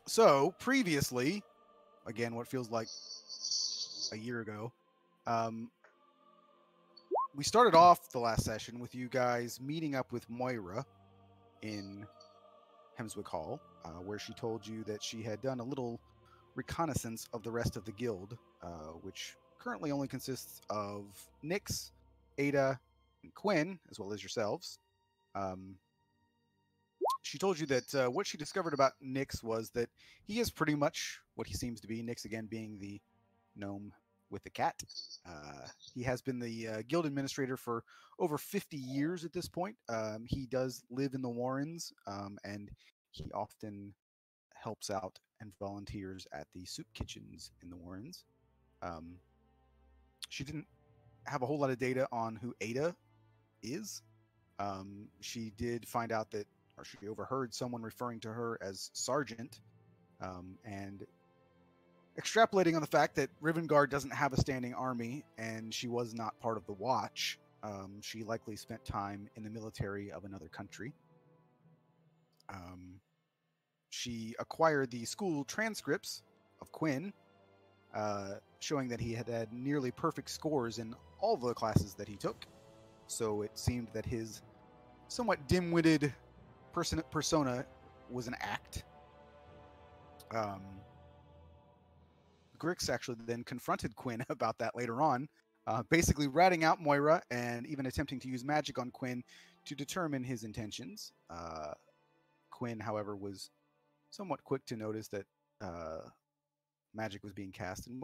So previously, again, what feels like a year ago, um, we started off the last session with you guys meeting up with Moira in Hemswick Hall, where she told you that she had done a little reconnaissance of the rest of the guild, which currently only consists of Nyx, Ada, and Quinn, as well as yourselves. Um, she told you that what she discovered about Nyx was that he is pretty much what he seems to be. Nyx, again, being the gnome with the cat. He has been the guild administrator for over 50 years at this point. He does live in the Warrens, and he often helps out and volunteers at the soup kitchens in the Warrens. Um, she didn't have a whole lot of data on who Ada is. She did find out that, or she overheard someone referring to her as Sergeant, and extrapolating on the fact that Rivengard doesn't have a standing army and she was not part of the Watch, she likely spent time in the military of another country. She acquired the school transcripts of Quinn, showing that he had had nearly perfect scores in all the classes that he took. So it seemed that his somewhat dim-witted persona was an act. Grix actually then confronted Quinn about that later on, basically ratting out Moira and even attempting to use magic on Quinn to determine his intentions. Quinn, however, was somewhat quick to notice that magic was being cast and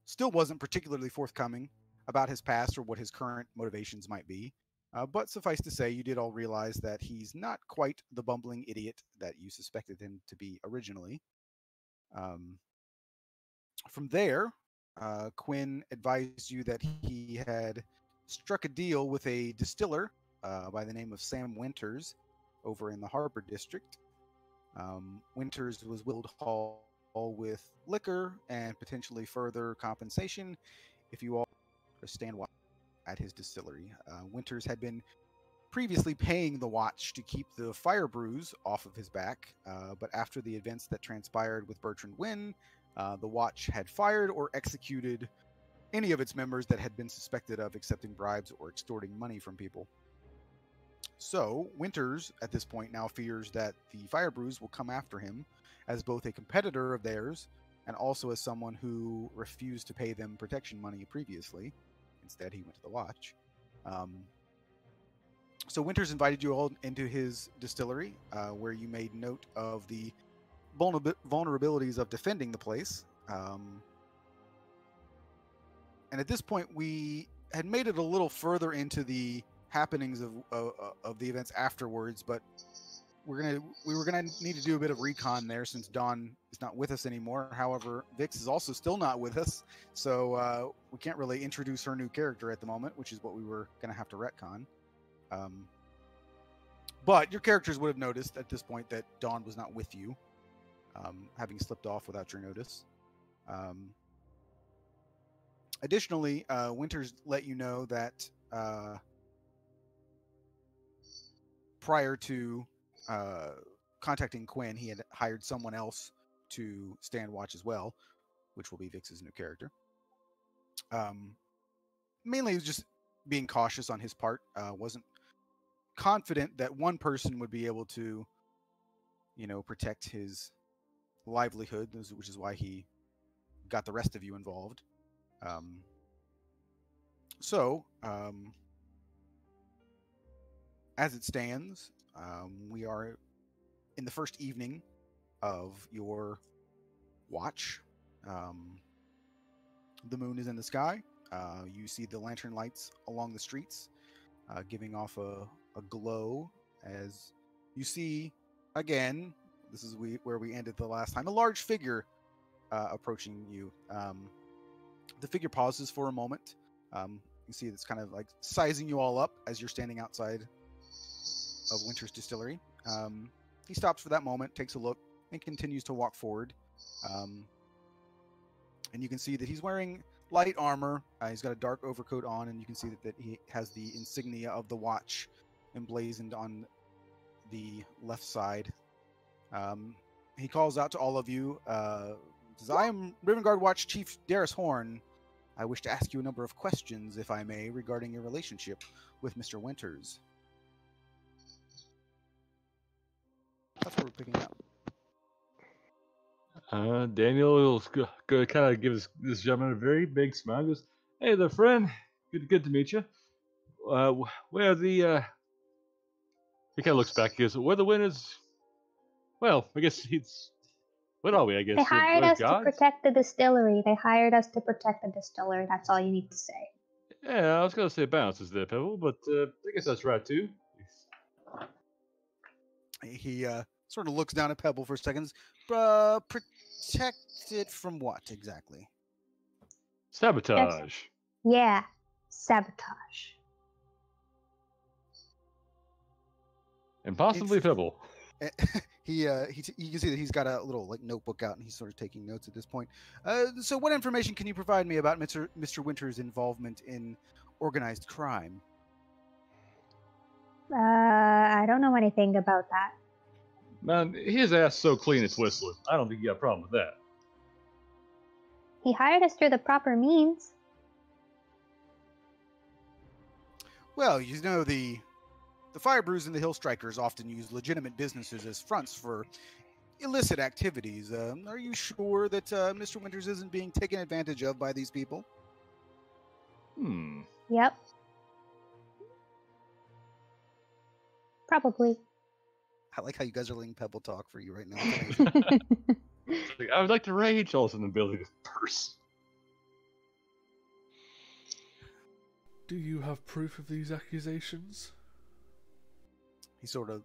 still wasn't particularly forthcoming about his past or what his current motivations might be. But suffice to say, you did all realize that he's not quite the bumbling idiot that you suspected him to be originally. From there, Quinn advised you that he had struck a deal with a distiller by the name of Sam Winters over in the Harbor District. Winters was willed to haul with liquor and potentially further compensation if you all stand watch at his distillery. Winters had been previously paying the Watch to keep the fire brews off of his back, but after the events that transpired with Bertrand Wynn, the Watch had fired or executed any of its members that had been suspected of accepting bribes or extorting money from people. So, Winters, at this point, now fears that the fire brews will come after him as both a competitor of theirs and also as someone who refused to pay them protection money previously. Instead, he went to the Watch. So Winters invited you all into his distillery, where you made note of the vulnerabilities of defending the place. And at this point, we had made it a little further into the happenings of the events afterwards, but we were gonna need to do a bit of recon there since Dawn is not with us anymore. However, Vix is also still not with us, so we can't really introduce her new character at the moment, which is what we were gonna have to retcon. But your characters would have noticed at this point that Dawn was not with you, having slipped off without your notice. Additionally, Winters let you know that prior to contacting Quinn, he had hired someone else to stand watch as well, which will be Vix's new character. Mainly, it was just being cautious on his part. Wasn't confident that one person would be able to, protect his livelihood, which is why he got the rest of you involved. So, as it stands, we are in the first evening of your watch. The moon is in the sky. You see the lantern lights along the streets, giving off a glow as you see, again, this is where we ended the last time, a large figure approaching you. The figure pauses for a moment. You see it's kind of like sizing you all up as you're standing outside of Winter's distillery. He stops for that moment, takes a look, and continues to walk forward. And you can see that he's wearing light armor. He's got a dark overcoat on, and you can see that he has the insignia of the Watch emblazoned on the left side. he calls out to all of you. Says, I am Rivenguard Watch Chief Darius Horn. I wish to ask you a number of questions, if I may, regarding your relationship with Mr. Winters. That's what we're picking up. Daniel will kind of give this gentleman a very big smile. He goes, "Hey there, friend. Good to meet you. Where the?" He kind of looks back. He goes, "Where the Winters?" Well, I guess he's. What are we? I guess They hired we're us gods? to protect the distillery. They hired us to protect the distillery. That's all you need to say. Yeah, I was gonna say bounces there, Pebble, but I guess that's right too. He sort of looks down at Pebble for seconds. Protect it from what exactly? Sabotage. Yeah, sabotage. And possibly Pebble. You can see that he's got a little like notebook out and he's sort of taking notes at this point. So what information can you provide me about Mr. Winters' involvement in organized crime? I don't know anything about that. Man, his ass so clean it's whistling. I don't think you got a problem with that. He hired us through the proper means. Well, you know, the Fire Brews and the Hill Strikers often use legitimate businesses as fronts for illicit activities. Are you sure that Mr. Winters isn't being taken advantage of by these people? Yep. Probably. I like how you guys are letting Pebble talk for you right now. I would like to rage also in the ability to purse. Do you have proof of these accusations? He sort of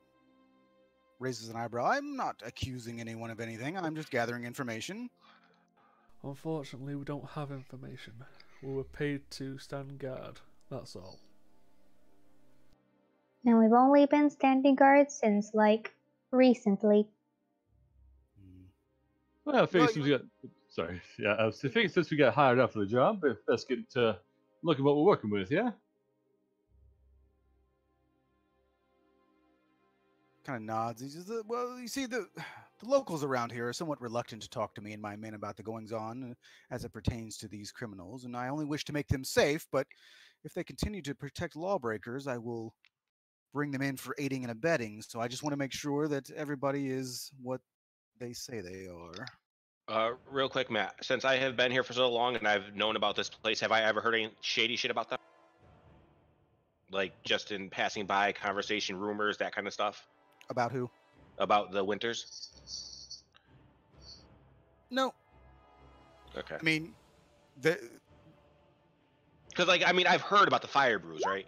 raises an eyebrow. I'm not accusing anyone of anything. I'm just gathering information. Unfortunately, we don't have information. We were paid to stand guard. That's all. And we've only been standing guard since, like, recently. Well, since we got... Sorry. Yeah, I think since we got hired out for the job, let's get to look at what we're working with, yeah? Kind of nods. He says, well, you see, the locals around here are somewhat reluctant to talk to me and my men about the goings-on as it pertains to these criminals, and I only wish to make them safe, but if they continue to protect lawbreakers, I will bring them in for aiding and abetting, so I just want to make sure that everybody is what they say they are. Real quick, Matt, since I have been here for so long and I've known about this place, have I ever heard any shady shit about them? Like, just in passing by, conversation, rumors, that kind of stuff? About who? About the Winters? No. Okay. I mean, because, like, I mean, I've heard about the Fire Brews, right?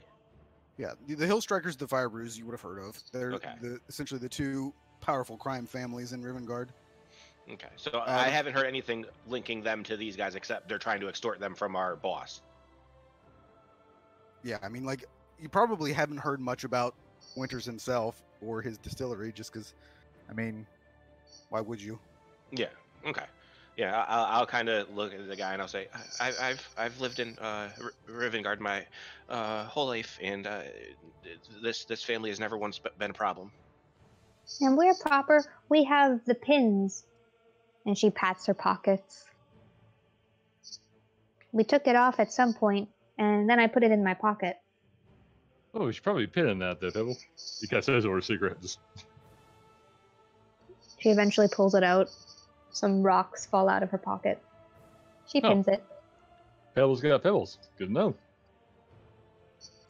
Yeah, the Hill Strikers, the Fire Brews, you would have heard of. They're essentially the two powerful crime families in Rivengard. Okay, so I haven't heard anything linking them to these guys except they're trying to extort them from our boss. Yeah, I mean, like, you probably haven't heard much about Winters himself or his distillery, just because, I mean, why would you? Yeah. Okay. Yeah, I'll kind of look at the guy and I'll say, I've lived in Rivengard my whole life, and this family has never once been a problem. And we're proper. We have the pins. And she pats her pockets. We took it off at some point, and then I put it in my pocket. Oh, we should probably pin in that, Pebble. You guys says we're secrets. She eventually pulls it out. Some rocks fall out of her pocket. She pins it. Pebbles got pebbles. Good to know.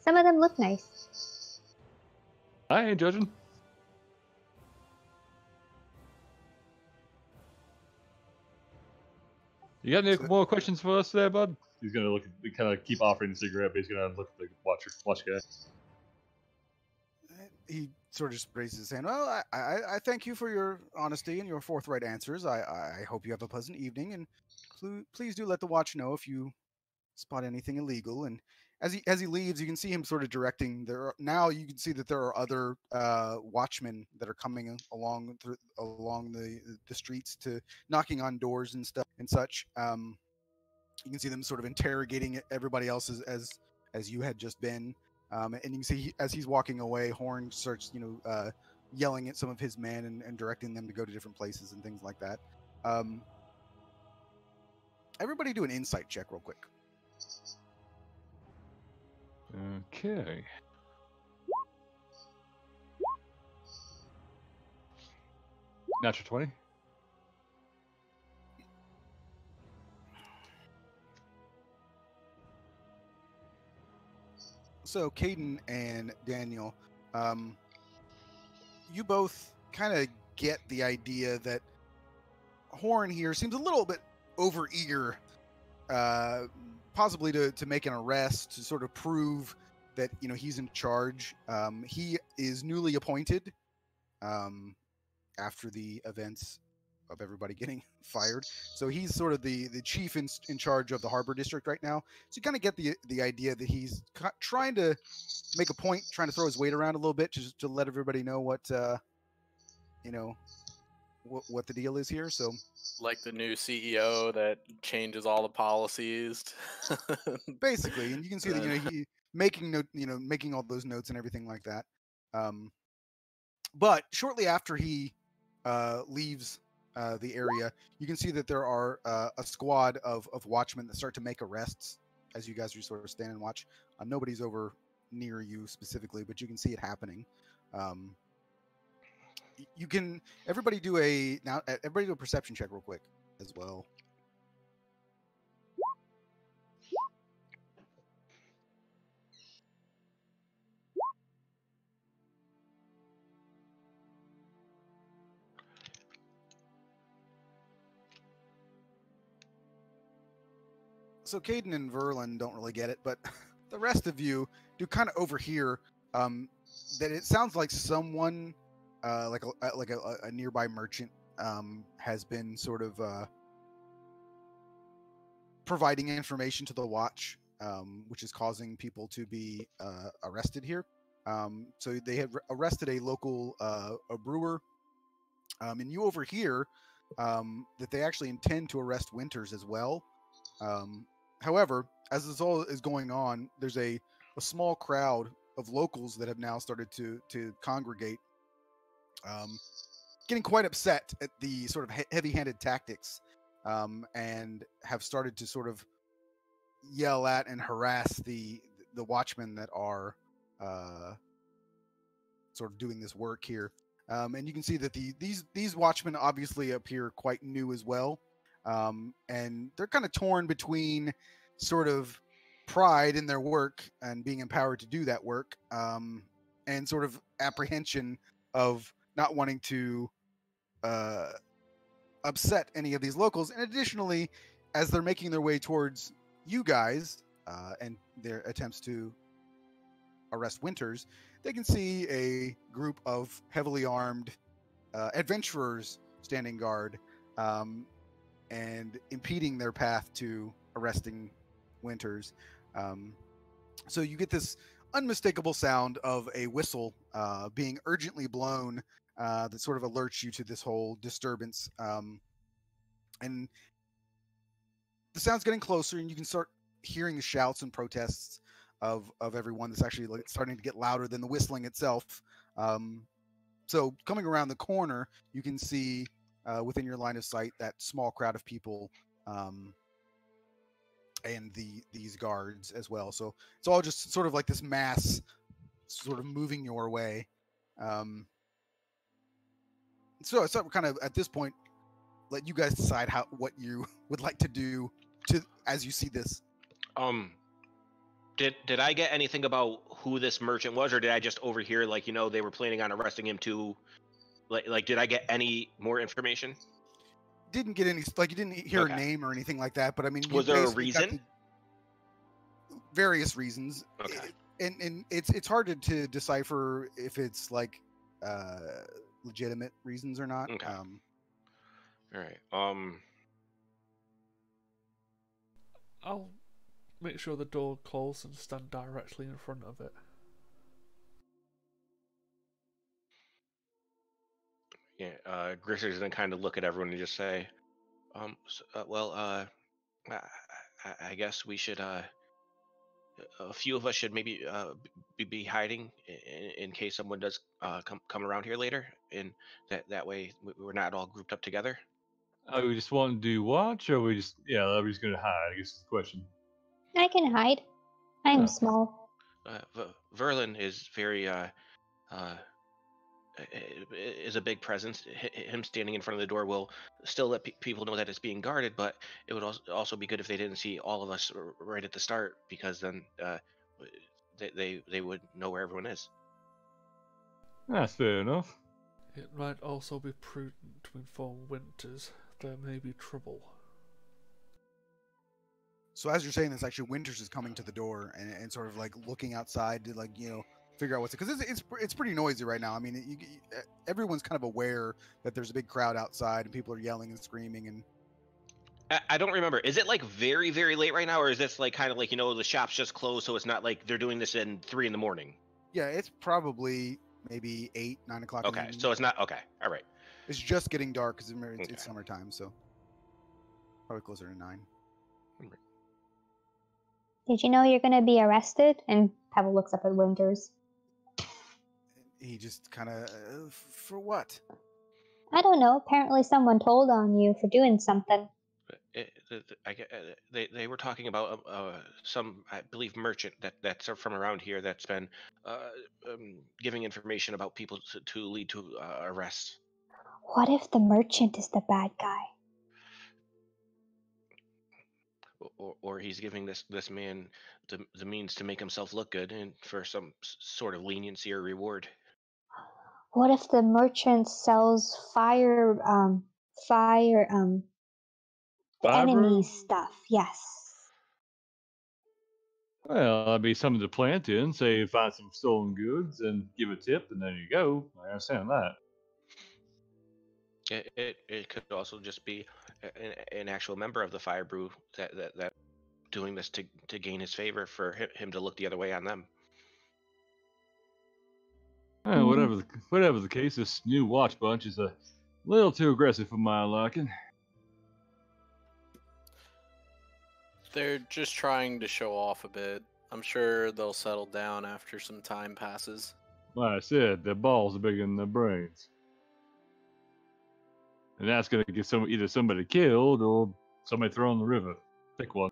Some of them look nice. I ain't judging. You got any more questions for us there, bud? He's gonna look at, kind of keep offering the cigarette, but he's gonna look at the watch guy. He sort of just raises his hand. Well, I thank you for your honesty and your forthright answers. I hope you have a pleasant evening, and please do let the watch know if you spot anything illegal. And as he leaves, you can see him sort of directing. Now you can see that there are other watchmen that are coming along the streets to knocking on doors and stuff and such. You can see them sort of interrogating everybody else as you had just been. And you can see as he's walking away, Horn starts yelling at some of his men and directing them to go to different places and things like that. Everybody do an insight check real quick. Okay. Natural 20. So, Caden and Daniel, you both kind of get the idea that Horn here seems a little bit overeager, possibly to make an arrest to sort of prove that he's in charge. He is newly appointed after the events of everybody getting fired, so he's sort of the chief in charge of the harbor district right now. So you kind of get the idea that he's trying to make a point, trying to throw his weight around a little bit, just to let everybody know what what the deal is here. So Like the new CEO that changes all the policies. basically, and you can see that he making all those notes and everything like that. But shortly after he leaves the area, you can see that there are a squad of watchmen that start to make arrests as you guys are sort of stand and watch. Nobody's over near you specifically, but you can see it happening. You can everybody do a perception check real quick as well. So Caden and Verlin don't really get it, but the rest of you do kind of overhear that it sounds like someone, like a nearby merchant, has been sort of providing information to the watch, which is causing people to be arrested here. So they have arrested a local a brewer, and you overhear that they actually intend to arrest Winters as well. However, as this all is going on, there's a small crowd of locals that have now started to congregate, getting quite upset at the sort of heavy-handed tactics, and have started to sort of yell at and harass the watchmen that are sort of doing this work here. And you can see that these watchmen obviously appear quite new as well. And they're kind of torn between sort of pride in their work and being empowered to do that work, and sort of apprehension of not wanting to upset any of these locals. And additionally, as they're making their way towards you guys and their attempts to arrest Winters, they can see a group of heavily armed adventurers standing guard, and impeding their path to arresting Winters. So you get this unmistakable sound of a whistle being urgently blown that sort of alerts you to this whole disturbance. And the sound's getting closer, and you can start hearing the shouts and protests of everyone. That's actually starting to get louder than the whistling itself. So coming around the corner, you can see within your line of sight that small crowd of people, and these guards as well. So it's all just sort of like this mass sort of moving your way. So kind of at this point, let you guys decide what you would like to do as you see this. Did I get anything about who this merchant was, or did I just overhear they were planning on arresting him too? Like did I get any more information? Didn't get any, you didn't hear a name or anything like that, but I mean, was there a reason? Various reasons. Okay. And it's hard to decipher if it's legitimate reasons or not. Okay. All right. I'll make sure the door closes and stand directly in front of it. Yeah. Grisser's gonna kind of look at everyone and just say, I guess we should a few of us should maybe be hiding in case someone does come around here later, and that way we're not all grouped up together. We just want to do watch, or we just are we just gonna hide? I guess is the question. I can hide. I'm Oh. small. Verlin is very is a big presence. Him standing in front of the door will still let people know that it's being guarded, but it would also be good if they didn't see all of us right at the start, because then they would know where everyone is. That's fair enough. It might also be prudent to inform Winters there may be trouble. So as you're saying this, actually, Winters is coming to the door and sort of like looking outside to like figure out what's it, because it's pretty noisy right now. I mean, everyone's kind of aware that there's a big crowd outside and people are yelling and screaming. And I don't remember. Is it like very, very late right now, or is this like kind of like the shop's just closed, so it's not like they're doing this in 3 in the morning? Yeah, it's probably maybe 8, 9 o'clock. Okay, so it's not okay. All right. It's just getting dark because Okay. it's summertime, so probably closer to 9. Did you know you're going to be arrested? And Pebble looks up at Winters. He just kind of for what? I don't know. Apparently someone told on you for doing something. They were talking about some, I believe, merchant that's from around here that's been giving information about people to lead to arrests. What if the merchant is the bad guy? Or he's giving this man the means to make himself look good and for some sort of leniency or reward. What if the merchant sells the enemy stuff? Yes. Well, that'd be something to plant in. Say you find some stolen goods and give a tip, and there you go. I understand that. It could also just be an actual member of the Fire Brew that doing this to gain his favor, for him to look the other way on them. Whatever the case, this new watch bunch is a little too aggressive for my liking. They're just trying to show off a bit. I'm sure they'll settle down after some time passes. Like I said, their balls are bigger than their brains. And that's going to get either somebody killed or somebody thrown in the river. Pick one.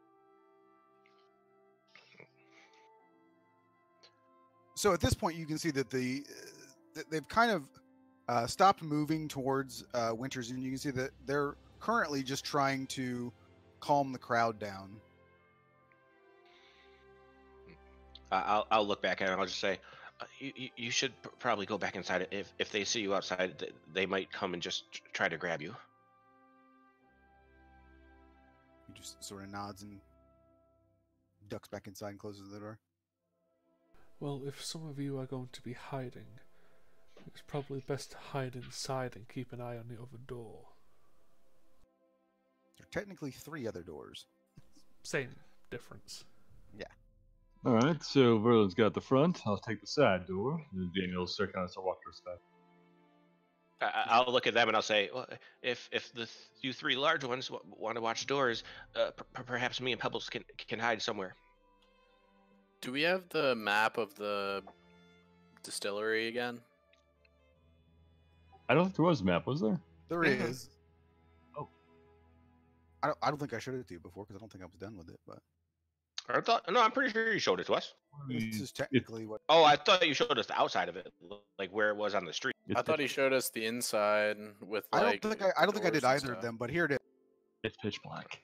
So at this point, you can see that they've kind of stopped moving towards Winters, and you can see that they're currently just trying to calm the crowd down. I'll look back at it and I'll just say, you should probably go back inside. If they see you outside, they might come and just try to grab you. He just sort of nods and ducks back inside and closes the door. Well, if some of you are going to be hiding, it's probably best to hide inside and keep an eye on the other door. There are technically 3 other doors. Same difference. Yeah. Alright, so Verlin's got the front. I'll take the side door. And Daniel will start walking to the side. I'll look at them and I'll say, well, if you 3 large ones want to watch doors, perhaps me and Pebbles can hide somewhere. Do we have the map of the distillery again? I don't think there was a map, was there? There is. Oh. I don't think I showed it to you before because I don't think I was done with it, but I'm pretty sure you showed it to us. this is technically what. Oh, I thought you showed us the outside of it, like where it was on the street. I thought he showed us the inside with I like. don't think I did either of them, but here it is. It's pitch black.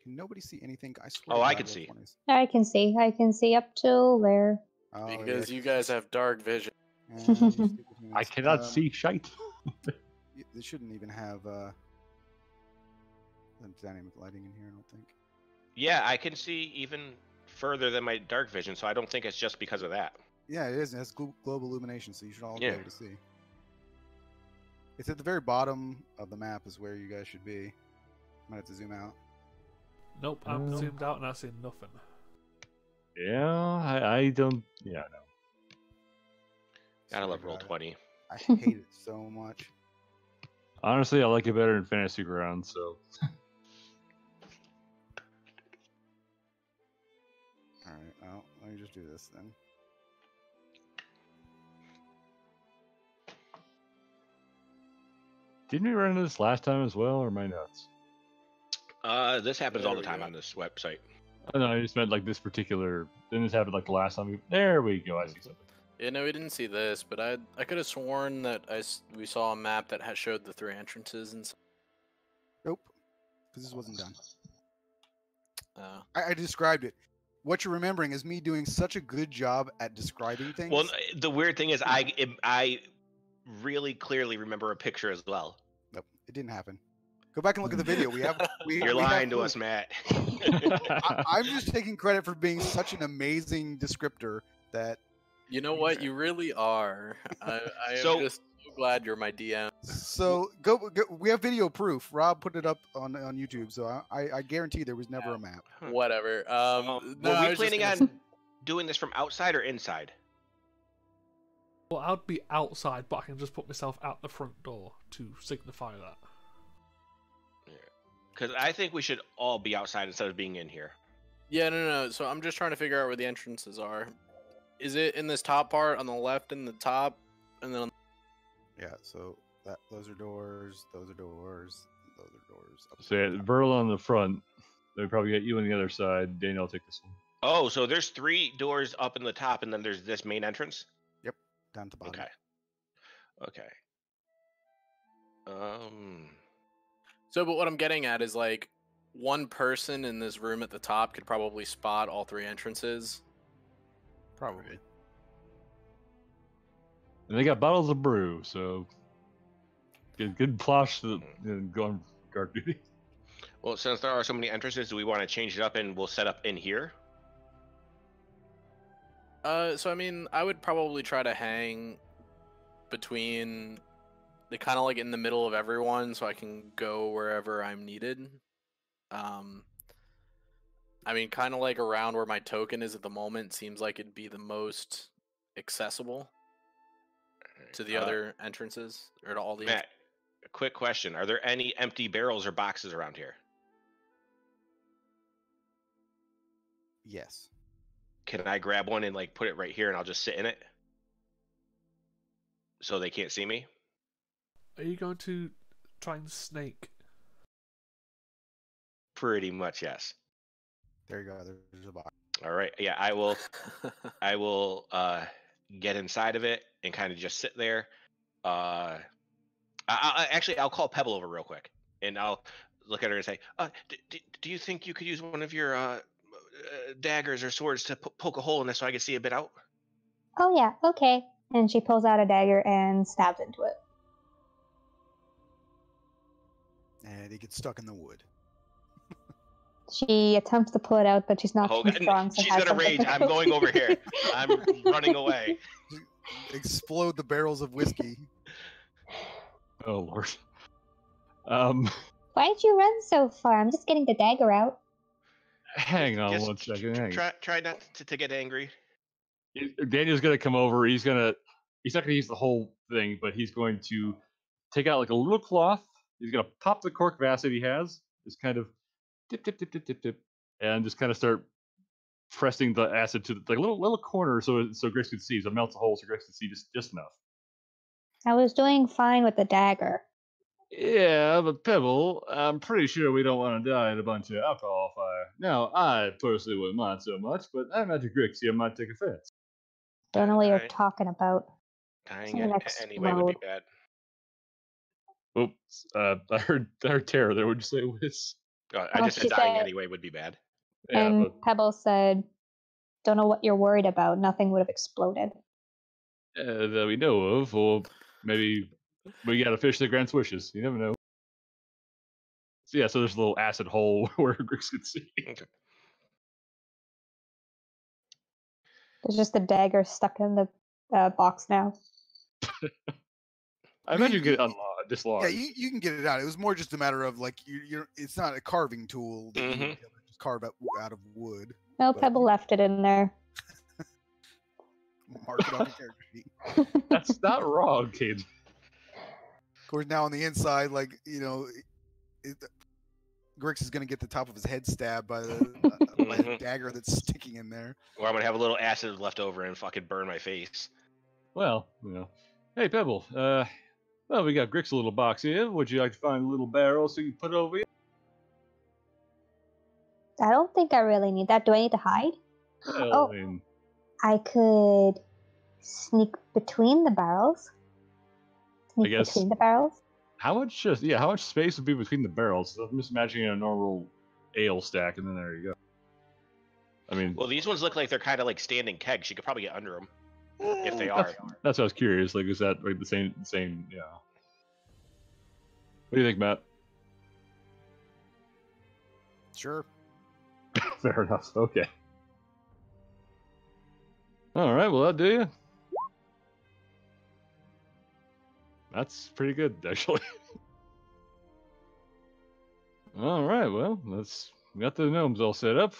Can nobody see anything? I swear. Oh, to I God, can which see. one is- I can see up till there. Oh, Because yeah. you guys have dark vision. Yeah, you stupid humans. I cannot see shite. They shouldn't even have dynamic lighting in here. I don't think. Yeah, I can see even further than my dark vision, so I don't think it's just because of that. Yeah, it is. It has global illumination, so you should all Yeah. be able to see. It's at the very bottom of the map is where you guys should be. Might have to zoom out. Nope, I'm zoomed out and I see nothing. Yeah, I don't. Yeah, no. Gotta Sorry love roll about it. 20. I hate it so much. Honestly, I like it better in Fantasy Grounds, so. let me just do this then. Didn't we run into this last time as well, or am I nuts? This happens There all the we time go. on this website. Oh, no, I just meant like this particular. Didn't this happen like the last time? There we go. I see something. Yeah, no, we didn't see this, but I could have sworn that we saw a map that had showed the 3 entrances and. Nope, because this wasn't done. Uh, I described it. What you're remembering is me doing such a good job at describing things. Well, the weird thing is, I really clearly remember a picture as well. Nope, it didn't happen. Go back and look at the video. You're lying to us, Matt. I'm just taking credit for being such an amazing descriptor that. you know what? You really are. I am So- just so glad you're my DM. So go. We have video proof. Rob put it up on YouTube, so I guarantee there was never a map. Huh. Whatever. No, Were I we was just planning gonna on doing this from outside or inside? Well, I'd be outside, but I can just put myself out the front door to signify that. Because I think we should all be outside instead of being in here. Yeah, no. So I'm just trying to figure out where the entrances are. Is it in this top part on the left in the top, and then on... Yeah. So those are doors. Those are doors. Those are doors. So yeah, Verl on the front. They probably get you on the other side. Daniel will take this one. Oh, so there's 3 doors up in the top, and then there's this main entrance? Down to bottom. Okay. So, but what I'm getting at is like one person in this room at the top could probably spot all 3 entrances. Probably. And they got bottles of brew, so good plosh to go on guard duty. Well, since there are so many entrances, do we want to change it up and we'll set up in here? So I mean, I would probably try to hang between the kind of like in the middle of everyone, so I can go wherever I'm needed. I mean, kind of like around where my token is at the moment seems like it'd be the most accessible to the other entrances or to all the. Matt, a quick question: are there any empty barrels or boxes around here? Yes. Can I grab one and like put it right here, and I'll just sit in it, so they can't see me? Are you going to try and snake? Pretty much, yes. There you go. There's a box. All right, yeah, I will. I will get inside of it and kind of just sit there. I'll call Pebble over real quick, and I'll look at her and say, "Do you think you could use one of your daggers or swords to poke a hole in this so I can see a bit out?" Oh yeah, okay. And she pulls out a dagger and stabs into it. And it gets stuck in the wood. She attempts to pull it out, but she's not Oh, too God, strong. So she's has gonna some rage. I'm going over here. I'm running away. Explode the barrels of whiskey. Oh lord. Why'd you run so far? I'm just getting the dagger out. Hang on Just one second. Hang on. Try not to get angry. Daniel's gonna come over. He's not gonna use the whole thing, but he's going to take out like a little cloth. He's gonna pop the cork of acid he has. Just kind of dip, and just kind of start pressing the acid to the like little corner so Grace could see. So it melts a hole so Grace could see just enough. I was doing fine with the dagger. Yeah, but Pebble, I'm pretty sure we don't want to die in a bunch of alcohol fire. Now, I personally wouldn't mind so much, but I imagine Grixie might take offense. Don't know what you're Right. talking about. Dying Something anyway would be explode. bad. Oops, I heard terror there. Would you say Wiz? I Oh, just she said dying said- anyway would be bad. Yeah, And but Pebble said, "Don't know what you're worried about. Nothing would have exploded." that we know of, or maybe we got to fish that grants wishes. You never know. So yeah, so there's a little acid hole where Grix could see. Okay. There's just a dagger stuck in the box now. I imagine you get dislodged. Yeah, you can get it out. It was more just a matter of like you're. It's not a carving tool that you Mhm. would be able to just carve out of wood. No, But- Pebble left it in there. Mark it on the character sheet. That's not wrong, kid. Of course, now on the inside, like Grix is gonna get the top of his head stabbed by the my dagger that's sticking in there. Or I'm gonna have a little acid left over and fucking burn my face. Well, you know. Hey, Pebble. Well, we got Grick's little box here. Would you like to find a little barrel so you can put it over here? I don't think I really need that. Do I need to hide? Well, Oh. I mean, I could sneak between the barrels. Sneak guess- between the barrels. how much space would be between the barrels? So I'm just imagining a normal ale stack, and then there you go. I mean, Well, these ones look like they're kind of like standing kegs. You could probably get under them if they are. That's what I was curious. Like, is that like the same? Yeah. What do you think, Matt? Sure. Fair enough. Okay. All right. Well, that'll do you. That's pretty good, actually. All right. Well, we got the gnomes all set up.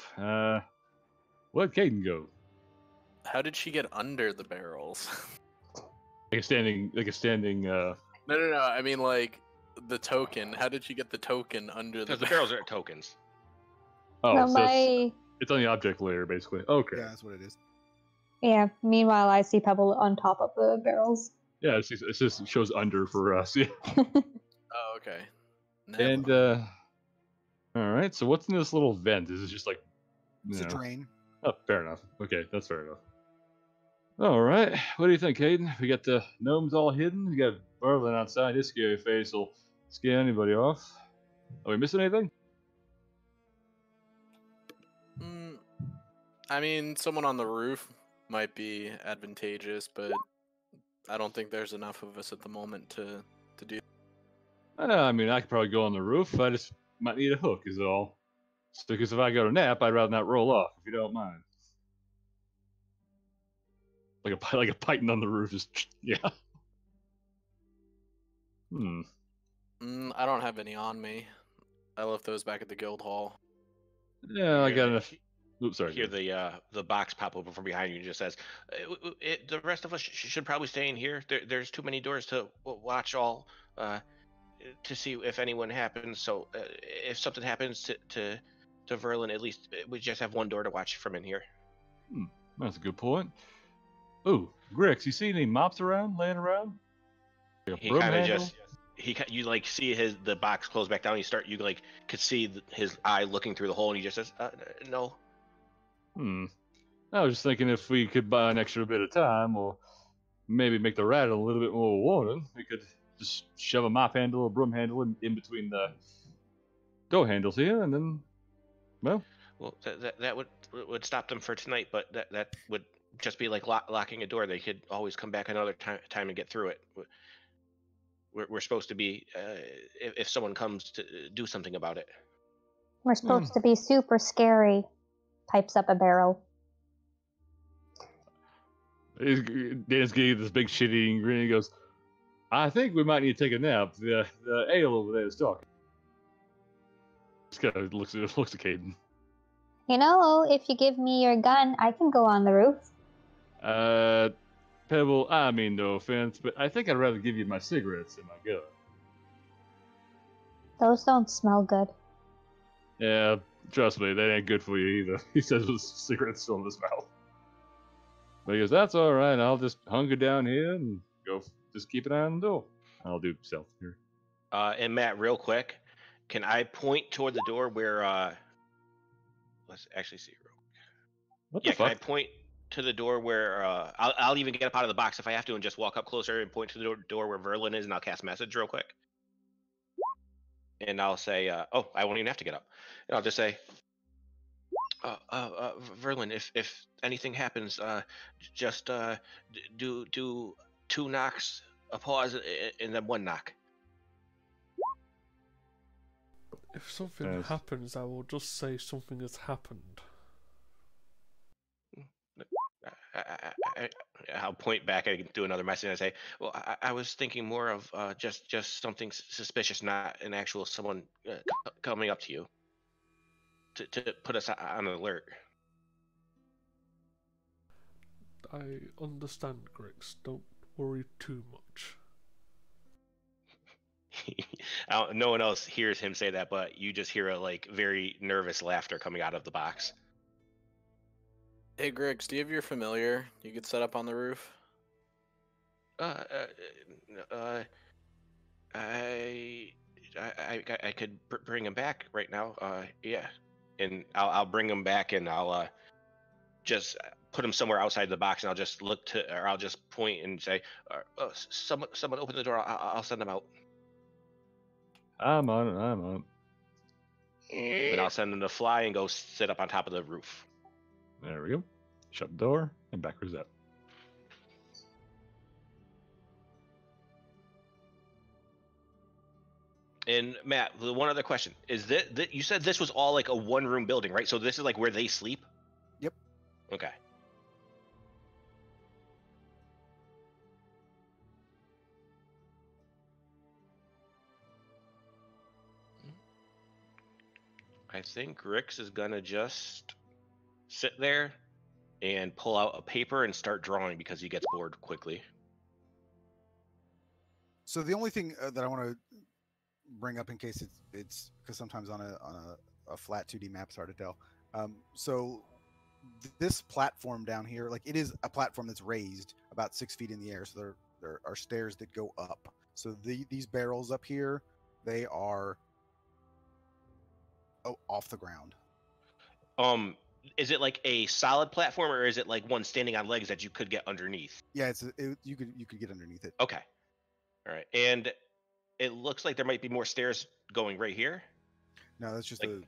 Let Caden go. How did she get under the barrels? Like a standing. No. I mean, like the token. How did she get the token under the? Because the barrels are tokens. Oh, No, so it's on the object layer, basically. Okay. Yeah, that's what it is. Yeah. Meanwhile, I see Pebble on top of the barrels. Yeah, it just shows under for us. Yeah. Oh, okay. And all right. So what's in this little vent? Is it just like? It's you a know- drain. Oh, fair enough. Okay, that's fair enough. All right. What do you think, Hayden? We got the gnomes all hidden. We got Barlin outside. His scary face will scare anybody off. Are we missing anything? I mean, someone on the roof might be advantageous, but I don't think there's enough of us at the moment to do. I mean, I could probably go on the roof. I just might need a hook, is all. Because if I go to nap, I'd rather not roll off, if you don't mind. Like a python on the roof, just yeah. I don't have any on me. I left those back at the guild hall. Yeah, I got enough. Oops, sorry. Hear the box pop open from behind you and just says, "The rest of us should probably stay in here. There's too many doors to watch all to see if anyone happens. So if something happens to Verlin, at least we just have one door to watch from in here." That's a good point. Ooh, Grix, you see any mops laying around? Like a He broom kind of handle? you like see the box close back down. You could see his eye looking through the hole, and he just says, "No." I was just thinking if we could buy an extra bit of time, or maybe make the rat a little bit more warning, we could just shove a mop handle or broom handle in between the door handles here, and then, well, that would stop them for tonight, but that would just be like locking a door. They could always come back another time and get through it. We're supposed to be if someone comes to do something about it. We're supposed to be super scary. Pipes up a barrel. Dan's getting this big shitty grin. He goes, "I think we might need to take a nap. The ale over there is talking." Just kind of looks at Caden. You know, if you give me your gun, I can go on the roof. Pebble, I mean no offense, but I think I'd rather give you my cigarettes than my gun. Those don't smell good. Yeah, trust me, that ain't good for you either. He says with cigarettes still in his mouth. But he goes, "That's all right. I'll just hunker down here and just keep an eye on the door. I'll do stealth here." And Matt, real quick, can I point toward the door where? Let's actually see. What Yeah, the can I fuck? point to the door where? I'll even get up out of the box if I have to, and just walk up closer and point to the door where Verlin is, and I'll cast message real quick. And I'll say, "Oh, I won't even have to get up." And I'll just say, "Verlin, if anything happens, just do 2 knocks, a pause, and then 1 knock." If something Yes. happens, I will just say something has happened. I'll point back and do another message and say, "Well, I was thinking more of just something suspicious, not an actual someone coming up to you to put us on alert." I understand, Grix. Don't worry too much. No one else hears him say that, but you just hear a very nervous laughter coming out of the box. Hey, Griggs, do you have your familiar you could set up on the roof? Uh, uh, uh, I, I could bring him back right now. Yeah, and I'll bring him back, and I'll just put him somewhere outside the box, and I'll just look to, or I'll just point and say, someone open the door. I'll send them out. I'm on it. I'm on it. Then I'll send them to fly and go sit up on top of the roof. There we go. Shut the door and backwards up. And Matt, the one other question is that you said this was all like a one-room building, right? So this is like where they sleep. Yep. Okay. I think Rix is gonna just sit there and pull out a paper and start drawing because he gets bored quickly. So the only thing that I want to bring up in case it's because sometimes on a flat 2D map it's hard to tell. So this platform down here, like it is a platform that's raised about 6 feet in the air. So there are stairs that go up. So these barrels up here, they are off the ground. Is it like a solid platform or is it like one standing on legs that you could get underneath? Yeah, you could get underneath it. Okay. All right. And it looks like there might be more stairs going right here. No, that's just Like-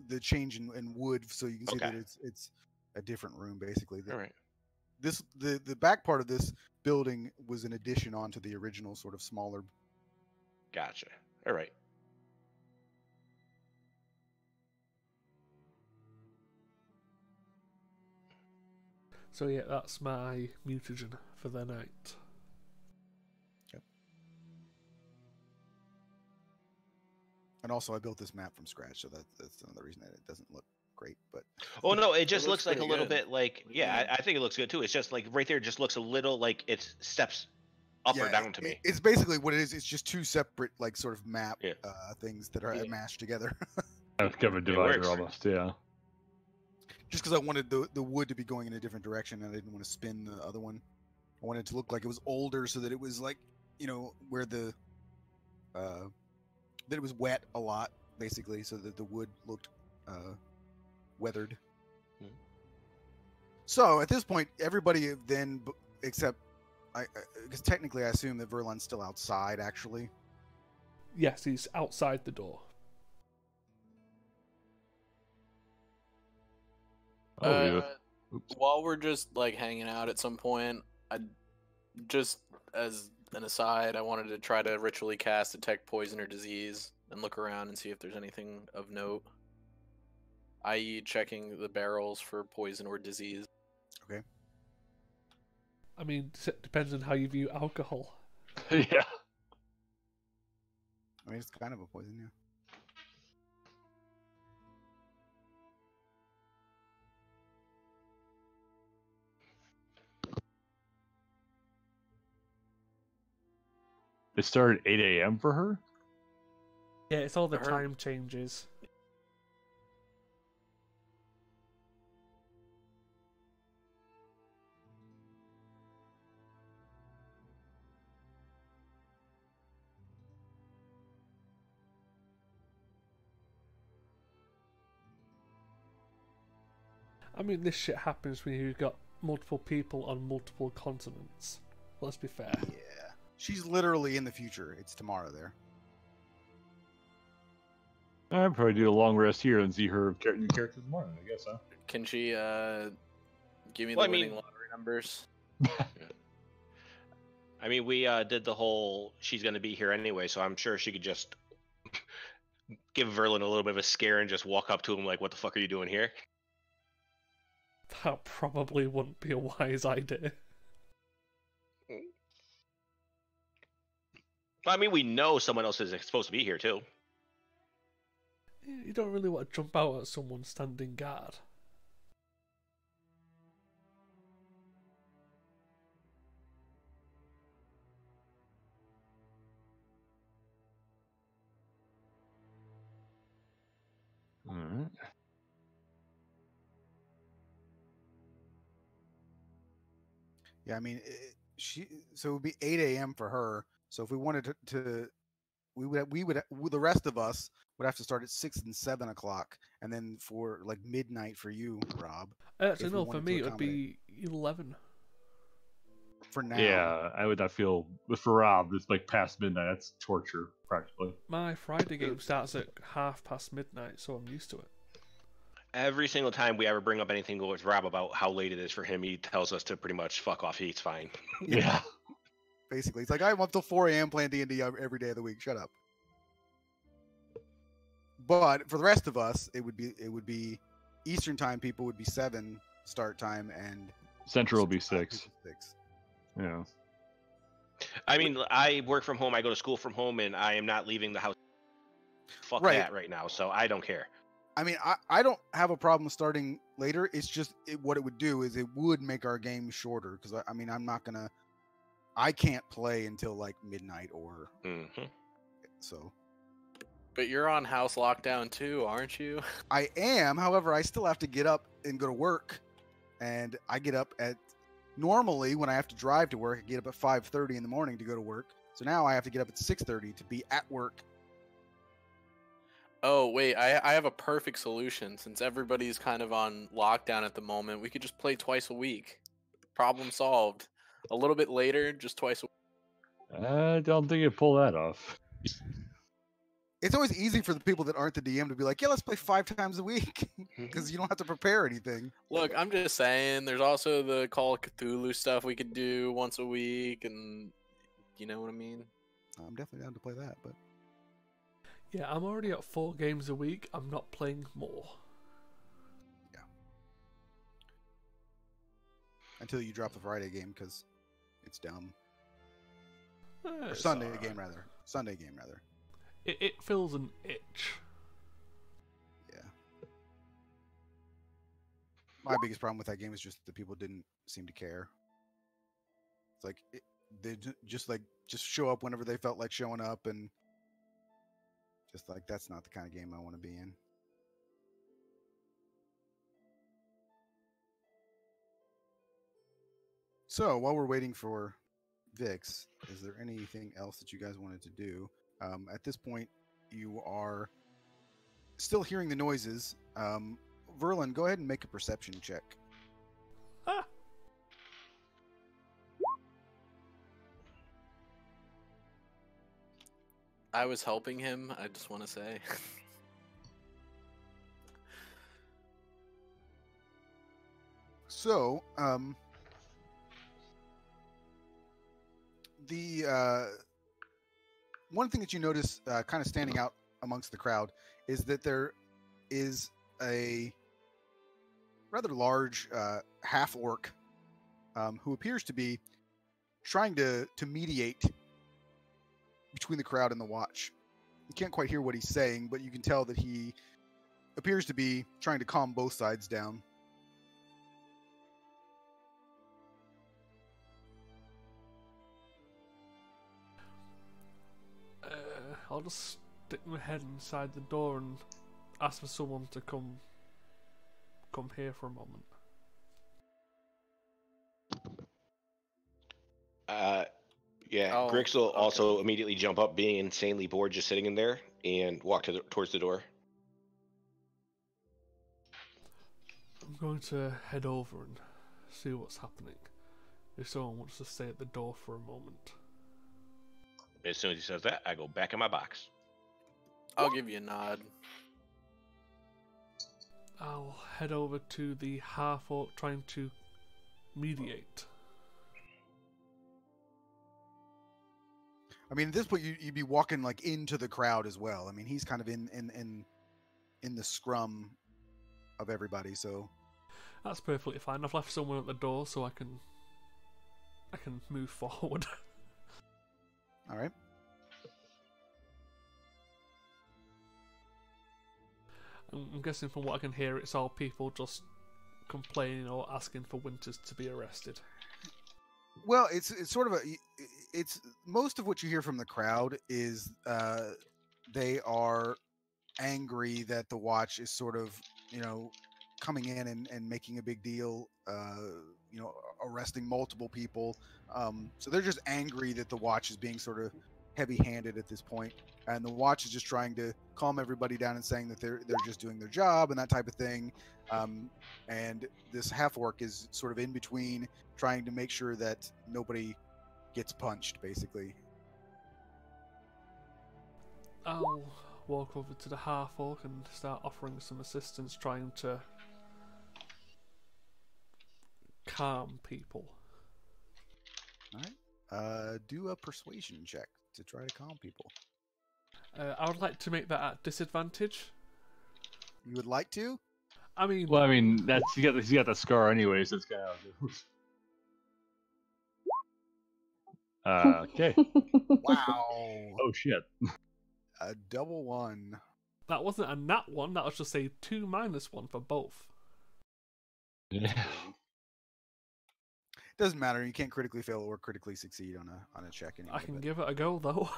the change in wood, so you can see Okay. that it's a different room basically. All right. The back part of this building was an addition onto the original sort of smaller. Gotcha. All right. So yeah, that's my mutagen for the night. And also, I built this map from scratch, so that's another reason that it doesn't look great. But Oh no, it just looks looks like a pretty little good. bit like Yeah. I think it looks good too. It's just like right there, just looks a little like it steps up or down to me. It's basically what it is. It's just two separate, like, sort of map Yeah. things that are Yeah. mashed together. I've covered divider works. almost. Yeah. Just because I wanted the wood to be going in a different direction, and I didn't want to spin the other one. I wanted it to look like it was older, so that it was like, where the that it was wet a lot, basically, so that the wood looked weathered. Hmm. So at this point, everybody then, except because technically I assume that Verlon's still outside, actually. Yes, he's outside the door. I'll leave it. Oops. While we're just like hanging out at some point, I just as an aside, I wanted to try to ritually cast detect poison or disease and look around and see if there's anything of note, i.e., checking the barrels for poison or disease. Okay. I mean, it depends on how you view alcohol. Yeah. I mean, it's kind of a poison, yeah. It started 8 a.m. for her? Yeah, it's all the Her- time changes. I mean, this shit happens when you've got multiple people on multiple continents. Let's be fair. Yeah. She's literally in the future. It's tomorrow there. I'd probably do a long rest here and see her new character tomorrow, I guess, huh? Can she give me Well, the I mean- winning lottery numbers? I mean, we did the whole she's going to be here anyway, so I'm sure she could just give Verlin a little bit of a scare and just walk up to him like, what the fuck are you doing here? That probably wouldn't be a wise idea. I mean, we know someone else is supposed to be here too. You don't really want to jump out at someone standing guard. Alright. Yeah, I mean, so it would be 8 a.m. for her. So if we wanted to the rest of us would have to start at 6 and 7 o'clock, and then for like midnight for you, Rob. Actually, if we no, for wanted to me it would accommodate. be 11. For now. Yeah, I would not feel. But for Rob, it's like past midnight. That's torture, practically. My Friday game starts at 5:30 midnight, so I'm used to it. Every single time we ever bring up anything with Rob about how late it is for him, he tells us to pretty much fuck off. He's fine. Yeah. Basically, it's like I'm up till 4 a.m. playing D&D every day of the week. Shut up. But for the rest of us, it would be Eastern time. People would be 7 start time, and Central will be 6. 6. Yeah. I mean, I work from home. I go to school from home, and I am not leaving the house. Fuck Right. that right now. So I don't care. I mean, I don't have a problem starting later. It's just what it would do is it would make our game shorter because I mean I can't play until like midnight or so. But you're on house lockdown too, aren't you? I am, however, I still have to get up and go to work, and I get up at normally when I have to drive to work. I get up at 5:30 in the morning to go to work. So now I have to get up at 6:30 to be at work. Oh, wait, I have a perfect solution. Since everybody's kind of on lockdown at the moment, we could just play twice a week. Problem solved. A little bit later, just twice a week. I don't think you pull that off. It's always easy for the people that aren't the DM to be like, yeah, let's play 5 times a week because you don't have to prepare anything. Look, I'm just saying, there's also the Call of Cthulhu stuff we could do once a week, and you know what I mean? I'm definitely down to play that, but Yeah, I'm already at 4 games a week. I'm not playing more. yeah. Until you drop the Friday game because it's dumb. Or It's Sunday alright. game rather. Sunday game rather. It fills an itch. Yeah. My biggest problem with that game is just that people didn't seem to care. It's like they just show up whenever they felt like showing up, and just like that's not the kind of game I want to be in. So while we're waiting for Vix, is there anything else that you guys wanted to do? At this point, you are still hearing the noises. Verlin, go ahead and make a perception check. Ah! I was helping him, I just want to say. So, the one thing that you notice kind of standing out amongst the crowd is that there is a rather large half-orc who appears to be trying to mediate between the crowd and the watch. You can't quite hear what he's saying, but you can tell that he appears to be trying to calm both sides down. I'll just stick my head inside the door and ask for someone to come here for a moment. Yeah, Oh, Grix will okay. also immediately jump up, being insanely bored, just sitting in there, and walk towards the door. I'm going to head over and see what's happening. If someone wants to stay at the door for a moment. As soon as he says that, I go back in my box. I'll give you a nod. I'll head over to the half-orc trying to mediate. I mean, at this point, you'd be walking like into the crowd as well. I mean, he's kind of in the scrum of everybody. So That's perfectly fine. I've left someone at the door so I can move forward. all right. I'm guessing from what I can hear, it's all people just complaining or asking for Winters to be arrested. Well, it's sort of it's most of what you hear from the crowd is they are angry that the watch is sort of coming in and making a big deal arresting multiple people. So they're just angry that the watch is being sort of heavy-handed at this point, and the watch is just trying to calm everybody down and saying that they're just doing their job and that type of thing. And this half-orc is sort of in between, trying to make sure that nobody gets punched, basically. I'll walk over to the half-orc and start offering some assistance, trying to calm people. All right. Do a persuasion check to try to calm people. I would like to make that at disadvantage. You would like to? I mean, Well, I mean, that's you got that scar anyway, so it's kind of. Okay. Wow. Oh shit. A double one. that wasn't a nat 1, that was just a 2 minus 1 for both. Yeah. Doesn't matter. You can't critically fail or critically succeed on a check anyway. I can but- give it a go, though.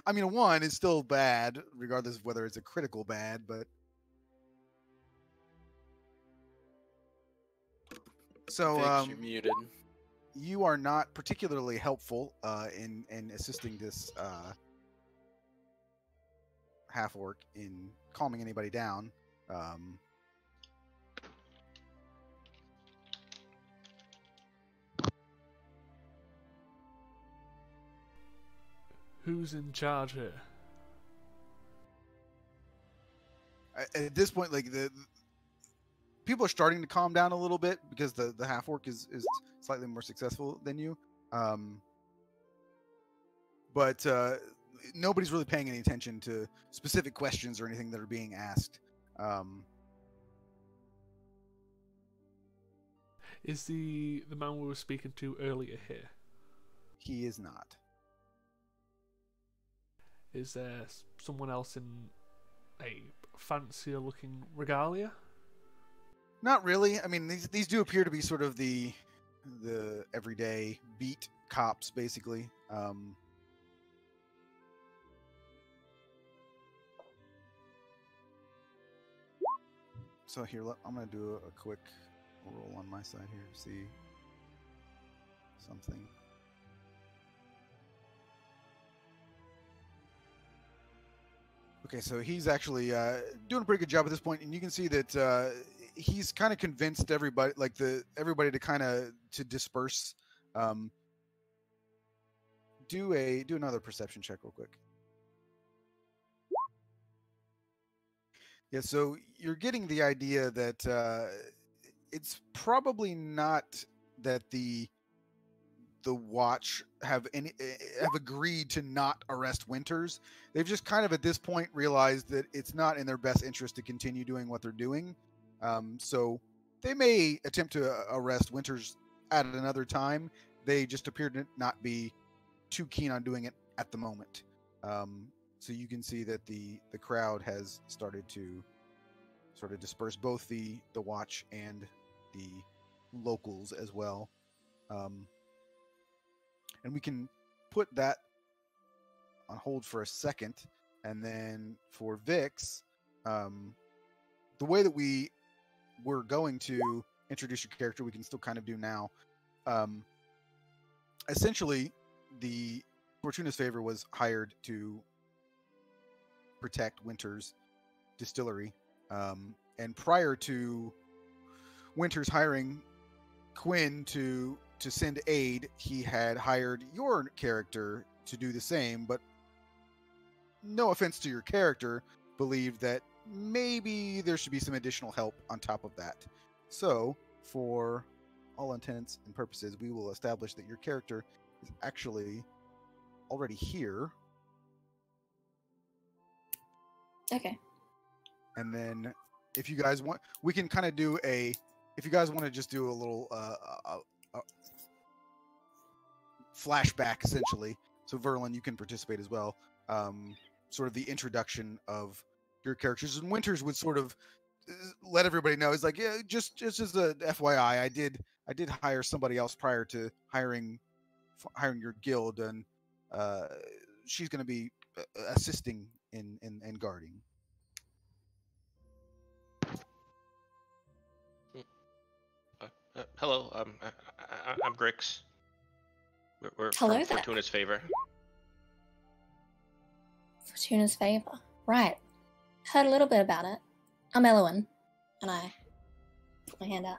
I mean, a 1 is still bad, regardless of whether it's a critical bad, but... So, Vix, you're muted. you are not particularly helpful in assisting this half-orc in calming anybody down. Who's in charge here? At this point, like the people are starting to calm down a little bit because the half-orc is slightly more successful than you. But nobody's really paying any attention to specific questions or anything that are being asked. Is the man we were speaking to earlier here? He is not. Is there someone else in a fancier looking regalia? Not really. I mean, these do appear to be sort of the everyday beat cops, basically. So here, I'm going to do a quick roll on my side here to see something. Okay, so he's actually doing a pretty good job at this point, and you can see that he's kind of convinced everybody, everybody to kind of to disperse. Do another perception check real quick. Yeah, so you're getting the idea that it's probably not that the watch have agreed to not arrest Winters. They've just kind of at this point realized that it's not in their best interest to continue doing what they're doing. So they may attempt to arrest Winters at another time. They just appear to not be too keen on doing it at the moment. So you can see that the crowd has started to sort of disperse, both the watch and the locals as well. And we can put that on hold for a second. And then for Vix, the way that we were going to introduce your character, we can still kind of do now. Essentially, the Fortuna's Favor was hired to protect Winter's distillery. And prior to Winter's hiring Quinn to send aid, he had hired your character to do the same, but no offense to your character, believed that maybe there should be some additional help on top of that. So, for all intents and purposes, we will establish that your character is actually already here. Okay. And then if you guys want, we can kind of do if you guys want to just do a little flashback, essentially. So Verlin, you can participate as well. Sort of the introduction of your characters, and Winters would sort of let everybody know. He's like, yeah, just as a FYI, I did hire somebody else prior to hiring your guild, and she's going to be assisting in guarding. Hello. I'm Grix. We're Hello from there. Fortuna's favor. Fortuna's favor. Right. Heard a little bit about it. I'm Elowen, and I put my hand out.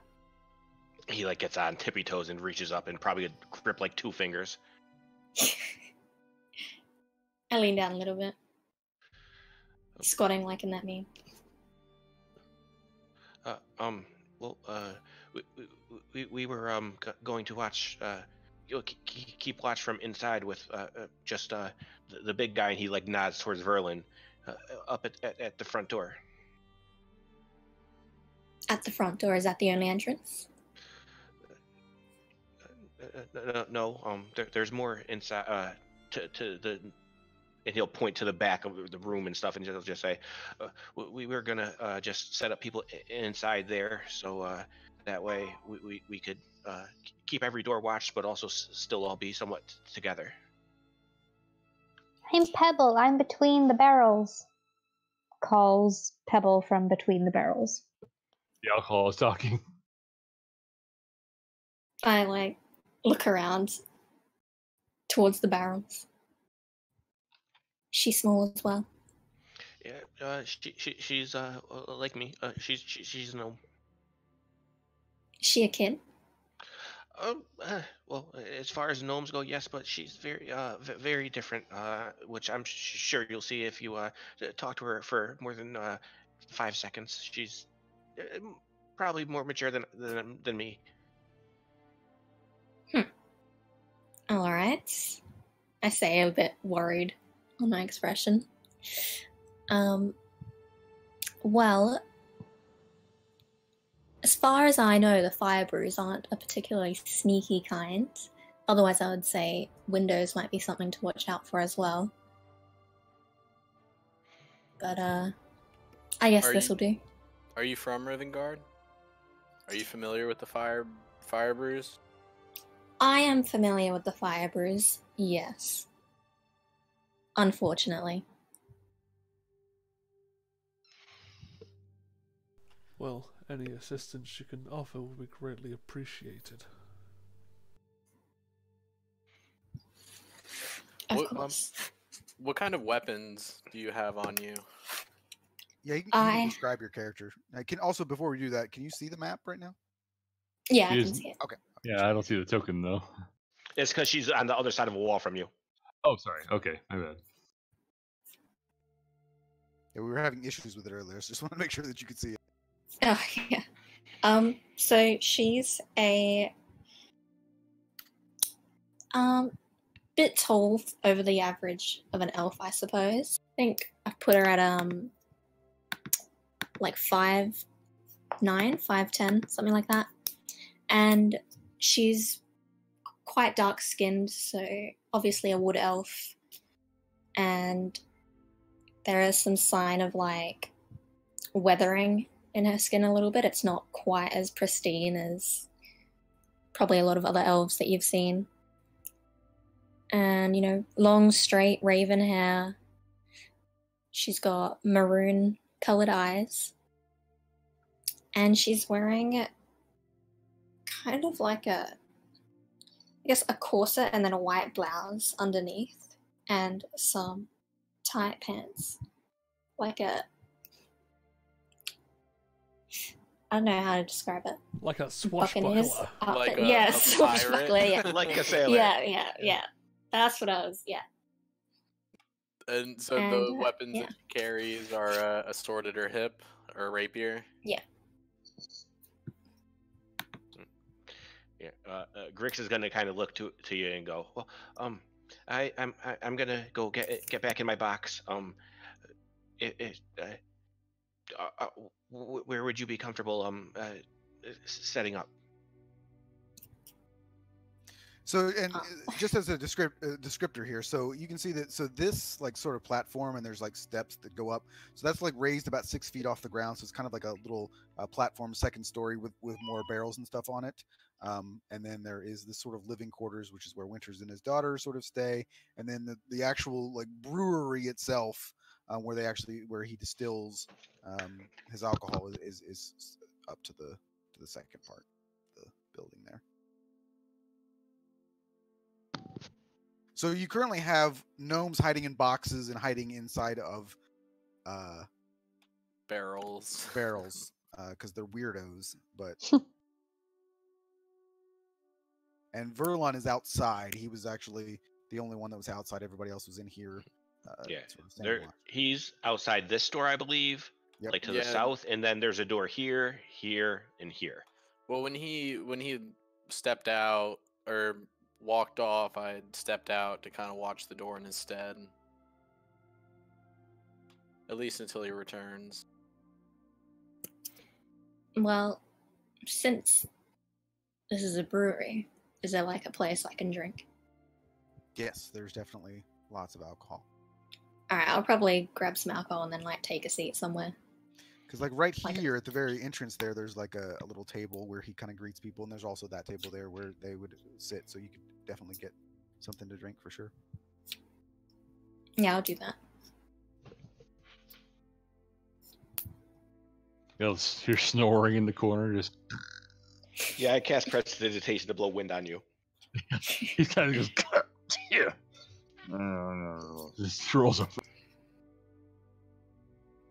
He like gets on tippy toes and reaches up and probably grip like 2 fingers. I lean down a little bit, squatting like in that meme. Well, we were going to watch. Keep watch from inside with just the big guy, and he like nods towards Verlin, up at the front door. At the front door, is that the only entrance? No. There's more inside. To the. And he'll point to the back of the room and stuff, and he'll just say, "We were gonna just set up people inside there, so that way we could keep every door watched, but also still all be somewhat together." I'm Pebble. I'm between the barrels. Calls Pebble from between the barrels. The alcohol is talking. I look around towards the barrels. She's small as well. Yeah, she's like me. She's no. Is she a kid? Well, as far as gnomes go, yes, but she's very different. Which I'm sure you'll see if you talk to her for more than 5 seconds. She's probably more mature than me. All right. I say, a bit worried on my expression. Well, as far as I know, the fire brews aren't a particularly sneaky kind. Otherwise, I would say windows might be something to watch out for as well. But, I guess this will do. Are you from Rivengard? Are you familiar with the fire brews? I am familiar with the fire brews, yes. Unfortunately. Well, any assistance you can offer will be greatly appreciated. Of course. What kind of weapons do you have on you? Yeah, you can describe your character. I can also, before we do that, can you see the map right now? Yeah, I can see it. Okay. Yeah, I don't see the token though. It's because she's on the other side of a wall from you. Oh, sorry. Okay, my bad. Yeah, we were having issues with it earlier, so just want to make sure that you could see it. Oh, yeah. So she's a bit tall over the average of an elf, I suppose. I think I put her at like 5'9", 5'10", something like that. And she's quite dark skinned, so obviously a wood elf. And there is some sign of like weathering in her skin a little bit. It's not quite as pristine as probably a lot of other elves that you've seen. And, you know, long, straight, raven hair. She's got maroon colored eyes. And she's wearing kind of like a corset and then a white blouse underneath. And some tight pants. Like a... I don't know how to describe it. Like a Buccaneers swashbuckler. outfit. Like a Yeah, pirate? swashbuckler, yeah. Like a sailor. Yeah. That's what I was, yeah. And so And, the weapons yeah. that she carries are a sword at her hip or a rapier. Yeah. Yeah, Grix is gonna kind of look to you and go, well, I'm gonna go get back in my box. Where would you be comfortable setting up? So, and just as a descriptor here, so you can see that, so this like sort of platform, and there's like steps that go up. So that's like raised about 6 feet off the ground. So it's kind of like a little platform, second story with more barrels and stuff on it. And then there is this sort of living quarters, which is where Winters and his daughter sort of stay. And then the actual like brewery itself, where he distills his alcohol is up to the second part of the building there. So you currently have gnomes hiding in boxes and hiding inside of Barrels. barrels because they're weirdos. But and Verlon is outside. He was actually the only one that was outside. Everybody else was in here. Yeah, sort of standing watch. he's outside this door, I believe, Yep. like to the Yeah. south, and then there's a door here, here, and here. Well, when he stepped out or walked off, I had stepped out to kind of watch the door in his stead. At least until he returns. Well, since this is a brewery, is there like a place I can drink? Yes, there's definitely lots of alcohol. Alright, I'll probably grab some alcohol and then like take a seat somewhere. Because like right Like a- here at the very entrance there's like a little table where he kind of greets people, and there's also that table there where they would sit, so you could definitely get something to drink for sure. Yeah, I'll do that. You're snoring in the corner, just Yeah, I cast prestidigitation to blow wind on you. he kind of goes, yeah. No. Just rolls up.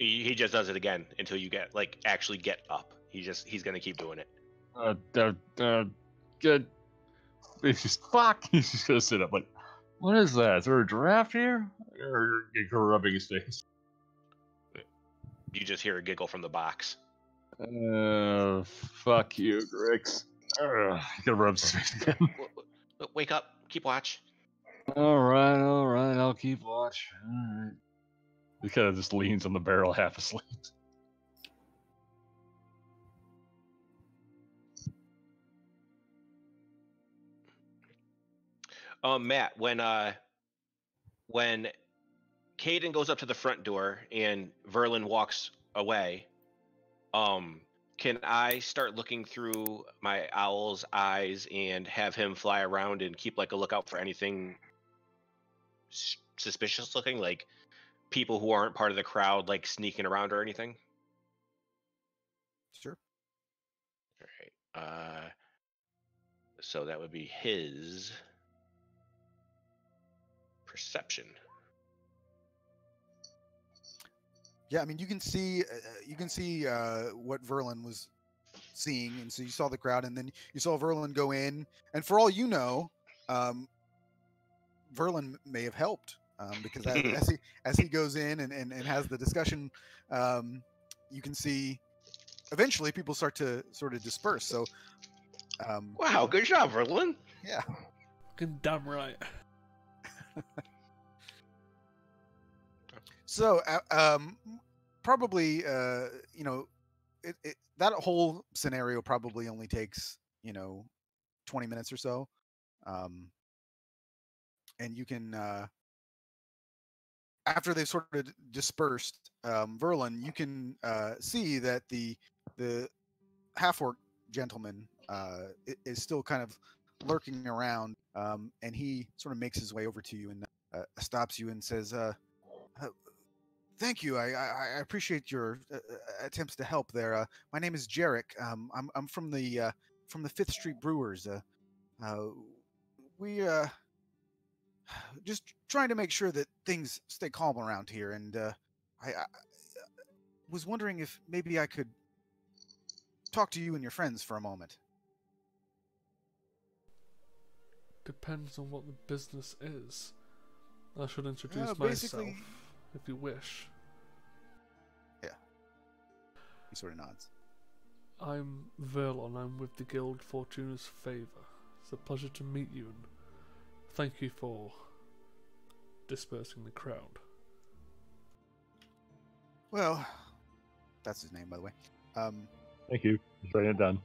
He just does it again until you get actually get up. He's gonna keep doing it. Good. He's just fuck. He's just gonna sit up. Like, what is that? Is there a giraffe here? Or you're rubbing his face. You just hear a giggle from the box. Fuck you, Grix. He kind of rubs his face again. Wake up, keep watch. All right. I'll keep watch. All right. He kind of just leans on the barrel, half asleep. Matt, when Caden goes up to the front door and Verlin walks away, can I start looking through my owl's eyes and have him fly around and keep like a lookout for anything suspicious looking, like people who aren't part of the crowd, like sneaking around or anything? Sure. All right. So that would be his perception. Yeah, I mean you can see what Verlin was seeing, and so you saw the crowd, and then you saw Verlin go in, and for all you know, Verlin may have helped because as he goes in and has the discussion, you can see eventually people start to sort of disperse. So, Wow, good job, Verlin. yeah. Fucking damn right. So, probably, that whole scenario probably only takes 20 minutes or so, and you can after they've sort of dispersed, Verlin, you can see that the half-orc gentleman is still kind of lurking around, and he sort of makes his way over to you and stops you and says, "Thank you. I appreciate your attempts to help there. My name is Jarek. I'm from the Fifth Street Brewers. We just trying to make sure that things stay calm around here, and I was wondering if maybe I could talk to you and your friends for a moment." Depends on what the business is. I should introduce basically- myself, if you wish. He sort of nods. I'm Verlon. I'm with the Guild Fortuna's Favor. It's a pleasure to meet you, and thank you for dispersing the crowd. Well, that's his name, by the way. Thank you. Just writing it down.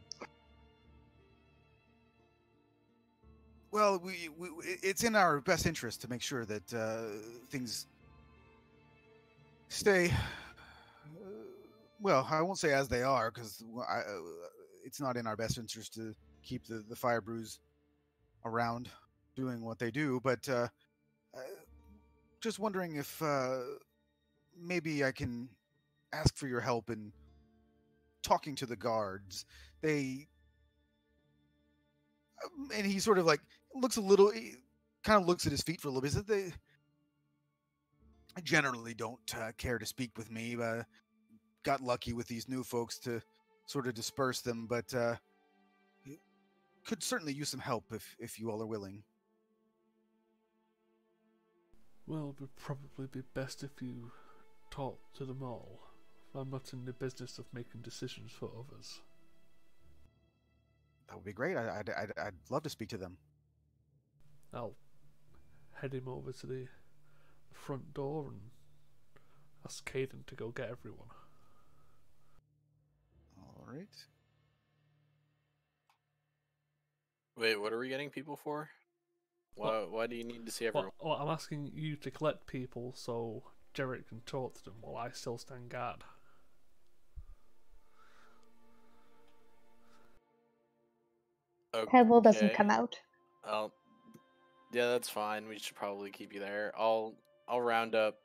Well, it's in our best interest to make sure that things stay. Well, I won't say as they are, because it's not in our best interest to keep the fire brews around doing what they do. But just wondering if maybe I can ask for your help in talking to the guards. They And he sort of like looks a little, kind of looks at his feet for a little bit. Says, they generally don't care to speak with me. Got lucky with these new folks to sort of disperse them, but could certainly use some help if you all are willing. Well, it would probably be best if you talk to them all. I'm not in the business of making decisions for others. That would be great. I'd love to speak to them. I'll head him over to the front door and ask Caden to go get everyone. All right. Wait, what are we getting people for? Why do you need to see everyone? Well, I'm asking you to collect people so Jarrett can talk to them while I still stand guard. Pebble doesn't Okay. come out. Yeah, that's fine. We should probably keep you there. I'll round up.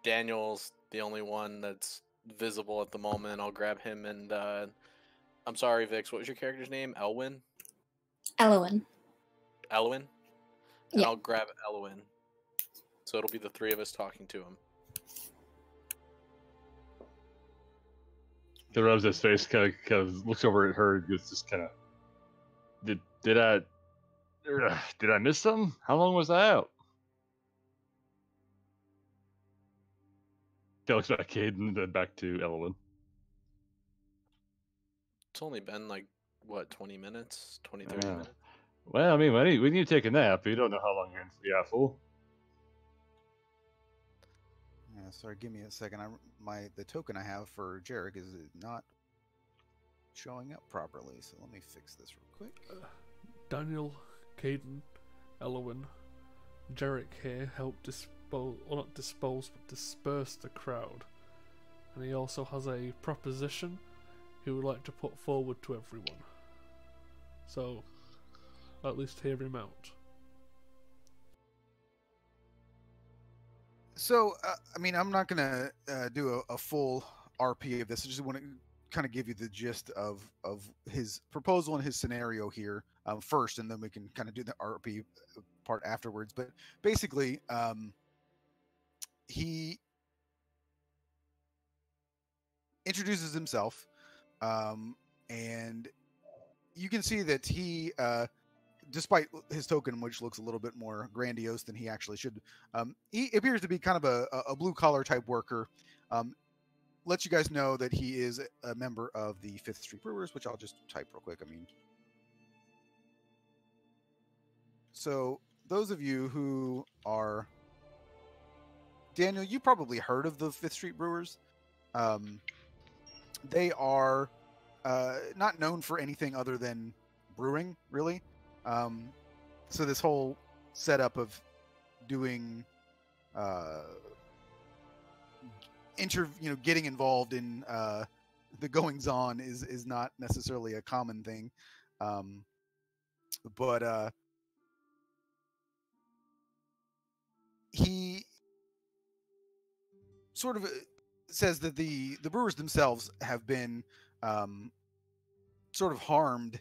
Daniel's the only one that's visible at the moment. I'll grab him and I'm sorry, Vix. What was your character's name? Elwyn. Elowen. Elwyn. And Yeah. I'll grab Elwyn. So it'll be the three of us talking to him. He rubs his face, kind of looks over at her, and just kind of, did I miss something? How long was I out? He looks back at Caden and then back to Evelyn. It's only been like, what, 20 minutes? 20, 30 minutes? Well, I mean, we need to take a nap. You don't know how long you're in for the fool. Yeah, sorry, give me a second. The token I have for Jarek is not showing up properly, so let me fix this real quick. Daniel, Caden, Elowin, Jarek here helped disperse the crowd. And he also has a proposition he would like to put forward to everyone. So, at least hear him out. So, I mean, I'm not going to do a full RP of this. I just want to kind of give you the gist of his proposal and his scenario here first, and then we can kind of do the RP part afterwards. But basically, he introduces himself, and you can see that he, despite his token, which looks a little bit more grandiose than he actually should, he appears to be kind of a blue-collar type worker. Let you guys know that he is a member of the Fifth Street Brewers, which I'll just type real quick. So those of you who are... Daniel, you probably heard of the Fifth Street Brewers. They are not known for anything other than brewing, really. So this whole setup of doing, getting involved in the goings on is not necessarily a common thing. But he sort of says that the brewers themselves have been sort of harmed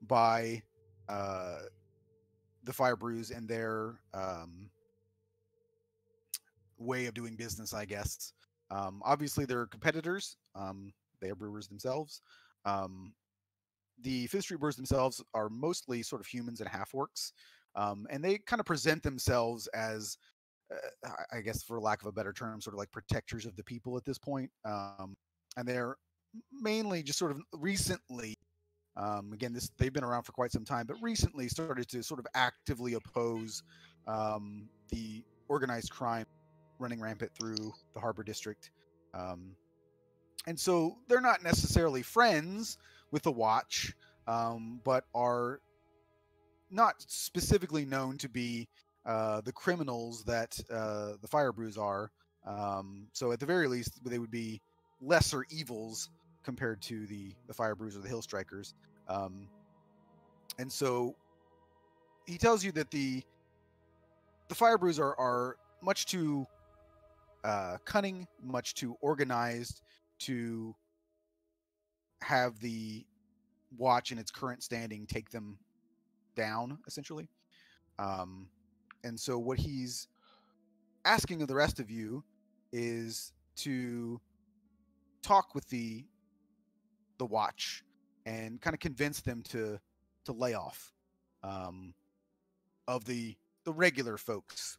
by the Fire Brews and their way of doing business, I guess. Obviously, they're competitors. They are brewers themselves. The Fifth Street Brewers themselves are mostly sort of humans and half-orcs, and they kind of present themselves as, I guess, for lack of a better term, sort of like protectors of the people at this point. And they're mainly just sort of recently, again, they've been around for quite some time, but recently started to sort of actively oppose the organized crime running rampant through the Harbor District. And so they're not necessarily friends with the Watch, but are not specifically known to be the criminals that the Fire Brews are. So at the very least, they would be lesser evils compared to the Fire Brews or the Hill Strikers. And so he tells you that the Fire Brews are much too cunning, much too organized to have the watch in its current standing take them down, essentially. And so what he's asking of the rest of you is to talk with the watch and kind of convince them to lay off of the regular folks,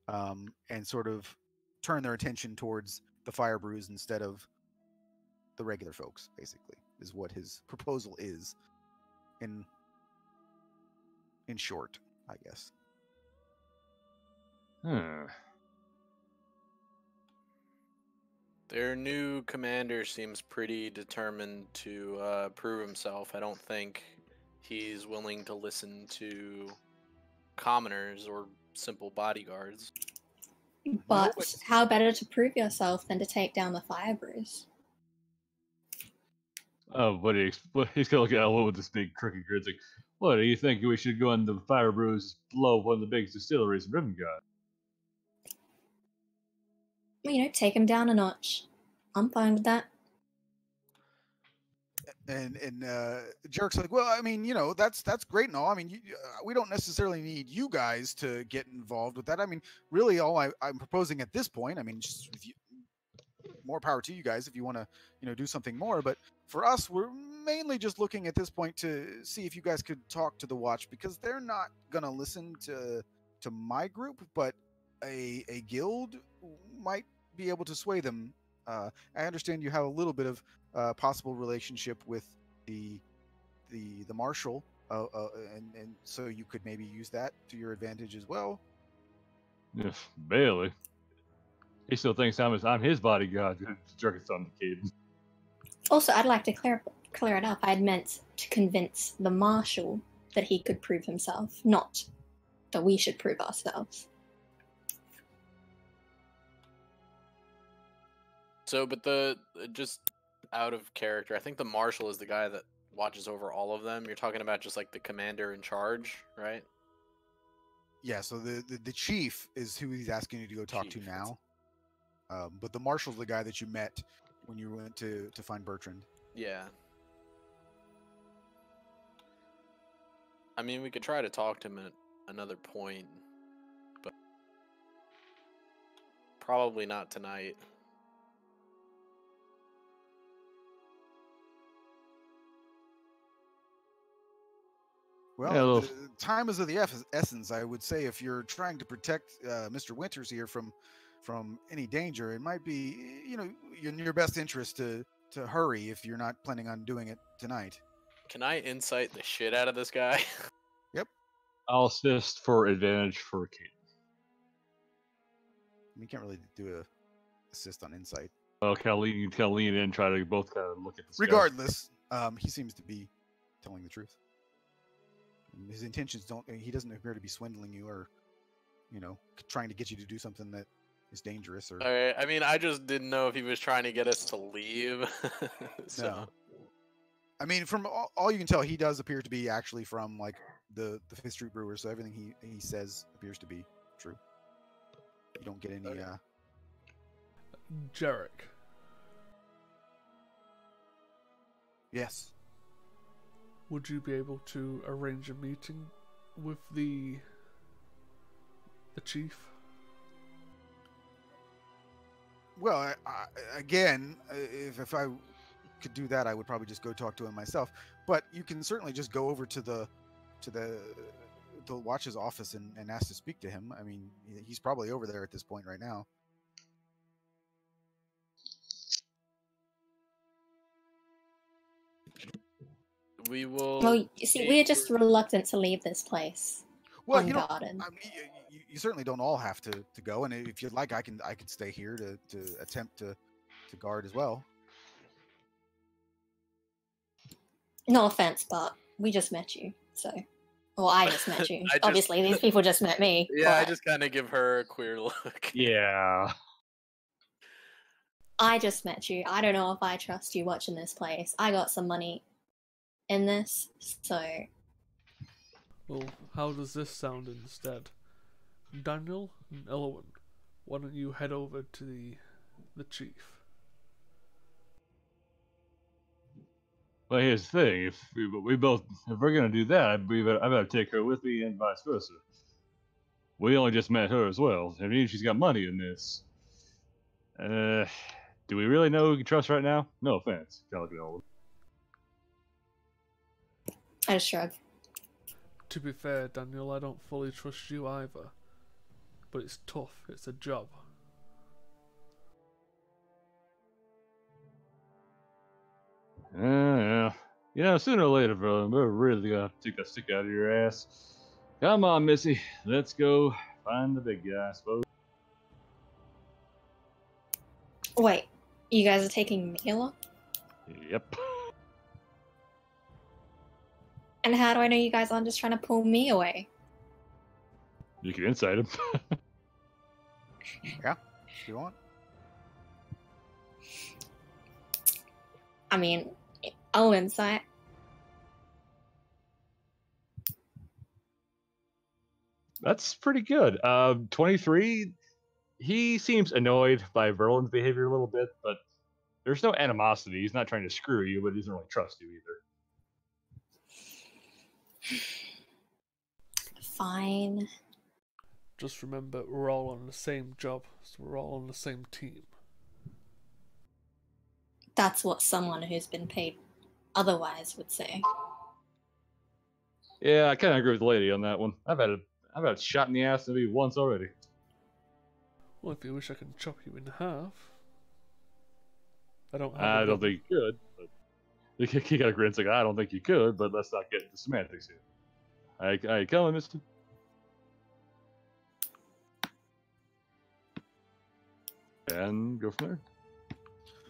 and sort of turn their attention towards the fire brews instead of the regular folks, basically, is what his proposal is in short, I guess. Their new commander seems pretty determined to prove himself. I don't think he's willing to listen to commoners or simple bodyguards. But how better to prove yourself than to take down the fire brews? Oh, but he's gonna look at Elwood with this big crooked grin. It's like, what do you think we should go on the fire brews, blow up one of the biggest distilleries in Rivengard? You know, take him down a notch. I'm fine with that. And Jerk's like, well, I mean, you know, that's great and all. I mean, we don't necessarily need you guys to get involved with that. I mean, really, all I'm proposing at this point, I mean, just more power to you guys if you want to, you know, do something more. But for us, we're mainly just looking at this point to see if you guys could talk to the watch, because they're not gonna listen to my group, but a guild might be able to sway them. I understand you have a little bit of possible relationship with the marshal, and so you could maybe use that to your advantage as well. Yes, Bailey. He still thinks I'm his bodyguard. Jerk his thumb, kid. Also, I'd like to clear it up. I'd meant to convince the marshal that he could prove himself, not that we should prove ourselves. So, but just out of character, I think the marshal is the guy that watches over all of them. You're talking about just like the commander in charge, right? Yeah, so the chief is who he's asking you to go talk to now. But the marshal's the guy that you met when you went to find Bertrand. Yeah. I mean, we could try to talk to him at another point, but probably not tonight. Well, time is of the essence. I would say if you're trying to protect Mr. Winters here from any danger, it might be, you know, in your best interest to hurry if you're not planning on doing it tonight. Can I insight the shit out of this guy? Yep. I'll assist for advantage for Kate. You can't really do a assist on insight. Well, kind of lean in, try to both kind of look at this Regardless, he seems to be telling the truth. His intentions he doesn't appear to be swindling you or, you know, trying to get you to do something that is dangerous or. Alright, I mean, I just didn't know if he was trying to get us to leave. So. No. I mean, from all you can tell, he does appear to be actually from like the Fifth Street Brewers, so everything he says appears to be true. You don't get any. Jarek. Yes. Would you be able to arrange a meeting with the chief? Well, again, if I could do that, I would probably just go talk to him myself. But you can certainly just go over to the watch's office and ask to speak to him. I mean, he's probably over there at this point right now. We will. Well, you see, we're just reluctant to leave this place. Well, unguarded. I mean, you certainly don't all have to go, and if you'd like, I could stay here to attempt to guard as well. No offense, but we just met you, so. Well, I just met you. Obviously, these people just met me. Yeah, I just kind of give her a queer look. Yeah. I just met you. I don't know if I trust you watching this place. I got some money in this, so. Well, how does this sound instead? Daniel and Elwyn, why don't you head over to the chief? Well, here's the thing: if we're gonna do that, I better take her with me, and vice versa. We only just met her as well. I mean, she's got money in this. Do we really know who we can trust right now? No offense, kind of looking old. I just shrug. To be fair, Daniel, I don't fully trust you either. But it's tough. It's a job. Yeah. You know, sooner or later, brother, we're really gonna take that stick out of your ass. Come on, Missy. Let's go find the big guy, I suppose. Wait, you guys are taking me along? Yep. And how do I know you guys aren't just trying to pull me away? You can inside him. Yeah, if you want. I mean, I'll insight. That's pretty good. 23. He seems annoyed by Verlin's behavior a little bit, but there's no animosity. He's not trying to screw you, but he doesn't really trust you either. Fine. Just remember, we're all on the same job, so we're all on the same team. That's what someone who's been paid otherwise would say. Yeah, I kind of agree with the lady on that one. I've had a shot in the ass maybe once already. Well, if you wish, I can chop you in half. I don't have I a don't gun. think you could. But he got a grin. It's like, I don't think you could, but let's not get into semantics here. I coming, mister? And go from there.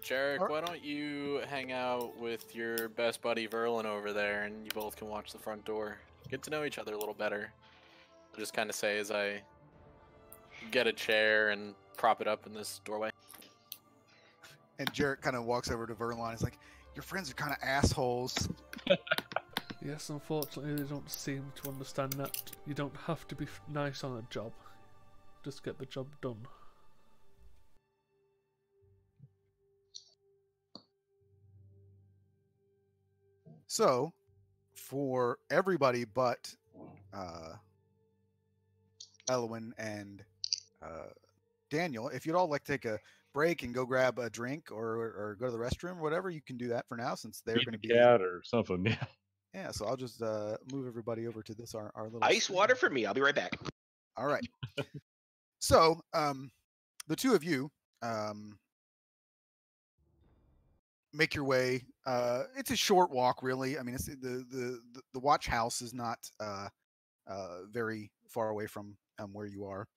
Jarek, why don't you hang out with your best buddy Verlin over there, and you both can watch the front door. Get to know each other a little better. I'll just kind of say as I get a chair and prop it up in this doorway. And Jarrett kind of walks over to Verlon. He's like, "Your friends are kind of assholes." Yes, unfortunately, they don't seem to understand that. You don't have to be nice on a job. Just get the job done. So, for everybody but Elwyn and Daniel, if you'd all like to take a break and go grab a drink or go to the restroom or whatever, you can do that for now since they're going to be cat or something. Yeah. Yeah, so I'll just move everybody over to this our little Ice water for me. I'll be right back. All right. So, the two of you make your way. It's a short walk, really. I mean, it's the watch house is not very far away from where you are.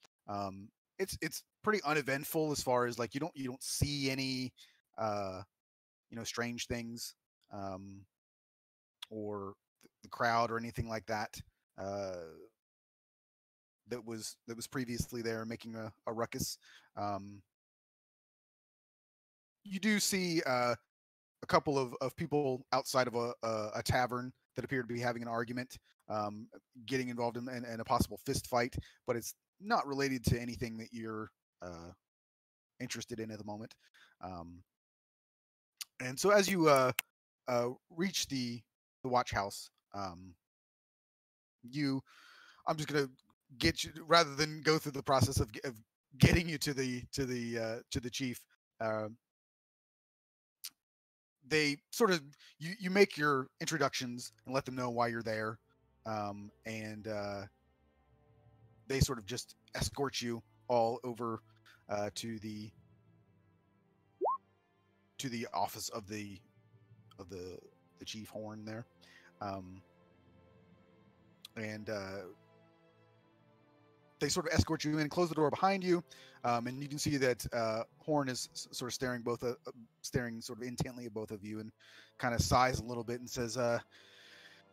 It's pretty uneventful as far as like you don't see any strange things or the crowd or anything like that that was previously there making a ruckus. You do see a couple of people outside of a tavern that appear to be having an argument, getting involved in a possible fist fight, but it's not related to anything that you're interested in at the moment. And so as you reach the watch house, I'm just gonna get you rather than go through the process of getting you to the chief. They sort of you make your introductions and let them know why you're there, and they sort of just escort you all over to the office of the chief Horn there, and they sort of escort you in, close the door behind you, and you can see that Horn is sort of staring sort of intently at both of you, and kind of sighs a little bit and says, "I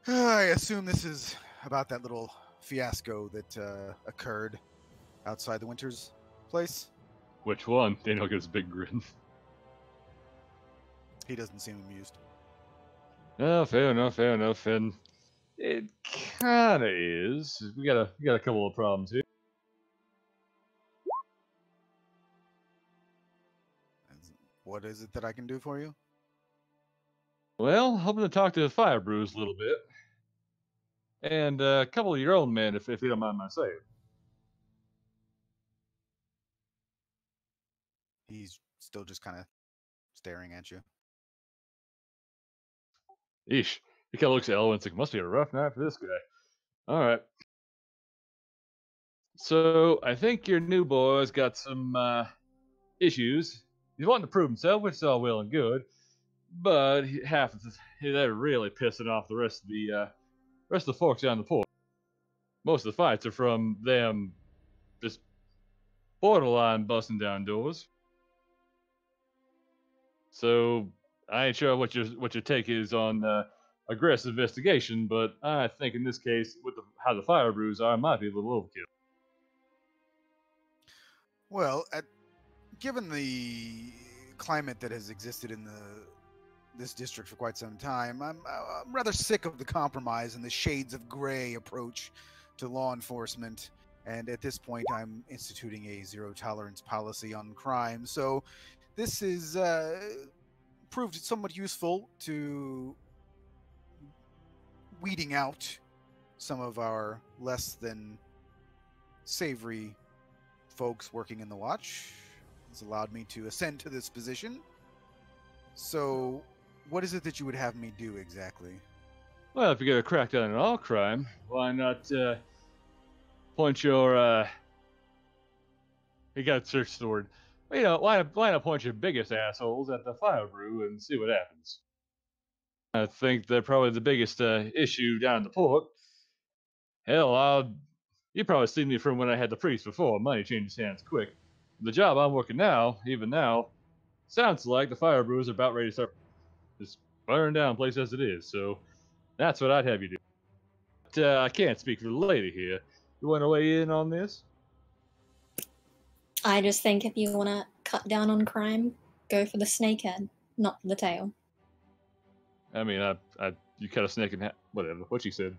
assume this is about that little fiasco that occurred outside the Winter's place." Which one? Daniel gives a big grin. He doesn't seem amused. Oh, fair enough, and it kind of is. We got a couple of problems here. What is it that I can do for you? Well, hoping to talk to the Fire Brews a little bit. And a couple of your own men, if you don't mind my saying. He's still just kind of staring at you. Eesh. He kind of looks at Elwin and thinks, must be a rough night for this guy. All right. So I think your new boy's got some issues. He's wanting to prove himself, which is all well and good, but they're really pissing off the rest of the folks on the port. Most of the fights are from them just borderline busting down doors. So I ain't sure what your take is on aggressive investigation, but I think in this case, with how the Fire Brews are, it might be a little overkill. Well, given the climate that has existed in this district for quite some time, I'm rather sick of the compromise and the shades of gray approach to law enforcement. And at this point, I'm instituting a zero tolerance policy on crime. So this is proved somewhat useful to weeding out some of our less than savory folks working in the watch. It's allowed me to ascend to this position. So what is it that you would have me do exactly? Well, if you're going to crack down on all crime, why not point your you got to search the word. You know, why not point your biggest assholes at the Fire Brew and see what happens? I think they're probably the biggest issue down in the port. Hell, you probably seen me from when I had the priest before. Money changes hands quick. The job I'm working now, even now, sounds like the Fire Brewers are about ready to start just burning down the place as it is. So that's what I'd have you do. But I can't speak for the lady here. You want to weigh in on this? I just think if you want to cut down on crime, go for the snake head, not for the tail. I mean, you cut a snake in half. Whatever. What she said.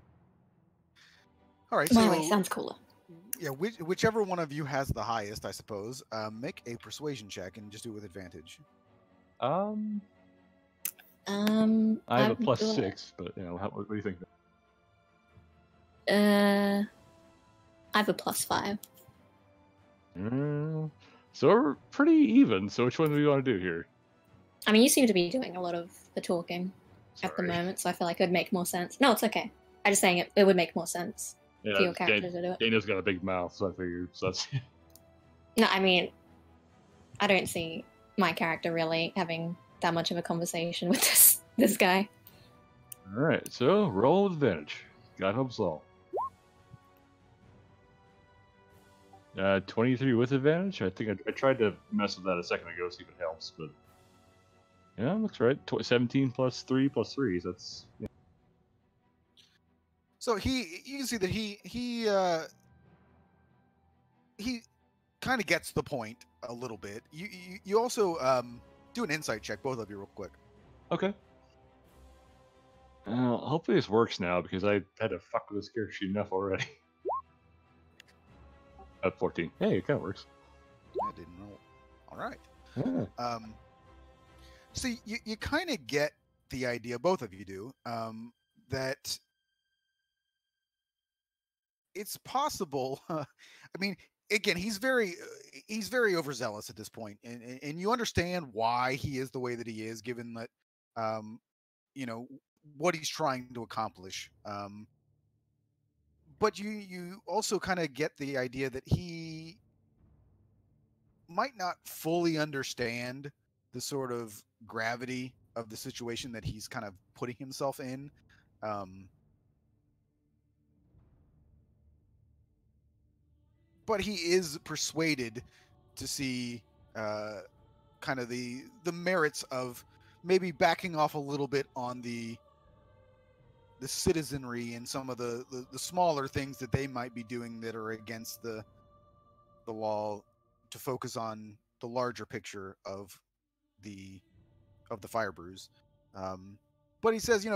All right. My So, way sounds cooler. yeah, whichever one of you has the highest, I suppose, make a persuasion check and just do it with advantage. I have a +6, but you know, what do you think? I have a +5. So we're pretty even. So which one do we want to do here? I mean, you seem to be doing a lot of the talking at the Sorry. moment, so I feel like it would make more sense. No, it's okay. I'm just saying it would make more sense for Yeah, your character to do it. Daniel's got a big mouth, so I figured. So that's No, I mean, I don't see my character really having that much of a conversation with this guy. all right. So roll with advantage. God helps all. 23 with advantage. I think I tried to mess with that a second ago, see if it helps, but yeah, looks right. 17 plus 3 plus 3. So that's yeah. So you can see that he kind of gets the point a little bit. You also do an insight check, both of you, real quick. Okay. Hopefully this works now because I had to fuck with this character sheet enough already. 14. Hey, it kind of works. I didn't know. All right. Yeah. So you kind of get the idea, both of you do, that it's possible. I mean, again, he's very overzealous at this point, and you understand why he is the way that he is, given that you know what he's trying to accomplish. But you also kind of get the idea that he might not fully understand the sort of gravity of the situation that he's kind of putting himself in. But he is persuaded to see kind of the merits of maybe backing off a little bit on the citizenry and some of the smaller things that they might be doing that are against the law, to focus on the larger picture of the Fire Brews. But he says,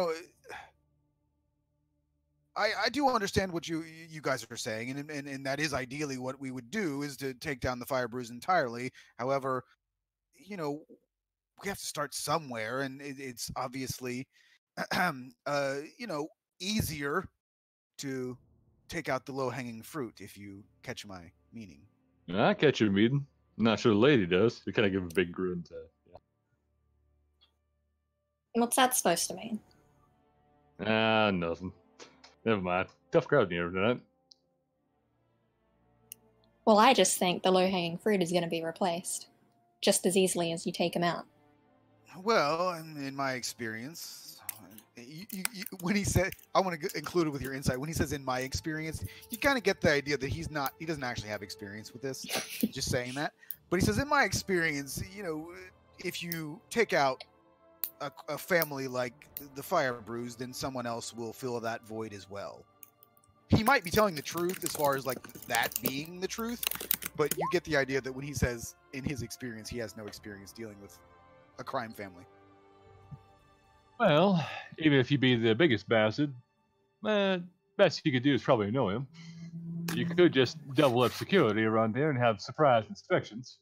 I do understand what you guys are saying, and that is ideally what we would do, is to take down the Fire Brews entirely. However, we have to start somewhere, and it's obviously, easier to take out the low-hanging fruit, if you catch my meaning. I catch your meaning. I'm not sure the lady does. You kind of give a big grin to. What's that supposed to mean? Nothing. Never mind. Tough crowd in here tonight. Well, I just think the low-hanging fruit is going to be replaced just as easily as you take them out. Well, in my experience, when he said, I want to include it with your insight. When he says "in my experience," you kind of get the idea that he doesn't actually have experience with this. Just saying that, but he says, "In my experience, if you take out a family like the Fire Brews, then someone else will fill that void as well." He might be telling the truth as far as like that being the truth, but you get the idea that when he says in his experience, he has no experience dealing with a crime family. Well, even if you be the biggest bastard, best you could do is probably know him. You could just double up security around there and have surprise inspections.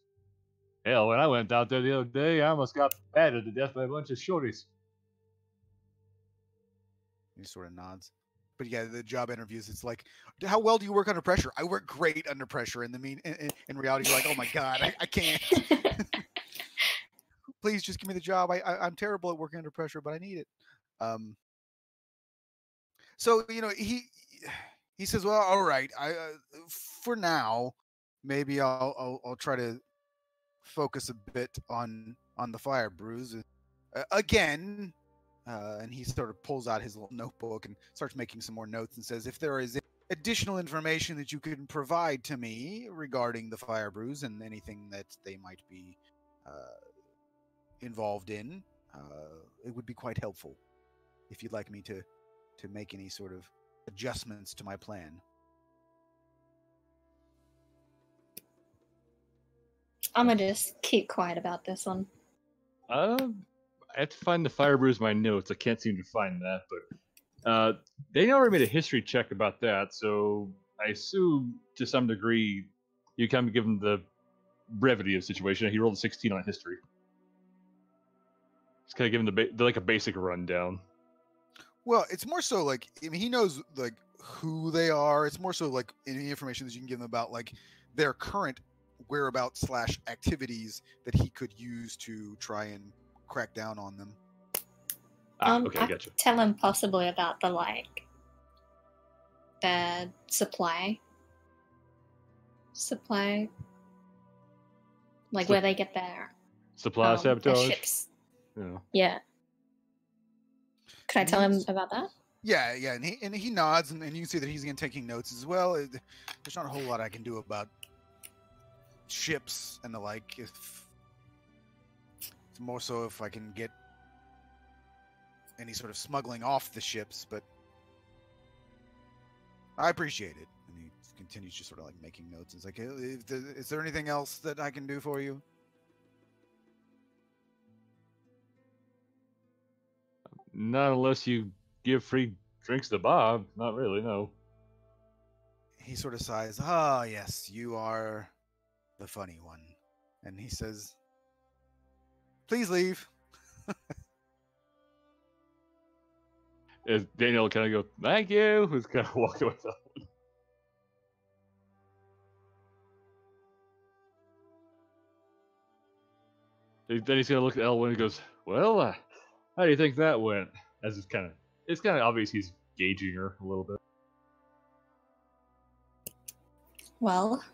Hell, when I went out there the other day, I almost got battered to death by a bunch of shorties. He sort of nods. But yeah, the job interviews, it's like, how well do you work under pressure? I work great under pressure. And in reality, you're like, oh my God, I can't. Please just give me the job. I'm terrible at working under pressure, but I need it. So, he says, well, all right, for now, maybe I'll try to focus a bit on the Fire Brews. Again, and he sort of pulls out his little notebook and starts making some more notes and says, if there is additional information that you can provide to me regarding the Fire Brews and anything that they might be involved in, it would be quite helpful if you'd like me to make any sort of adjustments to my plan. I'm gonna just keep quiet about this one. I have to find the Fire Brews in my notes. I can't seem to find that, but they already made a history check about that, so I assume to some degree you kind of give him the brevity of the situation. He rolled a 16 on history. Just kind of give him like a basic rundown. Well, it's more so like, I mean, he knows like who they are. It's more so like any information that you can give him about like their current whereabouts / activities that he could use to try and crack down on them. Okay, I gotcha. Tell him possibly about the supply, like where they get their supply sabotage. Their ships. Yeah. Yeah. Could I tell him about that? Yeah, and he nods, and you can see that he's taking notes as well. There's not a whole lot I can do about ships and the like. If it's more so if I can get any sort of smuggling off the ships, but I appreciate it. And he continues just sort of like making notes. It's like, is there anything else that I can do for you? Not unless you give free drinks to Bob. Not really, no. He sort of sighs. Ah, yes, you are the funny one. And he says, please leave. As Daniel kind of goes, thank you. Who's kind of walking away. Then he's gonna look at Elwyn and goes, well, how do you think that went? As it's kind of obvious he's gauging her a little bit. Well,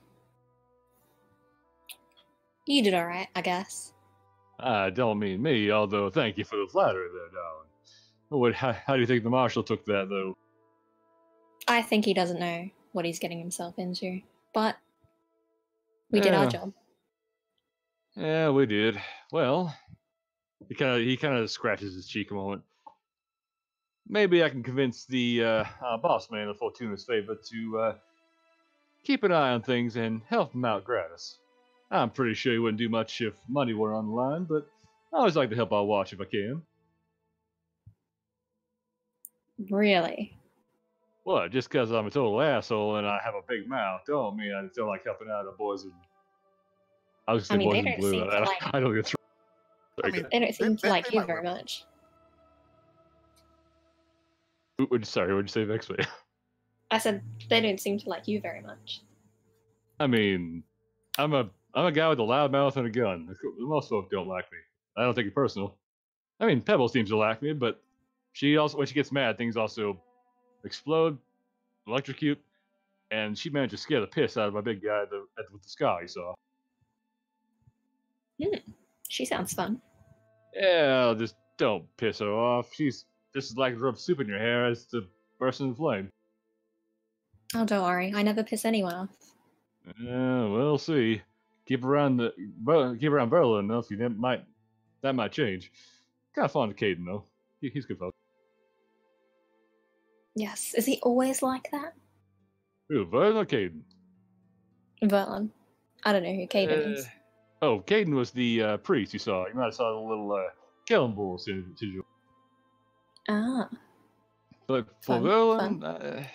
you did all right, I guess. I don't mean me, although thank you for the flattery there, darling. How do you think the marshal took that, though? I think he doesn't know what he's getting himself into, but we did our job. Yeah, we did. Well, he kind of scratches his cheek a moment. Maybe I can convince the boss man of Fortuna's favor to keep an eye on things and help him out gratis. I'm pretty sure he wouldn't do much if money were on the line, but I always like to help out watch if I can. Really? Well, just because I'm a total asshole and I have a big mouth don't mean I don't like helping out the boys in... I was going to say boys in blue. I don't get I mean, They don't seem to like they you might very work. much. Sorry, what'd you say next week? I said they don't seem to like you very much. I mean, I'm a guy with a loud mouth and a gun. Most folk don't like me. I don't take it personal. I mean, Pebble seems to like me, but she also, when she gets mad, things also explode, electrocute, and she managed to scare the piss out of my big guy with the scar you saw. She sounds fun. Yeah, just don't piss her off. She's just as likely to rub soup in your hair as to burst into flame. Oh, don't worry. I never piss anyone off. Yeah, we'll see. Keep around Berlin enough, that might change. Kind of fond of Caden though. He's good fellow. Yes. Is he always like that? Who, Verlin or Caden? Verlin. I don't know who Caden is. Oh, Caden was the priest you saw. You might have saw the little Kellen bull sigil. Ah. But for Fun,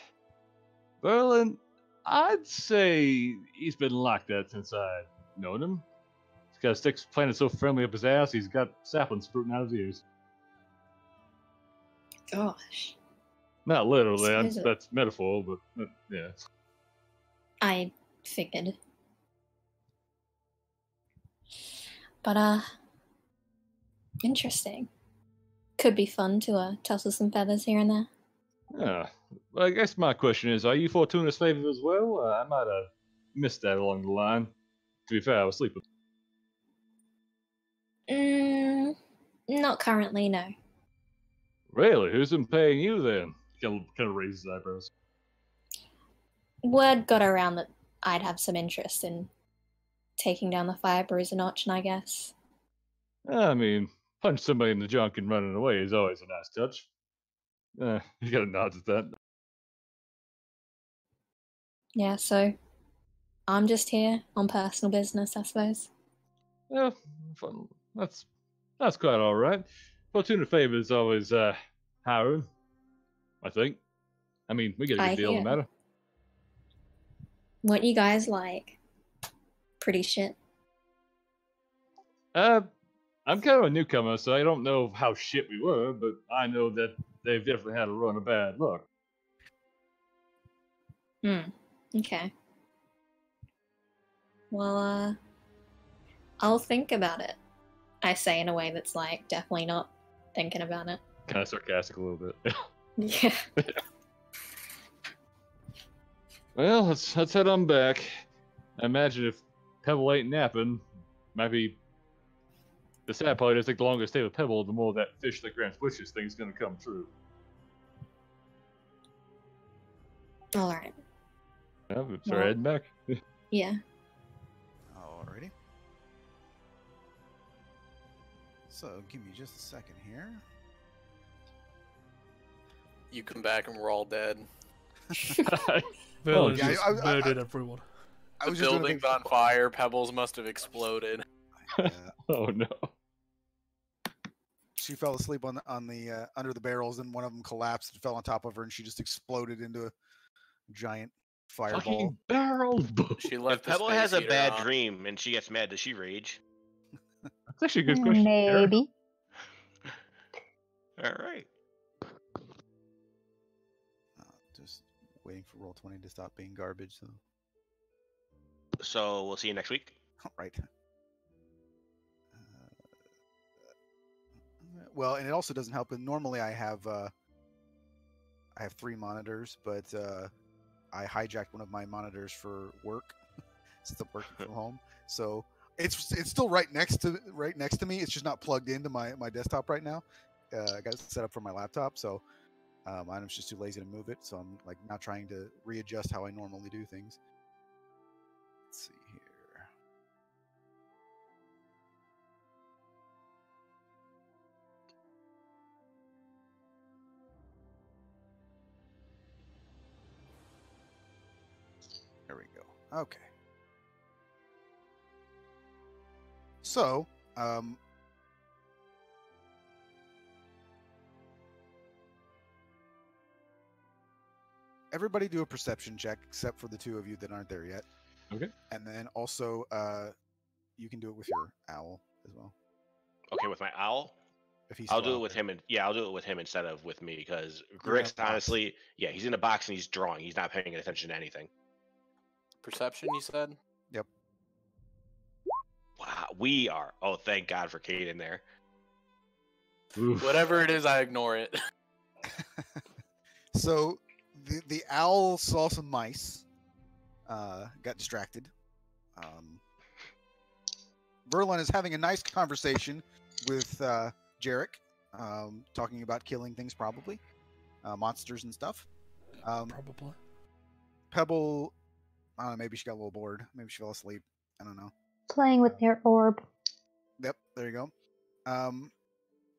Verlin, I'd say he's been like that since I've known him. He's got sticks planted so firmly up his ass, he's got saplings sprouting out of his ears. Gosh. Not literally, Suppose that's metaphor, but yeah. I figured. But, interesting. Could be fun to tussle some feathers here and there. Yeah. Well, I guess my question is, are you Fortuna's favorite as well? I might have missed that along the line. To be fair, I was sleeping. Not currently, no. Really? Who's been paying you then? Kind of raises his eyebrows. Word got around that I'd have some interest in taking down the fire brews a notch, and I guess. I mean, punch somebody in the junk and running away is always a nice touch. You got a nod at that. Yeah, so I'm just here on personal business, I suppose. Yeah, fun. That's quite all right. Fortuna favor is always hiring, I think. I mean, we get a I good deal no hear. matter. Weren't you guys like pretty shit? I'm kind of a newcomer, so I don't know how shit we were, but I know that they've definitely had a run of bad luck. Okay. Well, I'll think about it. I say in a way that's like definitely not thinking about it. Kind of sarcastic a little bit. Yeah. Well, let's head on back. I imagine if Pebble ain't napping, maybe the sad part is, the longer I stay with Pebble, the more that fish that grants wishes thing's gonna come true. All right. Yeah, so we're heading back. Yeah. Alrighty. So, give me just a second here. You come back and we're all dead. Verlin's yeah, just murdered everyone. I The was just doing building's on fire. Pebbles must have exploded. Oh no. She fell asleep on the under the barrels, and one of them collapsed and fell on top of her, and she just exploded into a giant fireball. Fucking barrels. She If left the Pebble space has a heater bad on. dream and she gets mad, does she rage? That's actually a good question. Eric. Maybe. All right. Just waiting for Roll20 to stop being garbage. So we'll see you next week. Right. Well, and it also doesn't help. And normally I have 3 monitors, but I hijacked one of my monitors for work since I'm working from home. So it's still right next to me. It's just not plugged into my desktop right now. I got it set up for my laptop, so I'm just too lazy to move it. So I'm like now trying to readjust how I normally do things. Let's see here. There we go. Okay. So, everybody do a perception check, except for the 2 of you that aren't there yet. Okay. And then also, you can do it with your owl as well. okay with my owl. If he's I'll still do it out with there. him, and yeah, I'll do it with him instead of with me because You're in a Grix, box. honestly, yeah, he's in a box and he's drawing. He's not paying attention to anything. Perception, you said? Yep. Wow, we are. Oh, thank God for Kate in there. Oof. Whatever it is, I ignore it. So the owl saw some mice, got distracted. Verlin is having a nice conversation with Jarek, talking about killing things, probably monsters and stuff. Probably. Pebble, I don't know, maybe she got a little bored. Maybe she fell asleep. I don't know. Playing with their orb. Yep, there you go.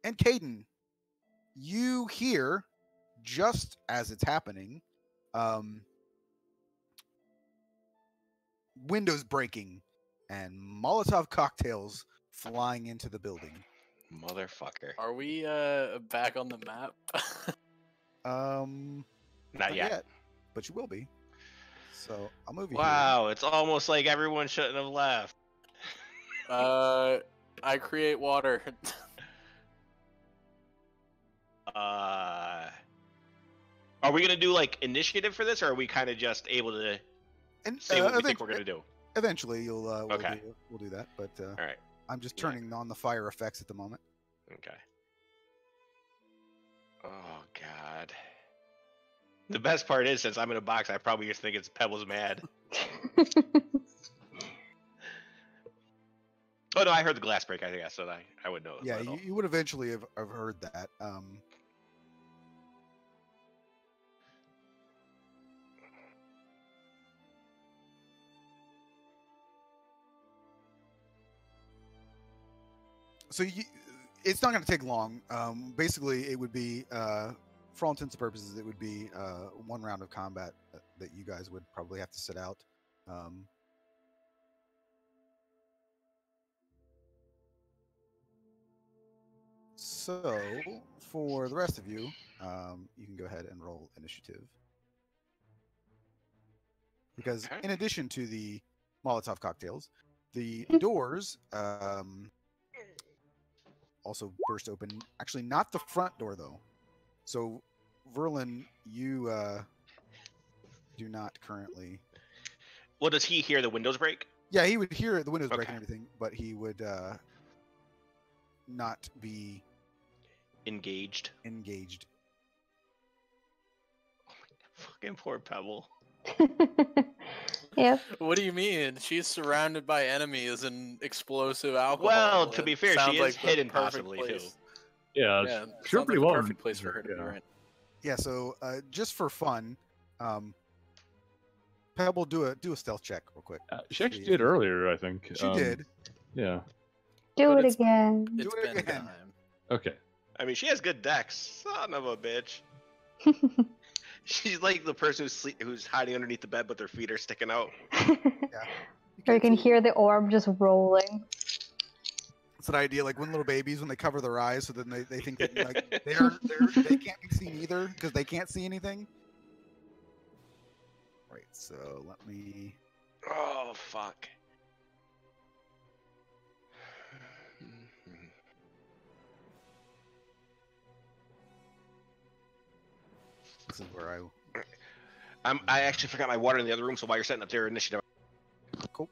And Caden, you hear, just as it's happening, windows breaking and Molotov cocktails flying into the building. Motherfucker. Are we back on the map? Not yet. But you will be. So I'll move you Wow, it's almost like everyone shouldn't have left. I create water. Are we gonna do like initiative for this, or are we kind of just able to here. And say what we think we're gonna do? eventually you'll Okay. we'll do that. But All right. I'm just Yeah. turning on the fire effects at the moment. Okay. Oh God. The best part is, since I'm in a box, I probably just think it's Pebble's mad. Oh no, I heard the glass break. I guess so. I would know. Yeah, you would eventually have heard that. So it's not going to take long. Basically, it would be, for all intents and purposes, it would be one round of combat that you guys would probably have to sit out. So, for the rest of you, you can go ahead and roll initiative. Because Okay. in addition to the Molotov cocktails, the doors also burst open. Actually, not the front door, though. So, Verlin, you do not currently... Well, does he hear the windows break? Yeah, he would hear the windows break Okay. and everything, but he would not be Engaged. engaged. Fucking poor Pebble. Yep. What do you mean? She's surrounded by enemies and explosive alcohol. Well, to It be fair, sounds she is like the hidden perfect possibly too. place. Yeah, Yeah, sure, sounds pretty like well. the perfect place for her to be, Yeah. right? Yeah, so just for fun, Pebble, do a stealth check real quick. She actually did earlier, I think. She did. Yeah. Do But it it's- again. Do It's it been again. time. Okay. I mean, she has good decks. Son of a bitch. She's like the person who's hiding underneath the bed, but their feet are sticking out. Or you can hear the orb just rolling. It's an idea, like when little babies, when they cover their eyes, so then they think that like they can't be seen either because they can't see anything. Right. So let me. Oh fuck. This is where I actually forgot my water in the other room, so while you're setting up their initiative. Cool.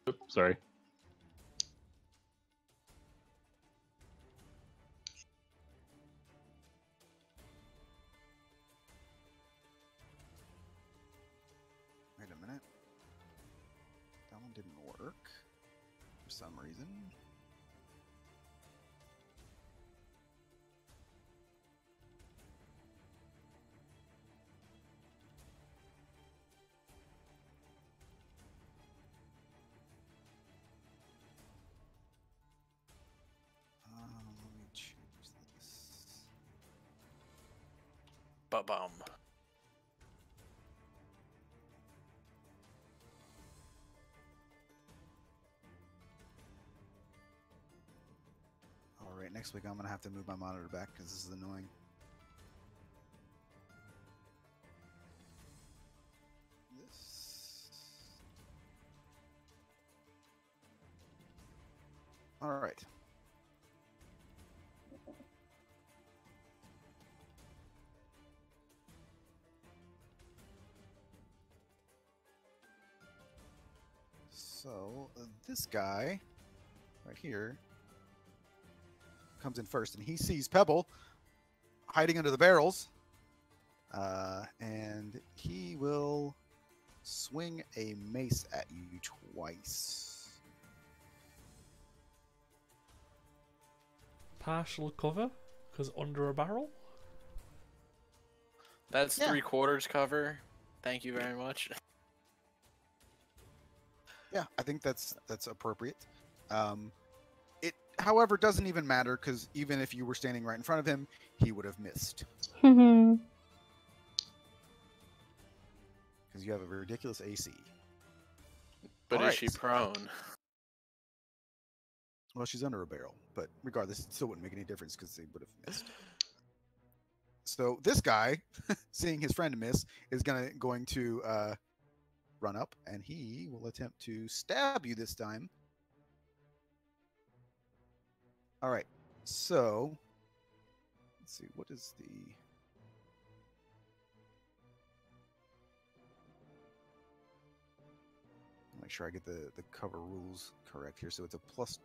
Oops, sorry. Wait a minute. That one didn't work for some reason. Let me choose this. Ba-bum. All right, next week I'm gonna have to move my monitor back because this is annoying. This. All right. So this guy right here comes in first, and he sees Pebble hiding under the barrels, and he will swing a mace at you twice. Partial cover, because under a barrel. That's Yeah. 3/4 cover. Thank you very much. Yeah, I think that's appropriate. It, however, doesn't even matter because even if you were standing right in front of him, he would have missed Hmm. because you have a ridiculous AC. But All is right. she prone? Well, she's under a barrel, but regardless, it still wouldn't make any difference because they would have missed. So this guy, seeing his friend miss, is going to run up, and he will attempt to stab you this time. All right. So let's see. What is the? I'll make sure I get the cover rules correct here. So it's a plus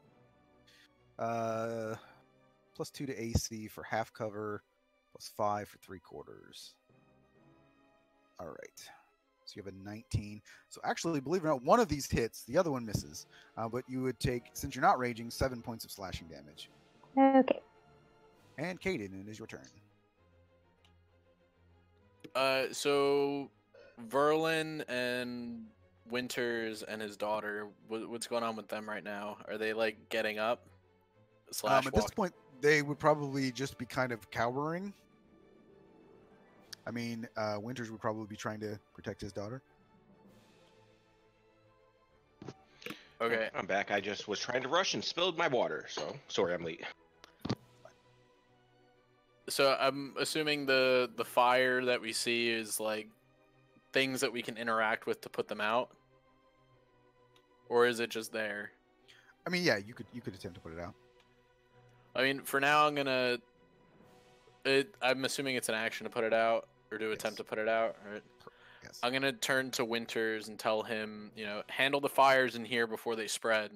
2 to AC for half cover, +5 for 3/4. All right. So you have a 19. So actually, believe it or not, one of these hits, the other one misses. But you would take, since you're not raging, 7 points of slashing damage. Okay. And Kaden, it is your turn. So Verlin and Winters and his daughter, what's going on with them right now? Are they like getting up? Slash At this walk? point, they would probably just be kind of cowering. I mean, Winters would probably be trying to protect his daughter. Okay. I'm back. I just was trying to rush and spilled my water, so sorry I'm late. So I'm assuming the fire that we see is like things that we can interact with to put them out, or is it just there? I mean, yeah, you could attempt to put it out. I mean, for now, I'm assuming it's an action to put it out, or to attempt to put it out, right? Yes. I'm gonna turn to Winters and tell him, handle the fires in here before they spread,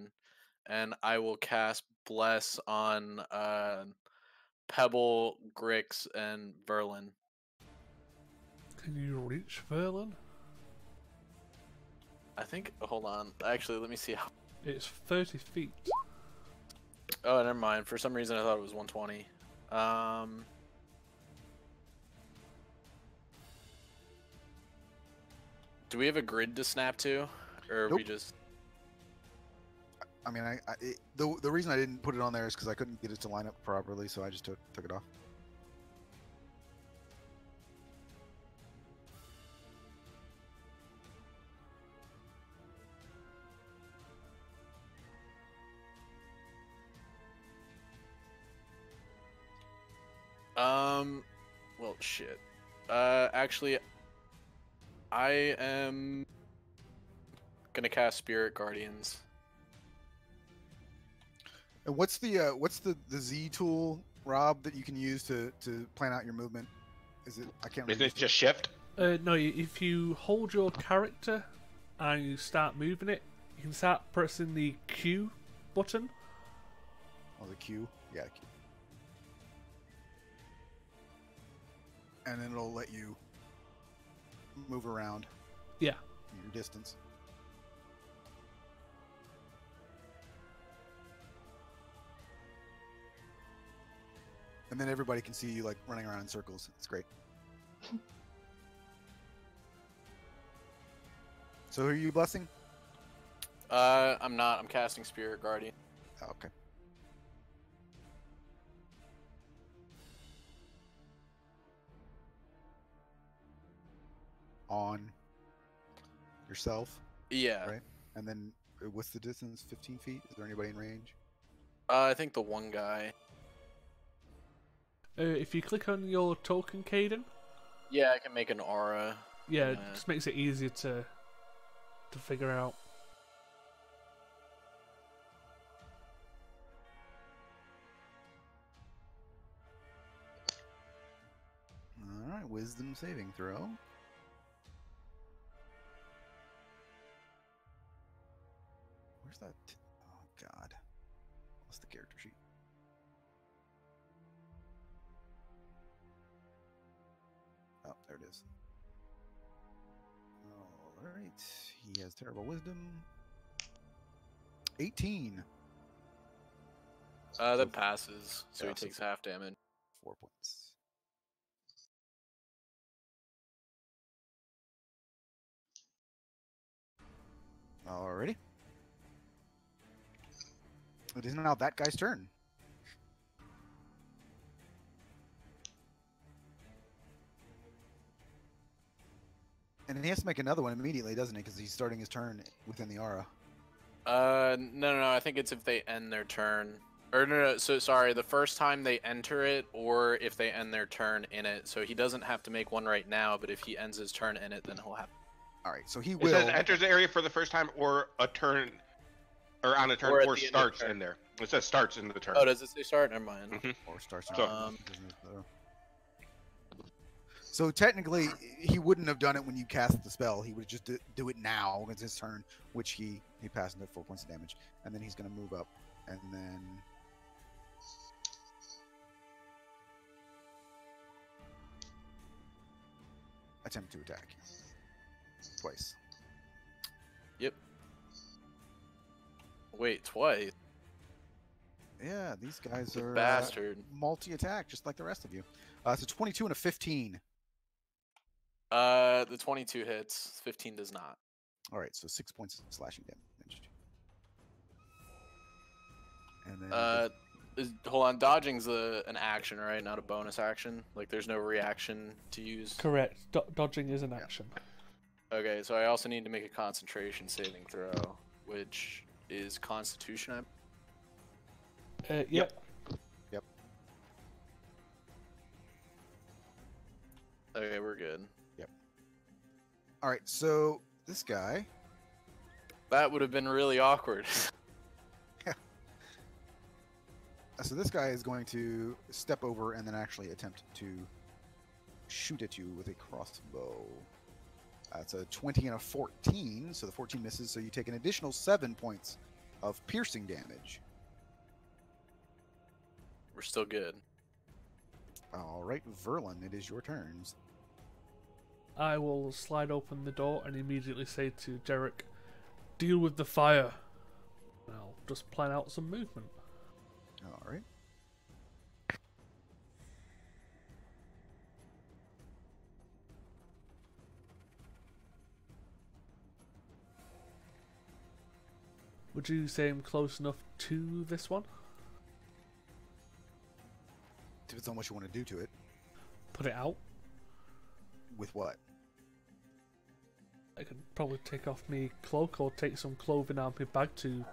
and I will cast Bless on Pebble, Grix, and Verlin. Can you reach Verlin? I think. Hold on. Actually, let me see how. It's 30 feet. Oh, never mind. For some reason, I thought it was 120. Do we have a grid to snap to, or are we Nope. just? I mean, the reason I didn't put it on there is because I couldn't get it to line up properly, so I just took it off. Well, shit. Actually, I am gonna cast Spirit Guardians. And what's the Z tool, Rob, that you can use to plan out your movement? Is it? I can't Is remember. it just shift? No, if you hold your character and you start moving it, you can start pressing the Q button. Oh, the Q. Yeah, Q. And then it'll let you move around Yeah. your distance. And then everybody can see you like running around in circles. It's great. So who are you blessing? I'm not. I'm casting Spirit Guardian. Oh, okay. On yourself, Yeah. right? And then what's the distance? 15 feet? Is there anybody in range? I think the one guy. If you click on your token, Caden, Yeah, I can make an aura. yeah, it just makes it easier to figure out. All right, wisdom saving throw. Where's that? Oh God, what's the character sheet? Oh, there it is. All right, he has terrible wisdom. 18. That passes, so Yeah, he so takes half damage. 4 points. Alrighty. It is now that guy's turn. And he has to make another one immediately, doesn't he? Because he's starting his turn within the aura. No. I think it's if they end their turn. Or no. So sorry, the first time they enter it, or if they end their turn in it. So he doesn't have to make one right now, but if he ends his turn in it, then he'll have. All right, so he It will. says enters the area for the first time, or a turn, or on a turn, Or at or the end of starts turn. in there. It says starts in the turn. Oh, does it say start? Never mind. Mhm. Or starts. So- So technically, he wouldn't have done it when you cast the spell. He would just do it now. It's his turn, which he passed into 4 points of damage, and then he's going to move up, and then attempt to attack twice. Yep. Wait, twice. Yeah, these guys The are bastard. multi-attack, just like the rest of you. So 22 and a 15. The 22 hits. 15 does not. All right, so 6 points of slashing damage. And then Hold on. Dodging's an action, right? Not a bonus action. Like, there's no reaction to use. Correct. Dodging is an action. Okay, so I also need to make a concentration saving throw, which is Constitution. Yep. Okay, we're good. all right, so this guy. That would have been really awkward. So this guy is going to step over and then actually attempt to shoot at you with a crossbow. It's a 20 and a 14, so the 14 misses, so you take an additional 7 points of piercing damage. We're still good. All right, Verlin, it is your turns. I will slide open the door and immediately say to Derek, "Deal with the fire." And I'll just plan out some movement. All right. Would you say I'm close enough to this one? Depends on what you want to do to it. Put it out? With what? I could probably take off my cloak or take some clothing out of my bag to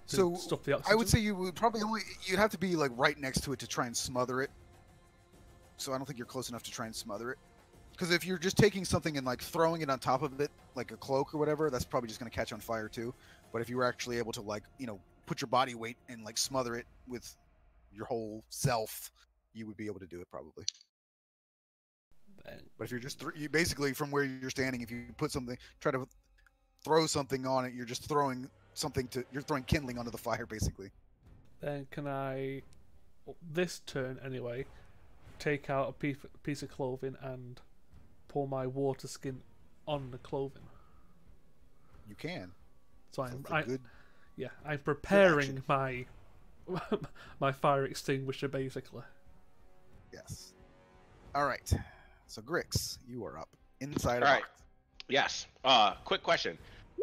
So stuff the oxygen. I would say you would probably you'd have to be like right next to it to try and smother it. So I don't think you're close enough to try and smother it. Because if you're just taking something and like throwing it on top of it, like a cloak or whatever, that's probably just going to catch on fire too. But if you were actually able to like, put your body weight and like smother it with your whole self, you would be able to do it probably. But if you're just you basically from where you're standing, if you put something, try to throw something on it, you're just throwing you're throwing kindling onto the fire basically. Then can I, this turn anyway, take out a piece of clothing and pour my water skin on the clothing? You can. So Good. I'm preparing my my fire extinguisher basically. Yes. All right. So Grix, you are up inside. All right. Yes. Quick question: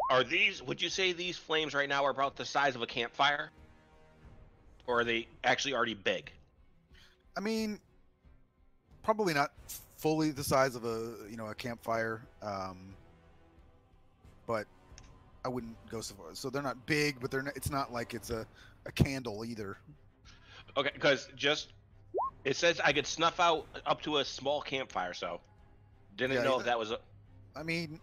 would you say these flames right now are about the size of a campfire, or are they actually already big? I mean, probably not fully the size of a campfire, but I wouldn't go so far. So they're not big, but it's not like it's a candle either. Okay, because it says I could snuff out up to a small campfire, so didn't Yeah, know if that was. I mean,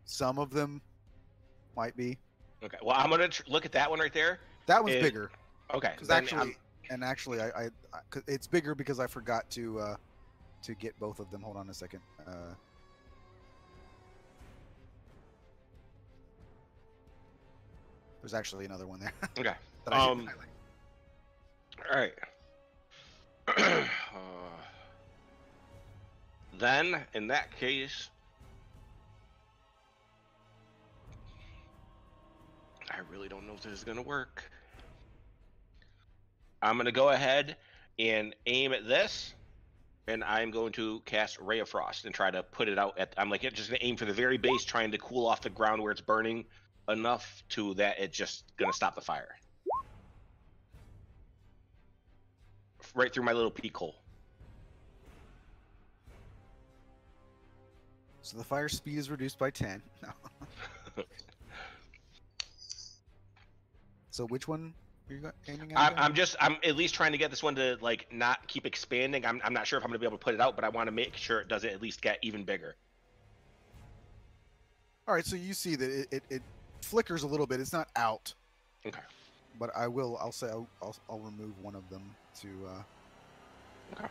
some of them might be. Okay, well, I'm gonna look at that one right there. That one's Is- bigger. Okay, Because then actually, I 'cause it's bigger because I forgot to get both of them. Hold on a second. There's actually another one there. Okay. that I didn't highlight. All right. Then, in that case, I really don't know if this is gonna work. I'm gonna go ahead and aim at this, and I'm going to cast Ray of Frost and try to put it out at. I'm like just gonna aim for the very base, trying to cool off the ground where it's burning enough to that it's just gonna stop the fire. Right through my little peek hole. So the fire speed is reduced by 10. No. So which one are you aiming at? I'm at least trying to get this one to like not keep expanding. I'm not sure if I'm gonna be able to put it out, but I want to make sure it doesn't at least get even bigger. All right, so you see that it flickers a little bit. It's not out. Okay. But I'll say I'll remove one of them to. Okay.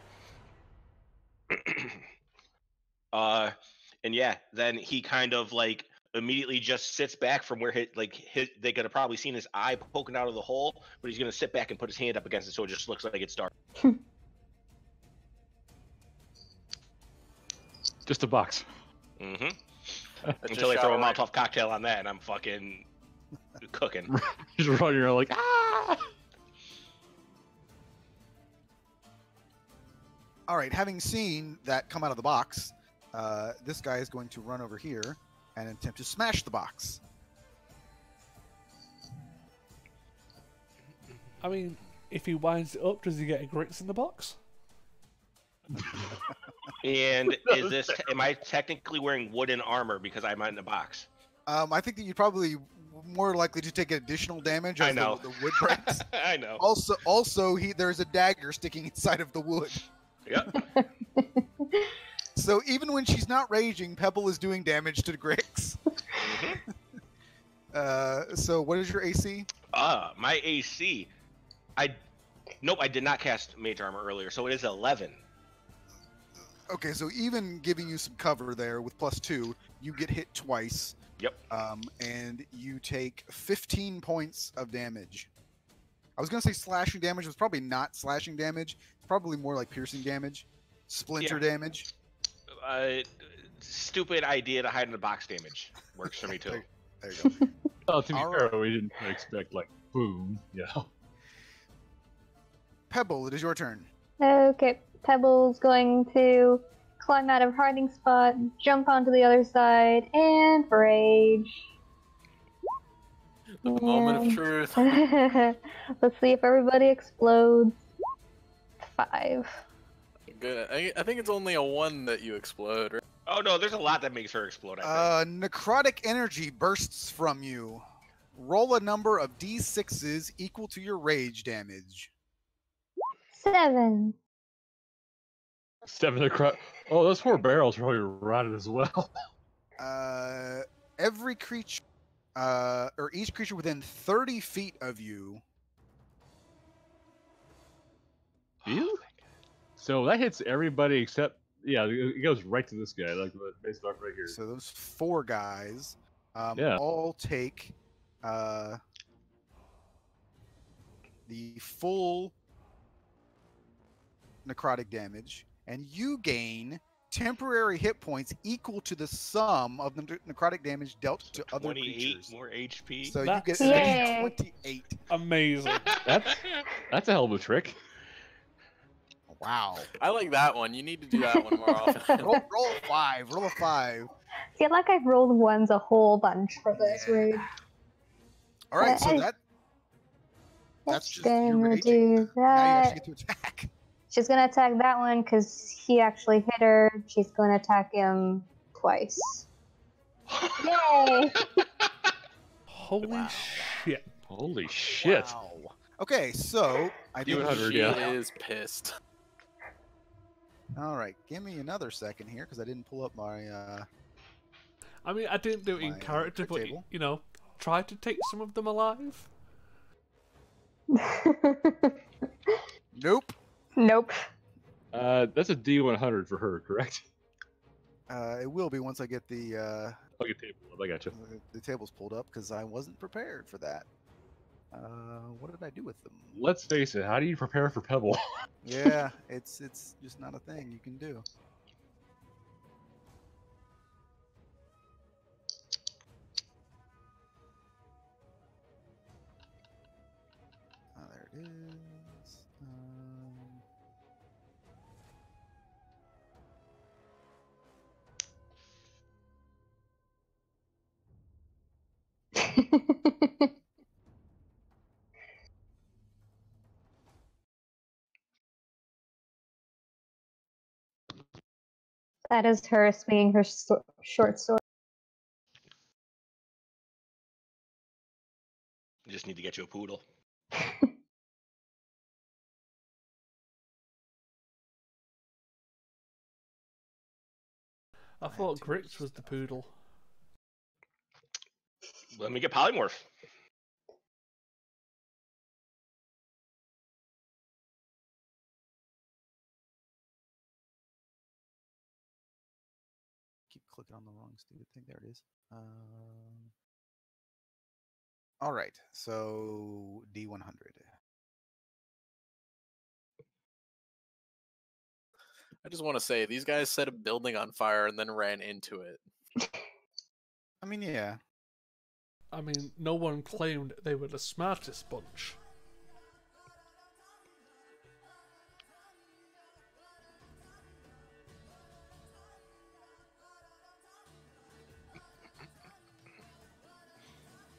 And yeah, then he kind of like immediately just sits back from where they could have probably seen his eye poking out of the hole, but he's gonna sit back and put his hand up against it so it just looks like it's dark. Just a box. Mm-hmm. That's Until they just throw a shower. Molotov cocktail on that, and I'm fucking cooking. Just running around like, ah! All right, having seen that come out of the box, this guy is going to run over here and attempt to smash the box. I mean, if he winds it up, does he get grits in the box? And am I technically wearing wooden armor because I'm in the box? I think that you'd probably more likely to take additional damage I as know. the wood breaks. I know. Also, there's a dagger sticking inside of the wood. Yep. So even when she's not raging, Pebble is doing damage to Grix. So what is your AC? My AC. Nope, I did not cast Mage Armor earlier, so it is 11. Okay, so even giving you some cover there with +2, you get hit twice. Yep. And you take 15 points of damage. I was gonna say slashing damage. It was probably not slashing damage. It's probably more like piercing damage, splinter damage. Stupid idea to hide in the box damage works for me too. There you go. Well, to be All fair, right. we didn't expect like boom, you know. Pebble, it is your turn. Okay, Pebble's going to climb out of hiding spot, jump onto the other side, and rage. The moment of truth. Let's see if everybody explodes. 5. Good. I think it's only a 1 that you explode, right? Oh no, there's a lot that makes her explode. I think. Necrotic energy bursts from you. Roll a number of d6s equal to your rage damage. 7. 7 across. Oh, those 4 barrels probably rotted as well. Every creature, or each creature within 30 feet of you. You? So that hits everybody except, yeah, it goes right to this guy, like based off right here. So those 4 guys, Yeah. all take the full necrotic damage, and you gain temporary hit points equal to the sum of the necrotic damage dealt to other 28 creatures. more HP. So you That's- get Yay. 28. Amazing. That's a hell of a trick. Wow. I like that one. You need to do that one more often. roll a 5. Roll a 5. I feel like I've rolled ones a whole bunch for this Yeah. raid. All right, so Uh, that's just your gonna rage. do Now you that. actually get to attack. She's gonna attack that one because he actually hit her. She's gonna attack him twice. Yay! Holy Wow. shit. Holy shit. Wow. Okay, so I think. D100, She yeah. is pissed. All right, give me another second here because I didn't pull up my. I mean, I didn't do it in My, character, trick but table. you know, try to take some of them alive. Nope. Nope. That's a D100 for her, correct? It will be once I get the Okay, table up. I got you. the tables pulled up because I wasn't prepared for that. What did I do with them? Let's face it. How do you prepare for Pebble? Yeah, it's just not a thing you can do. There it is. That is her swinging her short sword. You just need to get you a poodle. I thought Grix was the poodle. Let me get polymorph. Keep clicking on the wrong stupid thing. There it is. All right, so D100. I just want to say these guys set a building on fire and then ran into it. I mean, yeah. I mean, no one claimed they were the smartest bunch.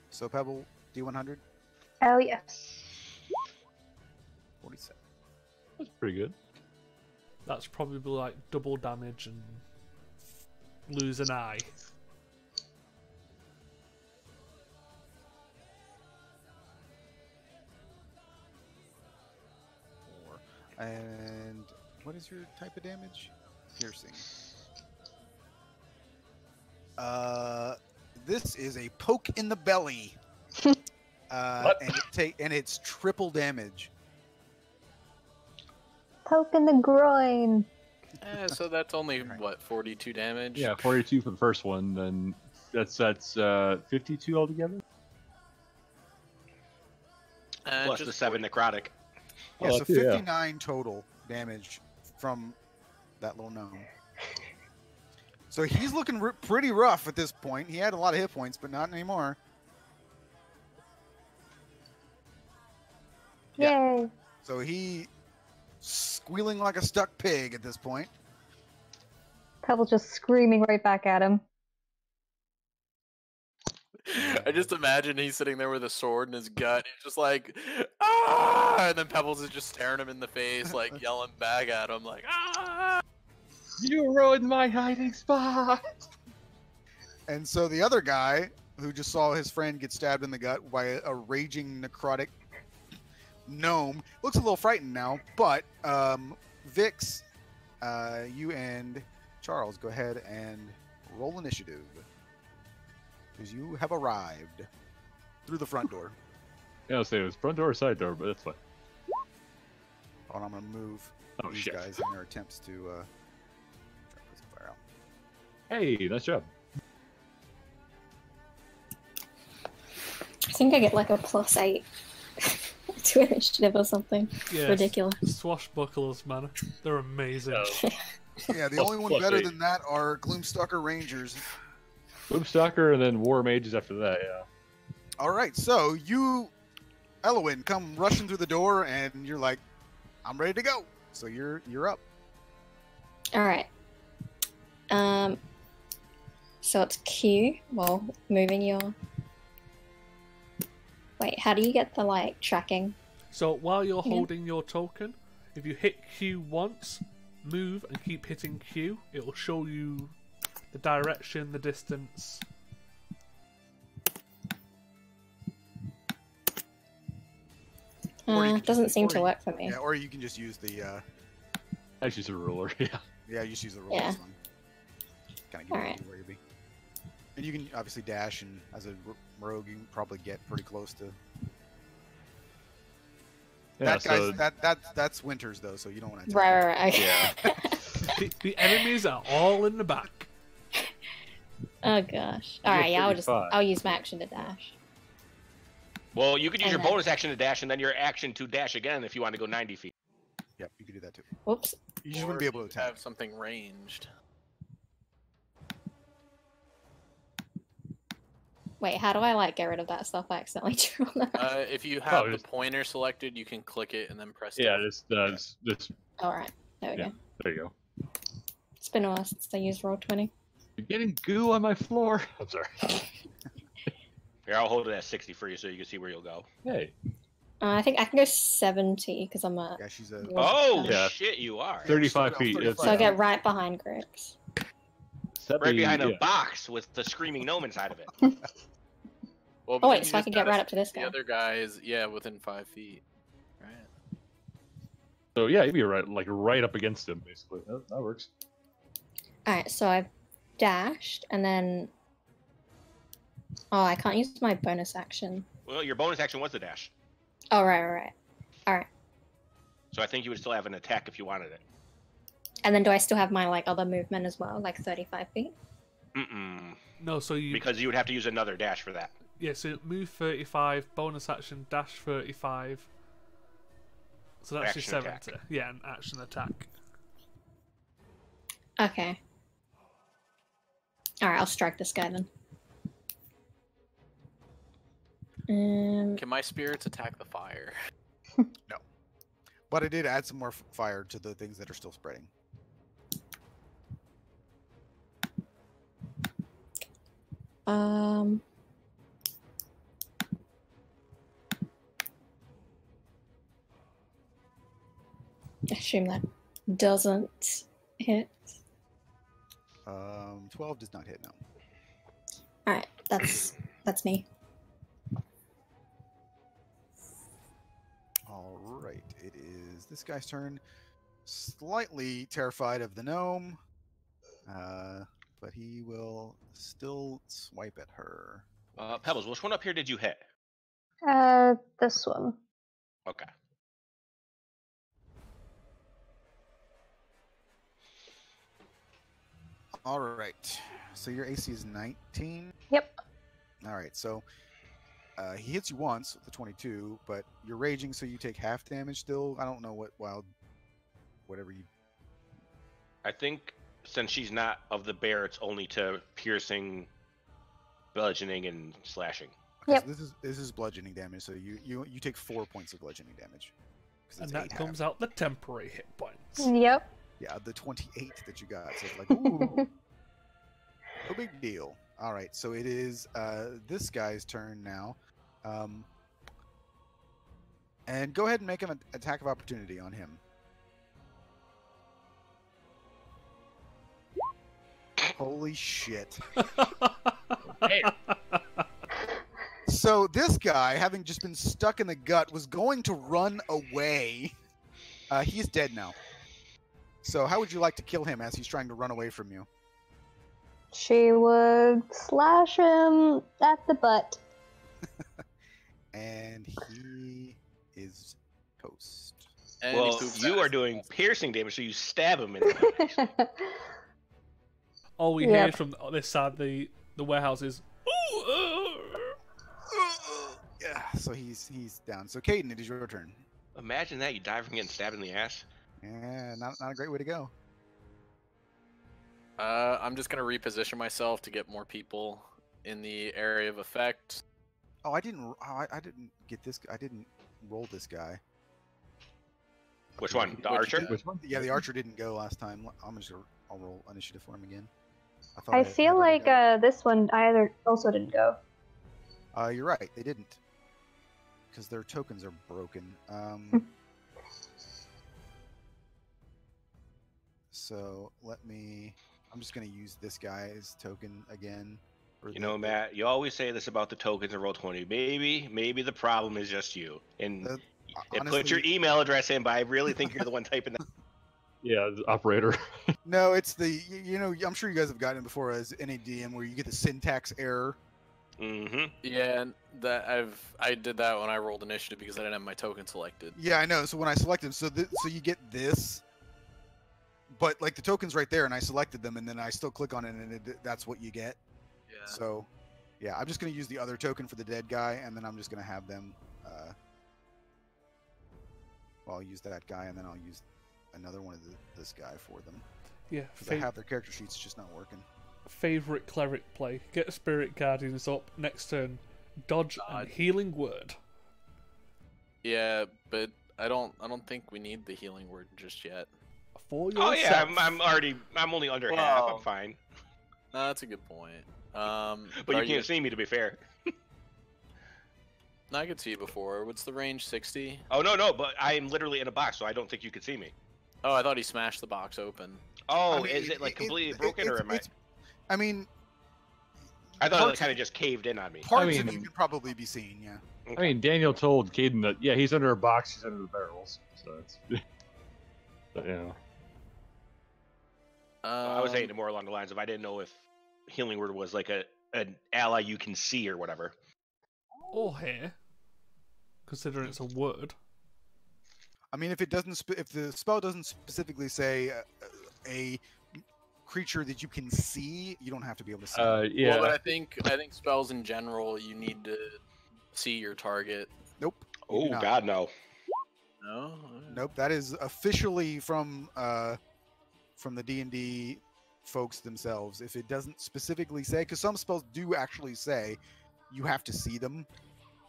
So Pebble D100, Oh yes. 47. That's pretty good. That's probably like double damage and lose an eye. And what is your type of damage? Piercing. This is a poke in the belly. And it's triple damage. Poke in the groin. So that's only what 42 damage. Yeah, 42 for the first one, then that's 52 altogether. Plus the 7 necrotic. Yeah, Oh, so yeah. 59 total damage from that little gnome. So he's looking pretty rough at this point. He had a lot of hit points, but not anymore. Yeah. Yay. So he squealing like a stuck pig at this point. Pebble just screaming right back at him. I just imagine he's sitting there with a sword in his gut. He's just like, ah! And then Pebbles is just staring him in the face, like yelling back at him, like, ah! You ruined my hiding spot. And so the other guy who just saw his friend get stabbed in the gut by a raging necrotic gnome looks a little frightened now. But Vix, you and Charles, go ahead and roll initiative because you have arrived through the front door. Yeah, I'll say it was front door or side door, but that's fine. Hold on, I'm gonna move Oh, these shit. guys in their attempts to try to put some fire out. Hey, nice job. I think I get like a +8 to initiative or something. Yes. Ridiculous. Swashbucklers, man. They're amazing. Yeah, the Plus- only one plus better 8. than that are Gloomstalker Rangers. Boomstalker and then War Mages after that, yeah. All right, so you, Elowin, come rushing through the door, and you're like, "I'm ready to go." So you're up. All right. So it's Q. Well, moving your. Wait, how do you get the like tracking? So while you're Yeah. holding your token, if you hit Q once, move and keep hitting Q, it will show you the direction, the distance. Or you can Doesn't just- seem or to you- work for me. Yeah, or you can just use the Actually, it's a ruler. Yeah. yeah, you just use the roll. Yeah. Kind of give Alright. you where you be. And you can obviously dash, and as a rogue, you can probably get pretty close to Yeah. that guy's. So That's Winters though, so you don't want to. Right. Okay. yeah. The enemies are all in the back. Oh gosh. You All get right. Yeah. 35. I'll use my action to dash. Well, you could use your Okay. bonus action to dash, and then your action to dash again if you want to go 90 feet. Yep, you can do that too. Whoops. You just Or wouldn't be able to you attack. have something ranged. Wait. How do I like get rid of that stuff I accidentally drew on that? If you have the just- pointer selected, you can click it and then press. Yeah. delete. This. All right. There we Yeah. go. There you go. It's been a while since I used roll 20. You're getting goo on my floor. I'm sorry. Here, I'll hold it at 60 for you so you can see where you'll go. Hey. I think I can go 70 because I'm a. Yeah, she's a. Yeah. Oh, Yeah. shit, you are. 35 feet. 35. So I get right behind Grix. Right behind a yeah. box with the screaming gnome inside of it. Well, Oh, but wait, then so you I just can get gotta right up to this The guy. other guy is within 5 feet. Right. So yeah, you'd be right up against him, basically. That works. Alright, so I've dashed and then. Oh, I can't use my bonus action. Well, your bonus action was the dash. Oh, right. Alright. So I think you would still have an attack if you wanted it. And then do I still have my like other movement as well, like 35 feet? Mm-mm. No, so you Because you would have to use another dash for that. yeah, so move 35, bonus action, dash 35. So that's Action your attack. 70. Yeah, and action attack. Okay. Alright, I'll strike this guy then. Can my spirits attack the fire? But I did add some more fire to the things that are still spreading. I assume that doesn't hit. 12 does not hit now. Alright, that's me. All right, it is this guy's turn. Slightly terrified of the gnome, but he will still swipe at her. Pebbles, which one up here did you hit? This one. Okay. All right, so your AC is 19. Yep. All right, so he hits you once with the 22, but you're raging, so you take half damage still. I don't know whatever you. I think since she's not of the bear, it's only to piercing, bludgeoning, and slashing. Okay, Yep. so this is bludgeoning damage, so you take 4 points of bludgeoning damage. 'Cause And it's that 8 comes half. out the temporary hit points. Yep. Yeah, the 28 that you got. So it's like, ooh, no big deal. All right, so it is this guy's turn now. And go ahead and make him an attack of opportunity on him. Holy shit. So this guy, having just been stuck in the gut, was going to run away. He's dead now. So how would you like to kill him as he's trying to run away from you? She would slash him at the butt. And he is toast. And he Well, poops you out are his doing balls. piercing damage, so you stab him in the face. All we Yep. hear from this side of the warehouse is, ooh, Yeah, so he's down. So Caden, it is your turn. Imagine that, you die from getting stabbed in the ass. Yeah, not a great way to go. I'm just gonna reposition myself to get more people in the area of effect. Oh, I didn't get this. I didn't roll this guy. Which one? The What you archer? did? Which one? Yeah, the archer didn't go last time. I'll roll initiative for him again. thought I had feel already like done this one also didn't go. it. You're right. They didn't, because their tokens are broken. So I'm just gonna use this guy's token again. for You the- know, Matt, you always say this about the tokens in Roll20. Maybe the problem is just you. And Yeah, honestly, put your email address in, but I really think you're the one typing that. Yeah, the operator. no, it's the I'm sure you guys have gotten it before as NADM where you get the syntax error. Mm-hmm. Yeah, and I did that when I rolled initiative because I didn't have my token selected. Yeah, I know. So when I select them, so you get this, but like the token's right there, and I selected them, and then I still click on it, and that's what you get. Yeah. So, yeah, I'm just gonna use the other token for the dead guy, and then I'm just gonna have them. I'll use that guy, and then I'll use another one of this guy for them. Yeah, Because I have their character sheets, it's just not working. favorite cleric play. Get Spirit Guardians up next turn. Dodge and Healing Word. Yeah, but I don't think we need the healing word just yet. For Oh yeah, yourself. I'm only under half. I'm fine. No, that's a good point. But you can't see me, to be fair. No, I could see you before. What's the range? 60? Oh no, but I'm literally in a box, so I don't think you could see me. Oh, I thought he smashed the box open. Oh, I mean, is it like completely broken, or am I? I mean, I thought it parts kind of just caved in on me. parts I of mean- you can probably be seen. Yeah. I mean, Daniel told Caden that, yeah, he's under a box, he's under the barrels. So it's. But, you know. I was saying it more along the lines of I didn't know if Healing Word was like an ally you can see or whatever. Or here. Considering it's a word. I mean, if it doesn't, if the spell doesn't specifically say a creature that you can see, you don't have to be able to see. Yeah. Well, but I think spells in general, you need to see your target. Nope. you do Oh not. God, no. No. Nope. That is officially from the D&D folks themselves. If it doesn't specifically say, because some spells do actually say you have to see them.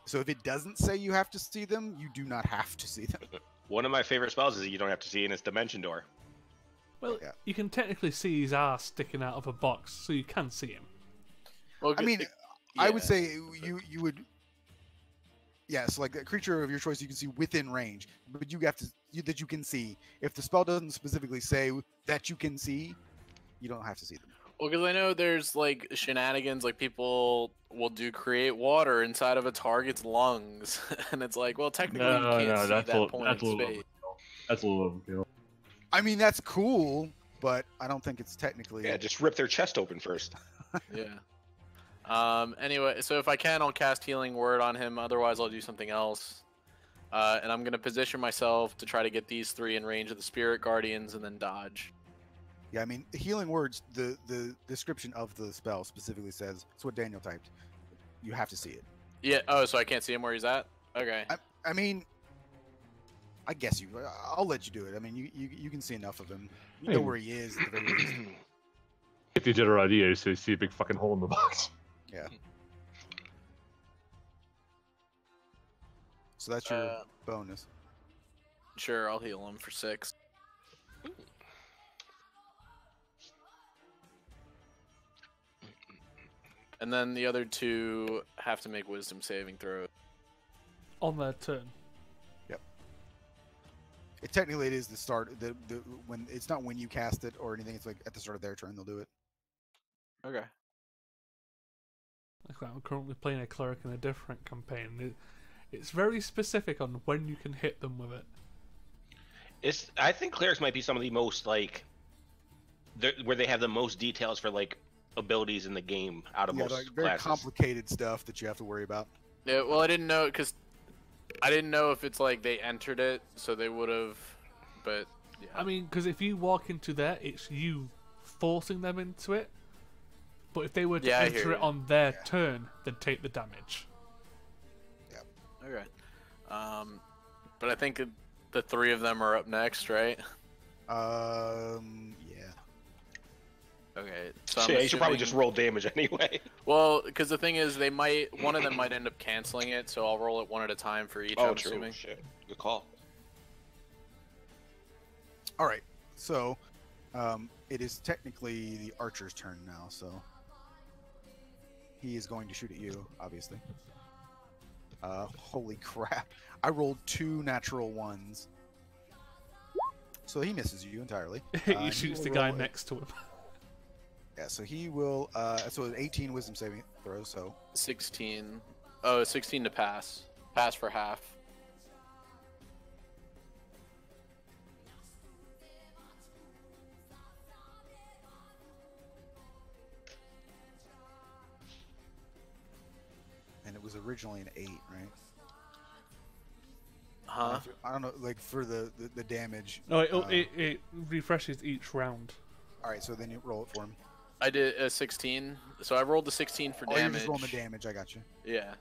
So if it doesn't say you have to see them, you do not have to see them. One of my favorite spells is you don't have to see, and it's Dimension Door. Well, Yeah. you can technically see his ass sticking out of a box, so you can see him. Well, I mean, I would yeah. say you would. Yes, like a creature of your choice, you can see within range, but you have to that you can see. If the spell doesn't specifically say that you can see, you don't have to see them. Well, because I know there's like shenanigans, like people will do create water inside of a target's lungs, and it's like, well, technically you can't see that's that point in a little space. That's a little overkill. I mean, that's cool, but I don't think it's technically. Yeah, just rip their chest open first. Yeah. Anyway, so if I can, I'll cast Healing Word on him. Otherwise, I'll do something else. And I'm gonna position myself to try to get these three in range of the Spirit Guardians, and then dodge. Yeah, I mean, healing words. The description of the spell specifically says it's what Daniel typed. You have to see it. Yeah. Oh, so I can't see him where he's at. Okay. I mean, I guess I'll let you do it. I mean, you can see enough of him. You know Hey. where he is. At the very least. Get the general idea, so you see a big fucking hole in the box. Yeah. So that's your bonus. Sure, I'll heal him for 6. And then the other two have to make Wisdom saving throws. On their turn. Technically, it is the start. When it's not when you cast it or anything. It's like at the start of their turn they'll do it. Okay. Like, I'm currently playing a cleric in a different campaign. It's very specific on when you can hit them with it. I think clerics might be some of the most like, where they have the most details for like abilities in the game out of most like very classes. complicated stuff that you have to worry about. Yeah. Well, I didn't know because I didn't know if it's like they entered it, so they would have. But yeah. I mean, because if you walk into there, it's you forcing them into it. But if they were to Yeah, I hear enter it you. on their turn, they'd take the damage. Okay. But I think the three of them are up next, right? Yeah. Okay. So I'm Yeah, you should probably assuming- just roll damage anyway. Well, because the thing is, one of them might end up canceling it, so I'll roll it one at a time for each. Oh, I'm true. assuming. Shit. Good call. All right. So, it is technically the archer's turn now. So, he is going to shoot at you, obviously. Holy crap! I rolled 2 natural ones. So he misses you entirely. He shoots the guy next to him. Yeah, so he will. So an 18 wisdom saving throw. So 16. Oh, 16 to pass. Pass for half. was originally an 8, right? Huh? I don't know, like for the damage. No, it refreshes each round. All right, so then you roll it for him. I did a 16, so I rolled a 16 for Oh, damage. you're just rolling the damage. I got you. Yeah.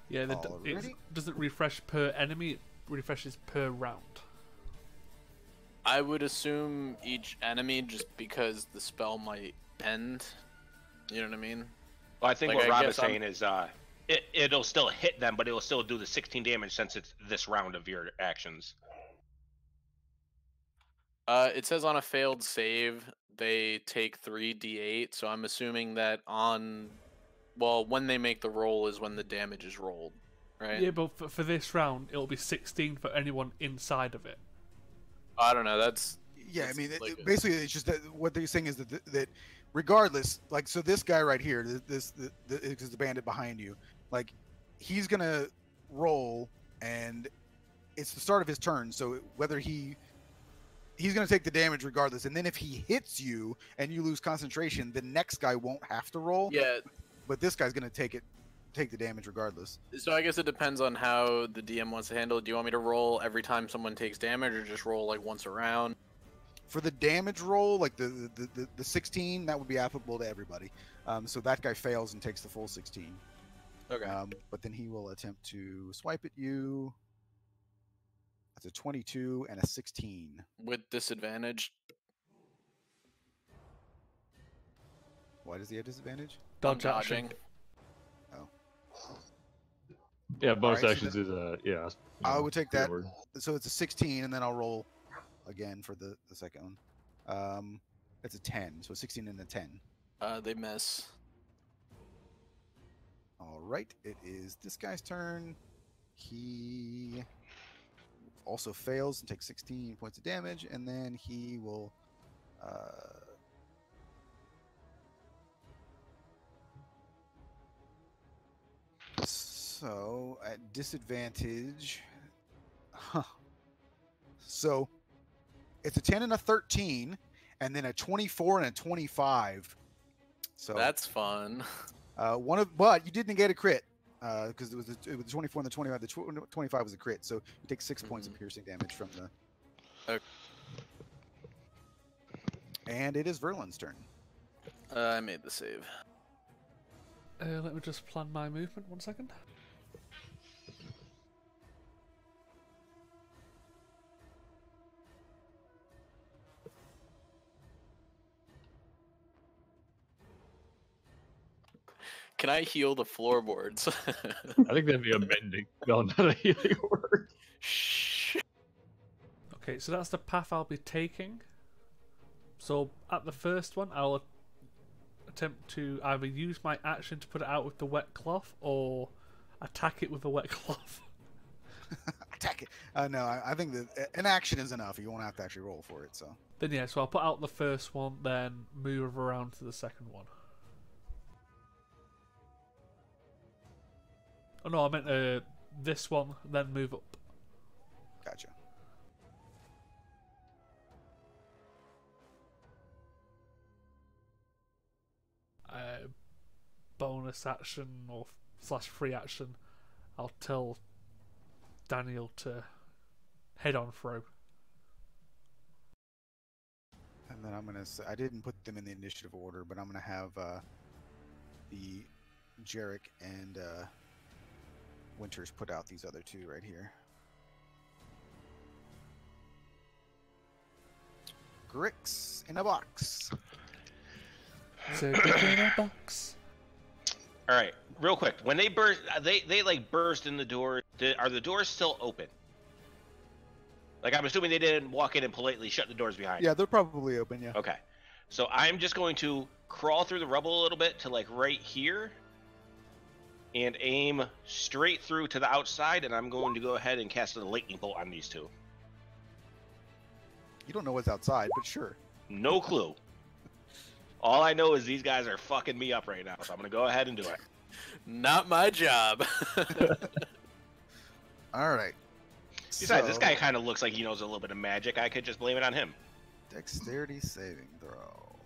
Yeah, it doesn't refresh per enemy, it refreshes per round. I would assume each enemy just because the spell might end. You know what I mean? Well, I think Like, what I Rob guess is saying is it'll still hit them, but it'll still do the 16 damage since it's this round of your actions. It says on a failed save, they take 3d8, so I'm assuming that when they make the roll is when the damage is rolled, right? Yeah, but for this round, it'll be 16 for anyone inside of it. I don't know, that's... Yeah, I It's mean, like basically, it's just that what they're saying is that regardless, like, so this guy right here, this is the bandit behind you, like, he's gonna roll, and it's the start of his turn. So whether he's gonna take the damage regardless, and then if he hits you and you lose concentration, the next guy won't have to roll. Yeah, But this guy's gonna take the damage regardless. so I guess it depends on how the DM wants to handle it. Do you want me to roll every time someone takes damage, or just roll like once a round? For the damage roll, like the 16, that would be applicable to everybody. So that guy fails and takes the full 16. Okay. But then he will attempt to swipe at you. That's a 22 and a 16. With disadvantage? Why does he have disadvantage? Dodge I'm action. dodging. Yeah, bonus Alright, so actions is yeah. I would take that. forward. So it's a 16, and then I'll roll again for the second one. It's a 10, so a 16 and a 10. They miss. All right, it is this guy's turn. He also fails and takes 16 points of damage, and then he will so at disadvantage. Huh. So it's a 10 and a 13, and then a 24 and a 25. So That's fun. but you did negate a crit because it was the 24 and the 25. The 25 was a crit, so you take 6 points of piercing damage from the. Okay. And it is Verlin's turn. I made the save. Let me just plan my movement 1 second. Can I heal the floorboards? I think that'd be a mending. No, not a healing word. Shh. Okay, so that's the path I'll be taking. So at the first one, I'll attempt to either use my action to put it out with the wet cloth or attack it with a wet cloth. Attack it. No, I think that an action is enough. You won't have to actually roll for it. So Then yeah, so I'll put out the first one, then move around to the second one. Oh no, I meant this one, then move up. gotcha. Bonus action or / free action, I'll tell Daniel to head on through. And then I'm gonna say I didn't put them in the initiative order, but I'm gonna have the Jarek and Winters put out these other two right here. Grix in a box. So big in a box. All right, real quick. When they burst, they like burst in the door. Are the doors still open? Like, I'm assuming they didn't walk in and politely shut the doors behind. Yeah, they're probably open. Yeah. Okay, so I'm just going to crawl through the rubble a little bit to like right here, and aim straight through to the outside. And I'm going to go ahead and cast a lightning bolt on these two. You don't know what's outside, but sure. No clue. All I know is these guys are fucking me up right now, so I'm gonna go ahead and do it. Not my job. All right. Besides, this So, guy kind of looks like he knows a little bit of magic. I could just blame it on him. Dexterity saving throw.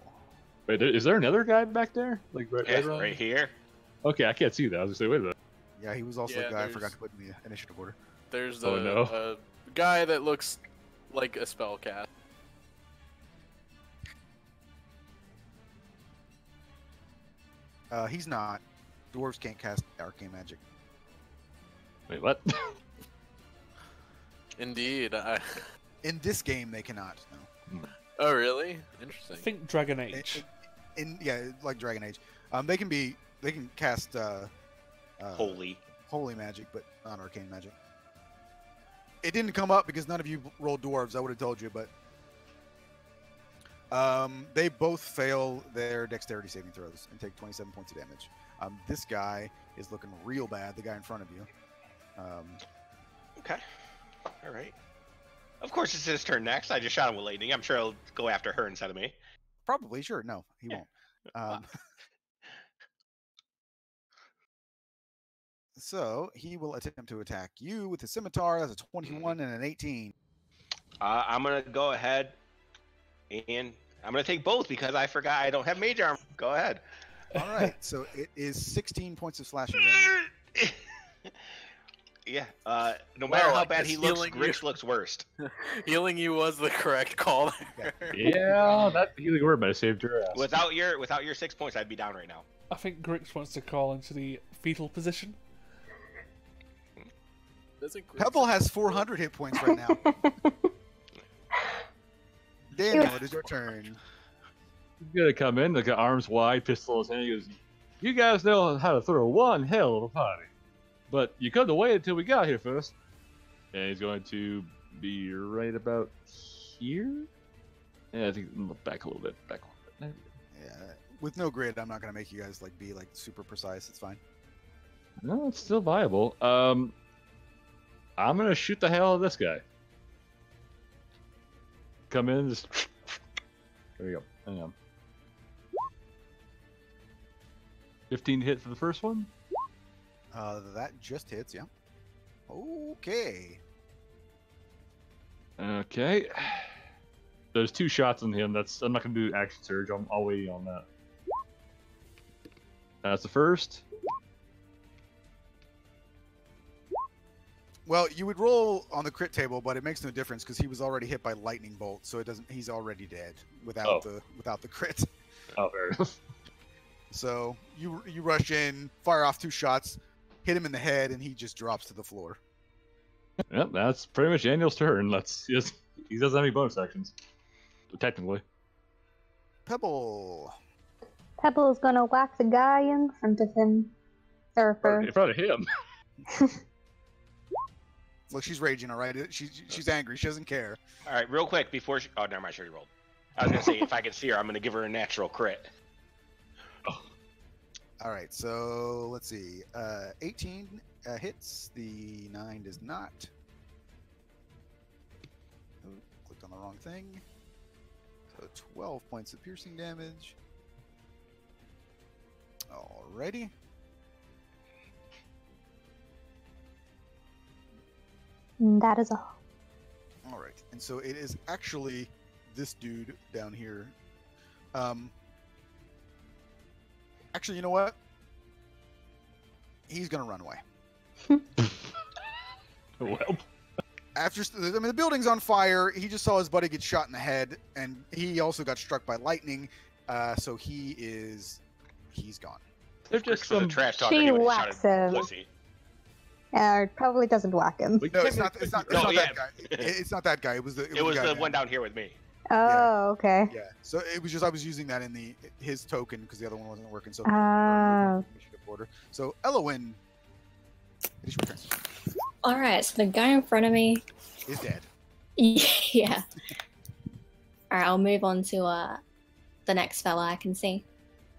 Wait, is there another guy back there? Like Yeah, around- right here. Okay, I can't see that. I was gonna say, wait a minute. Yeah, he was also Yeah, a guy I there's- forgot to put in the initiative order. There's Oh, no. a guy that looks like a spell cast. He's not. Dwarves can't cast arcane magic. Wait, what? Indeed. In this game, they cannot. No. Oh, really? Interesting. Think Dragon Age. Yeah, like Dragon Age. They can cast Holy. holy magic, but not arcane magic. It didn't come up because none of you rolled dwarves. I would have told you, but they both fail their dexterity saving throws and take 27 points of damage. This guy is looking real bad. The guy in front of you. Okay. All right. Of course, it's his turn next. I just shot him with lightning. I'm sure he'll go after her instead of me. Probably, sure. No, he Yeah. won't. So he will attempt to attack you with a scimitar. That's a 21 and an 18. I'm gonna go ahead and I'm gonna take both because I forgot I don't have mage armor. Go ahead. All right. So it is 16 points of slashing damage. Yeah. No matter Well, how I bad guess he looks, healing Grix you- looks worst. Healing you was the correct call there. Yeah, that healing word might have saved your ass. Without your 6 points, I'd be down right now. I think Grix wants to crawl into the fetal position. Doesn't Grix- Pebble has 400 hit points right now. Daniel, it is your turn. He's gonna come in, like arms wide, pistol in his hand. He goes, "You guys know how to throw one hell of a party, but you couldn't have waited until we got here first." And he's going to be right about here. Yeah, I think back a little bit. Back a little bit. Yeah, with no grid, I'm not gonna make you guys be super precise. It's fine. No, it's still viable. I'm gonna shoot the hell out of this guy. Come in, just there you go. Hang on. 15 hit for the first one. That just hits. Yeah. Okay. Okay. There's 2 shots on him. I'm not gonna do action surge. I'll wait on that. That's the first. Well, you would roll on the crit table, but it makes no difference because he was already hit by lightning bolt, so it doesn't. He's already dead without the crit. Oh, fair enough. So you rush in, fire off 2 shots, hit him in the head, and he just drops to the floor. Yep, that's pretty much Daniel's turn. He doesn't have any bonus actions, technically. Pebble. Pebble is gonna whack the guy in front of him. Surfer. In front of him. Look, she's raging. All right, she's angry. She doesn't care. All right, real quick before she. Oh, never mind. She already rolled. I was gonna say if I can see her, I'm gonna give her a natural crit. All right, so let's see. 18 hits. The 9 does not. Oh, clicked on the wrong thing. So 12 points of piercing damage. Alrighty. And that is all. All right, and so it is actually this dude down here. Actually, you know what? He's gonna run away. Well, The building's on fire. He just saw his buddy get shot in the head, and he also got struck by lightning. So he's gone. they're Grix just was a some. trash talker. She He would've whacks shouted him. pussy. Probably doesn't whack him. We No, can't it's not. make- It's not. It's No, not yeah. that guy. It's not that guy. It was the. It was guy the down. one down here with me. Oh, okay. Yeah. So it was just I was using that in his token because the other one wasn't working. So Ah. initiative order. So Elowin, it is your turn. All right, so the guy in front of me, Is dead. yeah. All right, I'll move on to the next fella I can see.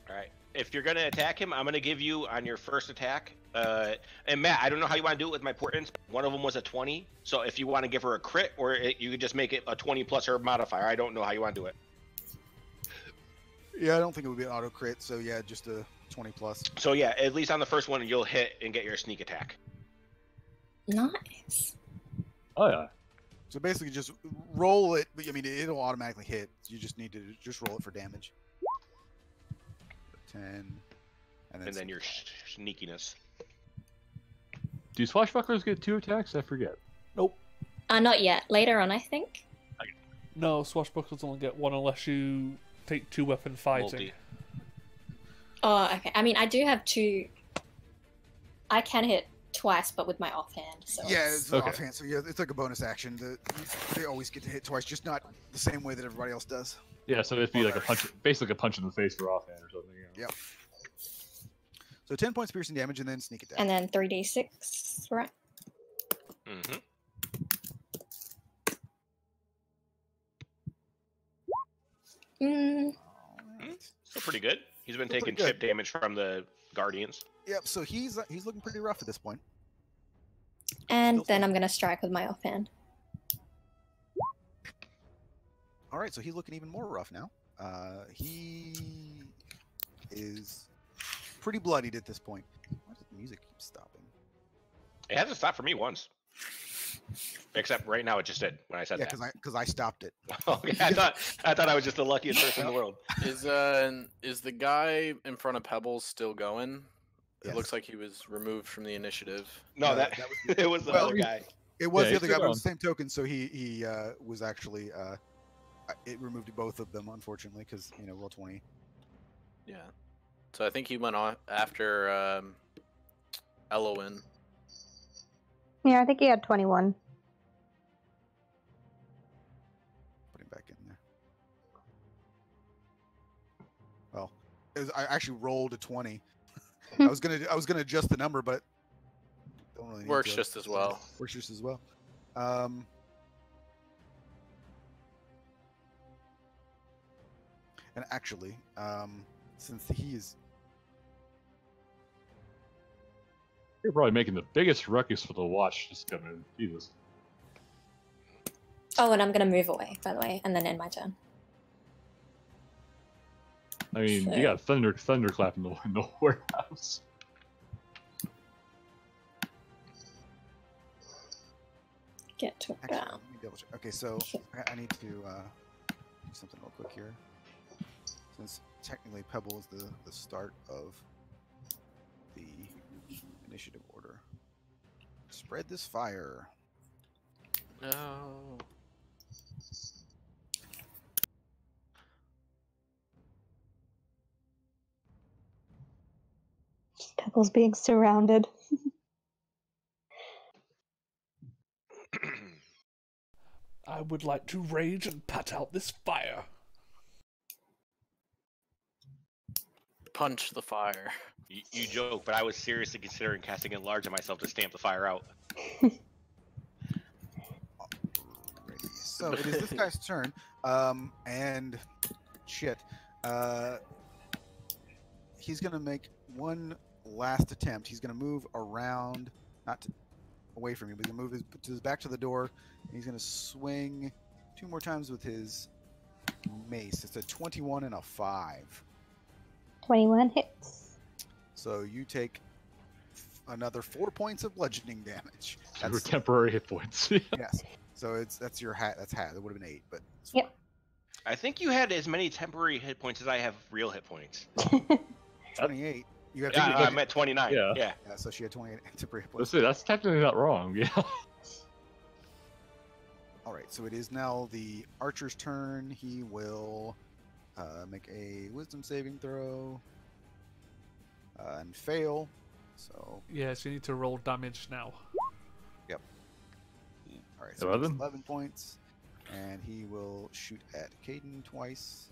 All right. If you're gonna attack him, I'm gonna give you on your first attack. And Matt, I don't know how you want to do it with my portents. One of them was a 20, so if you want to give her a crit, or you could just make it a 20 plus her modifier. I don't know how you want to do it. Yeah, I don't think it would be an auto crit. So yeah, just a 20 plus. So yeah, at least on the first one, you'll hit and get your sneak attack. Nice. Oh yeah. So basically, just roll it. But I mean, it'll automatically hit. You just need to just roll it for damage. 10, And then your sneakiness. Do swashbucklers get 2 attacks? I forget. Nope. Not yet. Later on, I think. No, swashbucklers only get 1 unless you take 2 weapon fighting. Multi. Oh, okay. I mean, I do have 2. I can hit twice, but with my offhand. So Yeah, it's- it's Okay. offhand, so yeah, it's like a bonus action. They always get to hit twice, just not the same way that everybody else does. Yeah, so it'd be like a punch, basically a punch in the face for offhand or something. You know? Yep. So 10 points piercing damage and then sneak attack. and then 3d6, right? Mm-hmm. Mm, Alright. Still pretty good. He's been Still taking pretty chip damage from the Guardians. Yep, so he's looking pretty rough at this point. and Still then fine. I'm gonna strike with my offhand. All right, so he's looking even more rough now. He is pretty bloodied at this point. Why does the music keep stopping? It hasn't stopped for me once. Except right now it just did when I said Yeah, that. because I stopped it. Okay, I thought I was just the luckiest person in the world. Is the guy in front of Pebbles still going? Yes. It looks like he was removed from the initiative. No, No, that, that was it was the well, other guy. It was Yeah, the he's other guy, still but it was the going. same token, so he was actually it removed both of them, unfortunately, because roll 20. Yeah. So I think he went on after Elowen. Yeah, I think he had 21. Put him back in there. Well, I actually rolled a 20. I was gonna adjust the number, but don't really need Works to. just as well. Works just as well. And actually, since he is You're probably making the biggest ruckus for the watch just coming in. Jesus. Oh, and I'm gonna move away, by the way, and then end my turn. I mean, you got thunderclap in the warehouse. Get to actually, go. let me double check. Okay, so I need to do something real quick here. Since technically Pebble is the start of the initiative order. Spread this fire. No. Pebbles being surrounded. I would like to rage and pat out this fire. Punch the fire. You joke, but I was seriously considering casting Enlarge on myself to stamp the fire out. Alrighty, so it is this guy's turn. And shit. He's gonna make one last attempt. He's gonna move around, away from you, but he's gonna move his back to the door. And he's gonna swing 2 more times with his mace. It's a 21 and a 5. 21 hits. So you take another 4 points of bludgeoning damage. For temporary hit points. Yes. So that's your hat. That's hat. It would have been 8, but it's Yep. fine. I think you had as many temporary hit points as I have real hit points. 28. You got Yeah, I'm at 29. Yeah. Yeah. Yeah, so she had 28 temporary hit points. That's technically not wrong. Yeah. All right, so it is now the archer's turn. He will make a wisdom saving throw and fail. So, Yes, you need to roll damage now. all right, so 11? 11 points, and he will shoot at Caden twice.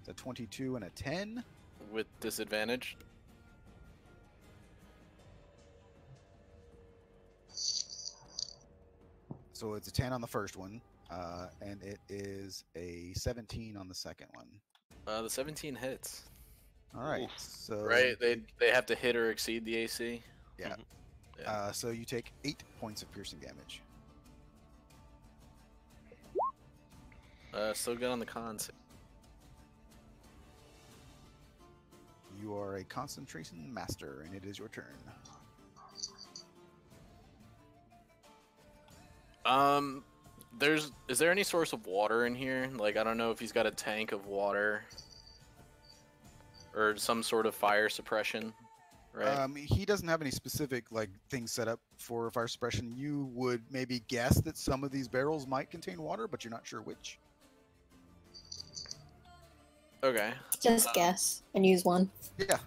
It's a 22 and a 10. With disadvantage. So it's a 10 on the first one, and it is a 17 on the second one. The 17 hits. All right, Oof. so Right? They have to hit or exceed the AC. yeah. Yeah. So you take 8 points of piercing damage. Still good on the cons. You are a concentration master, and it is your turn. Is there any source of water in here? Like, I don't know if he's got a tank of water. or some sort of fire suppression, right? He doesn't have any specific like things set up for fire suppression. You would maybe guess that some of these barrels might contain water, but you're not sure which. Okay. Just guess and use one. Yeah.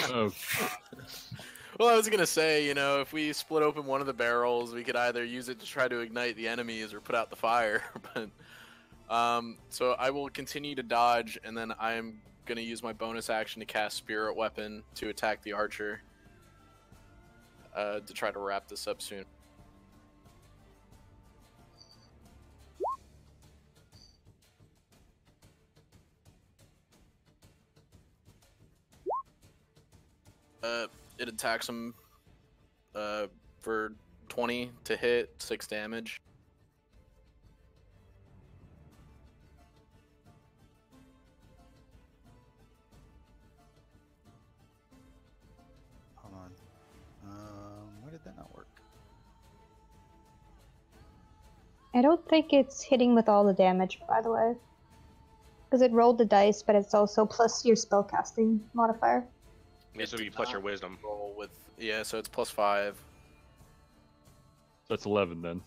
Oh, Well, I was gonna say, if we split open one of the barrels, we could either use it to try to ignite the enemies or put out the fire. But so I will continue to dodge, and then I'm gonna use my bonus action to cast Spirit Weapon to attack the archer. To try to wrap this up soon. It attacks him for 20 to hit, 6 damage. Hold on. Why did that not work? I don't think it's hitting with all the damage, by the way. Because it rolled the dice, but it's also plus your spellcasting modifier. This would be plus your wisdom. Roll with so it's plus 5. that's 11 then.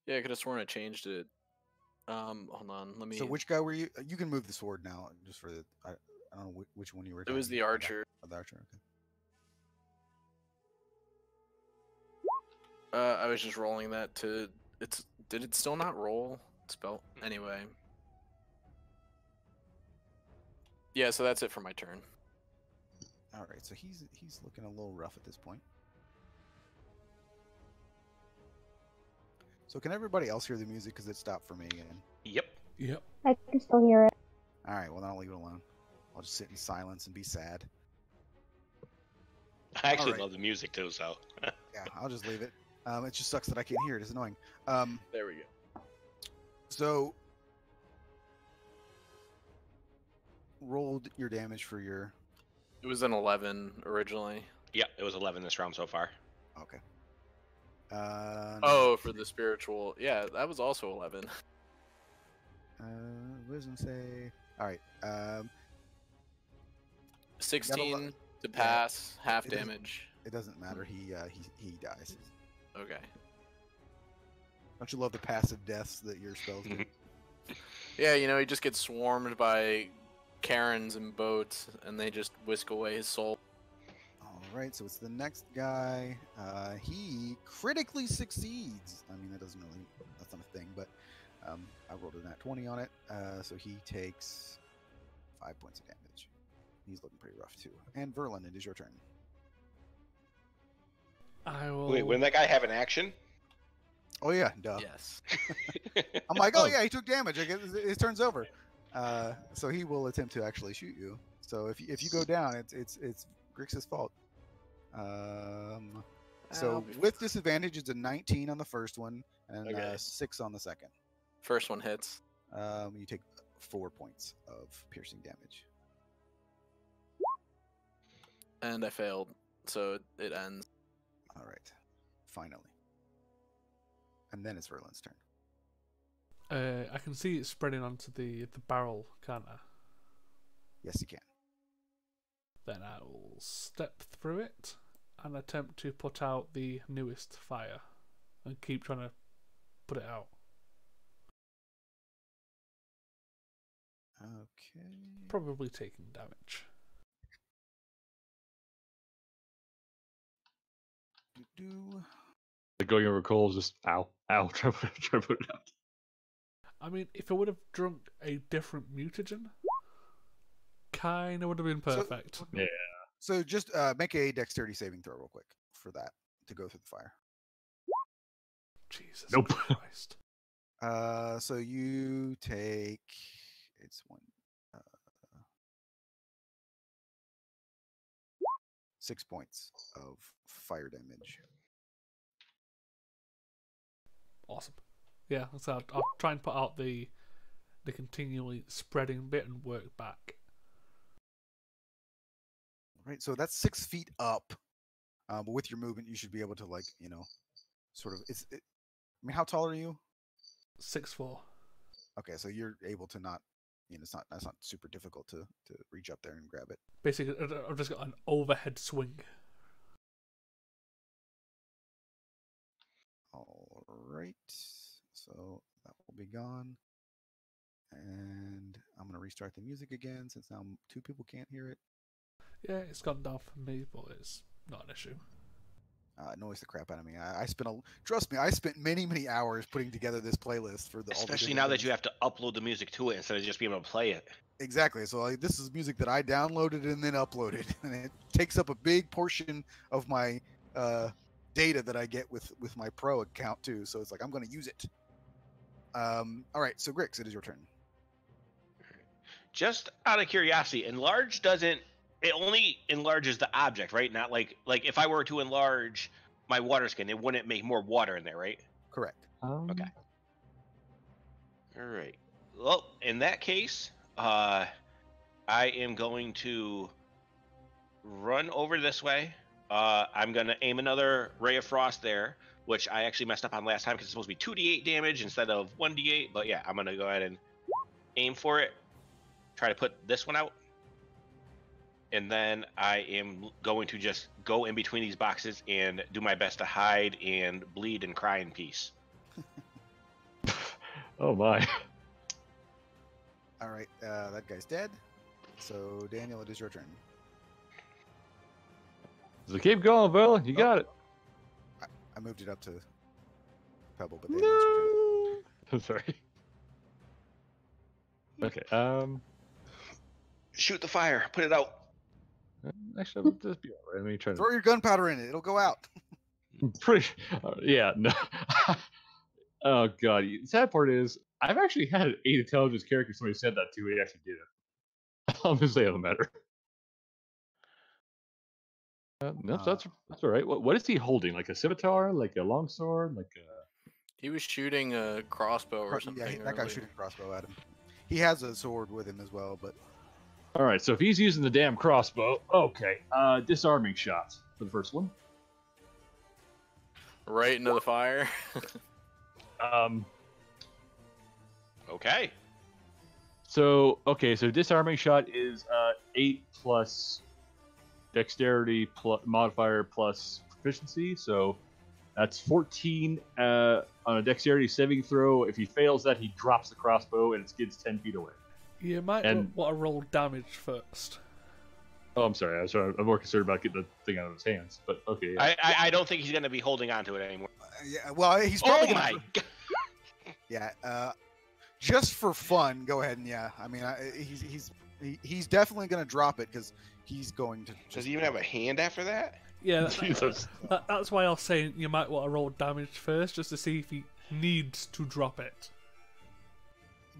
Yeah, I could have sworn I changed it. Hold on, let me. So which guy were you? You can move the sword now, just for the. I don't know which one you were. It was talking the about. archer. Oh, the archer. Okay. I was just rolling that to. Did it still not roll? Spell anyway. Yeah, so that's it for my turn. All right. So he's looking a little rough at this point. So can everybody else hear the music? Because it stopped for me again. Yep. Yep. I can still hear it. All right. Well, then I'll leave it alone. I'll just sit in silence and be sad. I actually Alright. love the music too, so. Yeah, I'll just leave it. It just sucks that I can't hear it. It's annoying. There we go. So rolled your damage for your. It was an 11 originally. Yeah, it was 11 this round so far. Okay. Oh, for the spiritual. Yeah, that was also 11. Wisdom say. All right. 16 to pass, half it doesn't- damage. It doesn't matter. He dies. Okay. Don't you love the passive deaths that your spells do? Yeah, he just gets swarmed by Karens and boats, and they just whisk away his soul. All right. So it's the next guy. He critically succeeds. I mean, that's not a thing, but I rolled a nat 20 on it. So he takes 5 points of damage. He's looking pretty rough too. And Verlin, it is your turn. I will. Wait, wouldn't that guy have an action? Oh yeah, duh. Yes. I'm like, oh yeah, he took damage. I guess his turn's over. So he will attempt to actually shoot you. So if you go down, it's Grix's fault. So with disadvantage, it's a 19 on the first one and Okay. 6 on the second. First one hits. You take 4 points of piercing damage. And I failed, so it ends. All right, finally. And then it's Verlin's turn. I can see it spreading onto the barrel, can't I? Yes, you can. Then I will step through it and attempt to put out the newest fire and keep trying to put it out. Okay. Probably taking damage. Do. The going over coals, just ow, try to put it out. I mean, if I would have drunk a different mutagen, kinda would have been perfect. Yeah. So just make a dexterity saving throw real quick for that to go through the fire. Jesus Nope. Christ. So you take it's 6 points of fire damage. Awesome. Yeah, so I'll try and put out the continually spreading bit and work back. Right, so that's 6 feet up. But with your movement, you should be able to, like, sort of. I mean, how tall are you? 6'4". Okay, so you're able to not. That's not super difficult to reach up there and grab it. Basically, I've just got an overhead swing. All right, so that will be gone. And I'm going to restart the music again since now 2 people can't hear it. Yeah, it's gone down for me, but it's not an issue. It annoys the crap out of me. Trust me, I spent many hours putting together this playlist for the. Especially now that you have to upload the music to it instead of just being able to play it. Exactly. So this is music that I downloaded and then uploaded, and it takes up a big portion of my data that I get with my Pro account too. So it's like I'm going to use it. All right. So Grix, it is your turn. Just out of curiosity, enlarge doesn't. It only enlarges the object, right? Not like if I were to enlarge my water skin, it wouldn't make more water in there, right? Correct. Okay. All right. Well, in that case, I am going to run over this way. I'm going to aim another Ray of Frost there, which I actually messed up on last time because it's supposed to be 2d8 damage instead of 1d8. But yeah, I'm going to go ahead and aim for it. Try to put this one out. And then I am going to just go in between these boxes and do my best to hide and bleed and cry in peace. Oh my. All right, that guy's dead. So Daniel, it is your turn. So keep going, Bill. You got it. I moved it up to Pebble, but Daniel, it's your turn. I'm sorry. Okay. Shoot the fire. Put it out. Actually, I'll just be alright. Let me try to. Throw your gunpowder in it; it'll go out. I'm pretty. Yeah. No. Oh god. The sad part is, I've actually had an 8 intelligence character. Somebody said that to me. He actually did it. I'll just say it doesn't matter. No, that's all right. What is he holding? Like a scimitar? Like a longsword? Like a? He was shooting a crossbow or something. Yeah, that guy's earlier. shooting a crossbow at him. He has a sword with him as well, but. All right. So if he's using the damn crossbow, okay. Disarming shot for the first one. Right into the fire. Okay. So disarming shot is 8 plus dexterity plus modifier plus proficiency. So that's 14 on a dexterity saving throw. If he fails that, he drops the crossbow and it skids 10 feet away. You might want to roll damage first. Oh, I'm sorry. I'm more concerned about getting the thing out of his hands. But okay. Yeah. I don't think he's going to be holding on to it anymore. Yeah. Well, he's probably. Oh my god. Yeah. Just for fun, go ahead and I mean, he's definitely going to drop it because he's going to. Does he even have a hand after that? Yeah. Jesus. That's why I was saying you might want to roll damage first, just to see if he needs to drop it.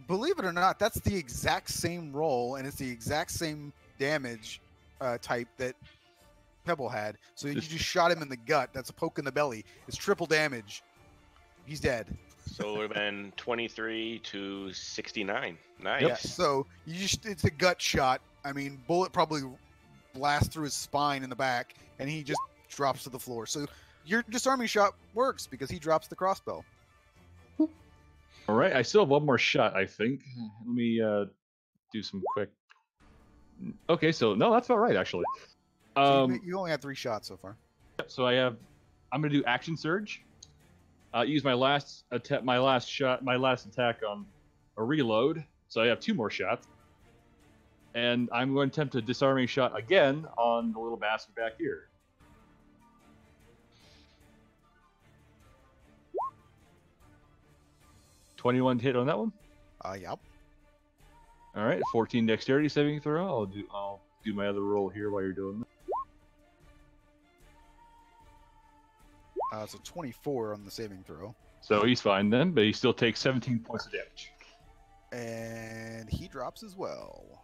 Believe it or not, that's the exact same roll, and it's the exact same damage type that Pebble had. So you just shot him in the gut. That's a poke in the belly. It's triple damage. He's dead. So it would have been 23 to 69. Nice. Yeah, so it's a gut shot. I mean, bullet probably blasts through his spine in the back, and he just drops to the floor. So your disarming shot works because he drops the crossbow. All right. I still have one more shot, I think. Let me do some quick. Okay, so no, that's about right, actually. So you only had 3 shots so far. So I'm gonna do action surge. Use my last attack on a reload. So I have 2 more shots, and I'm going to attempt a disarming shot again on the little bastard back here. $21 hit on that one. Yep. All right, 14 dexterity saving throw. I'll do my other roll here while you're doing that. So 24 on the saving throw. So he's fine then, but he still takes 17 points of damage. And he drops as well.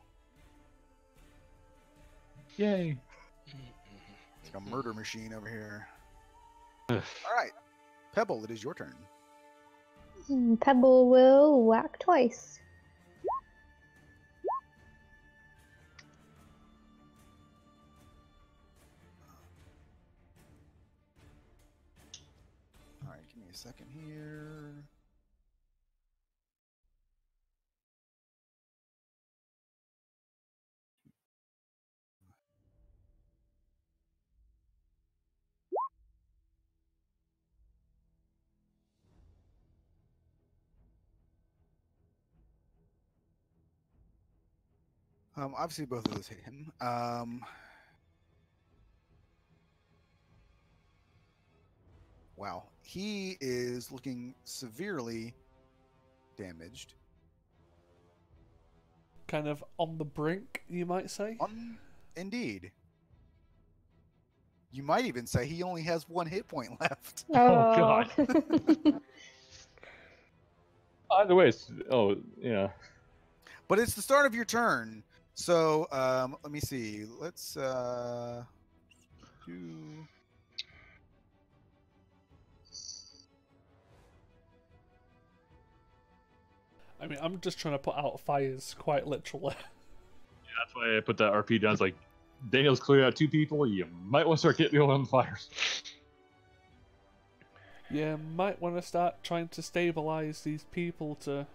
Yay. It's like a murder machine over here. All right. Pebble, it is your turn. Pebble will whack twice. second here. Obviously both of those hit him. Wow. He is looking severely damaged. Kind of on the brink, you might say. Indeed. You might even say he only has 1 hit point left. Oh, God. Either way, yeah. But it's the start of your turn. So, let me see. Let's do... I mean, I'm just trying to put out fires, quite literally. Yeah, that's why I put that RP down. It's like, Daniel's clearing out 2 people. You might want to start getting going on the fires. You might want to start trying to stabilize these people to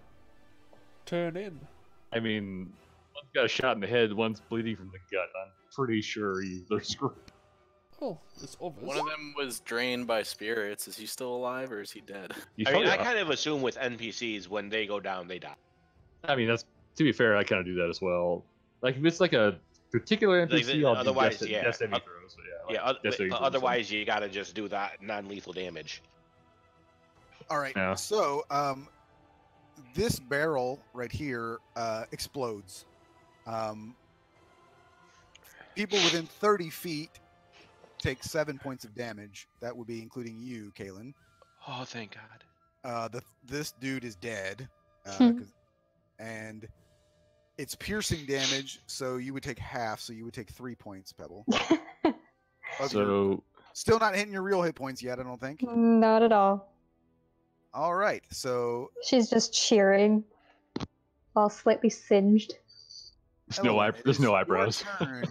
turn in. I mean, one's got a shot in the head, one's bleeding from the gut. I'm pretty sure they're screwed. Oh, there's others. One of them was drained by spirits. Is he still alive or is he dead? I mean, I kind of assume with NPCs, when they go down, they die. I mean, that's, to be fair, I kind of do that as well. Like, if it's like a particular NPC, I'll otherwise, do yeah. destiny throws. But Yeah, otherwise you gotta just do that non-lethal damage. All right. Yeah. So, this barrel right here explodes. People within 30 feet take 7 points of damage. That would be including you, Kaylin. Oh, thank God. This dude is dead, Hmm. and it's piercing damage. So you would take half. So you would take 3 points, Pebble. So, Still not hitting your real hit points yet, I don't think. Not at all. All right. So She's just cheering, all slightly singed. there's no Ellen, it there's is no your eyebrows. turn.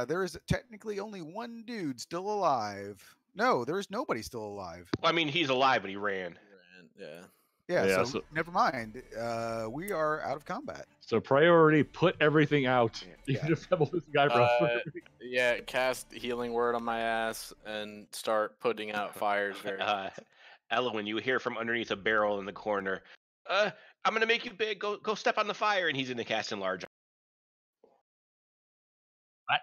There is technically only one dude still alive. No, there is nobody still alive. Well, I mean, he's alive, but he ran. Yeah. Yeah, Yeah, so so- never mind. We are out of combat. So priority, put everything out. Yeah. Even if Pebble is the eyebrows. Yeah, cast healing word on my ass and start putting out fires very Ella, when you hear from underneath a barrel in the corner, I'm gonna make you big. Go step on the fire, and he's in the cast enlarge. What?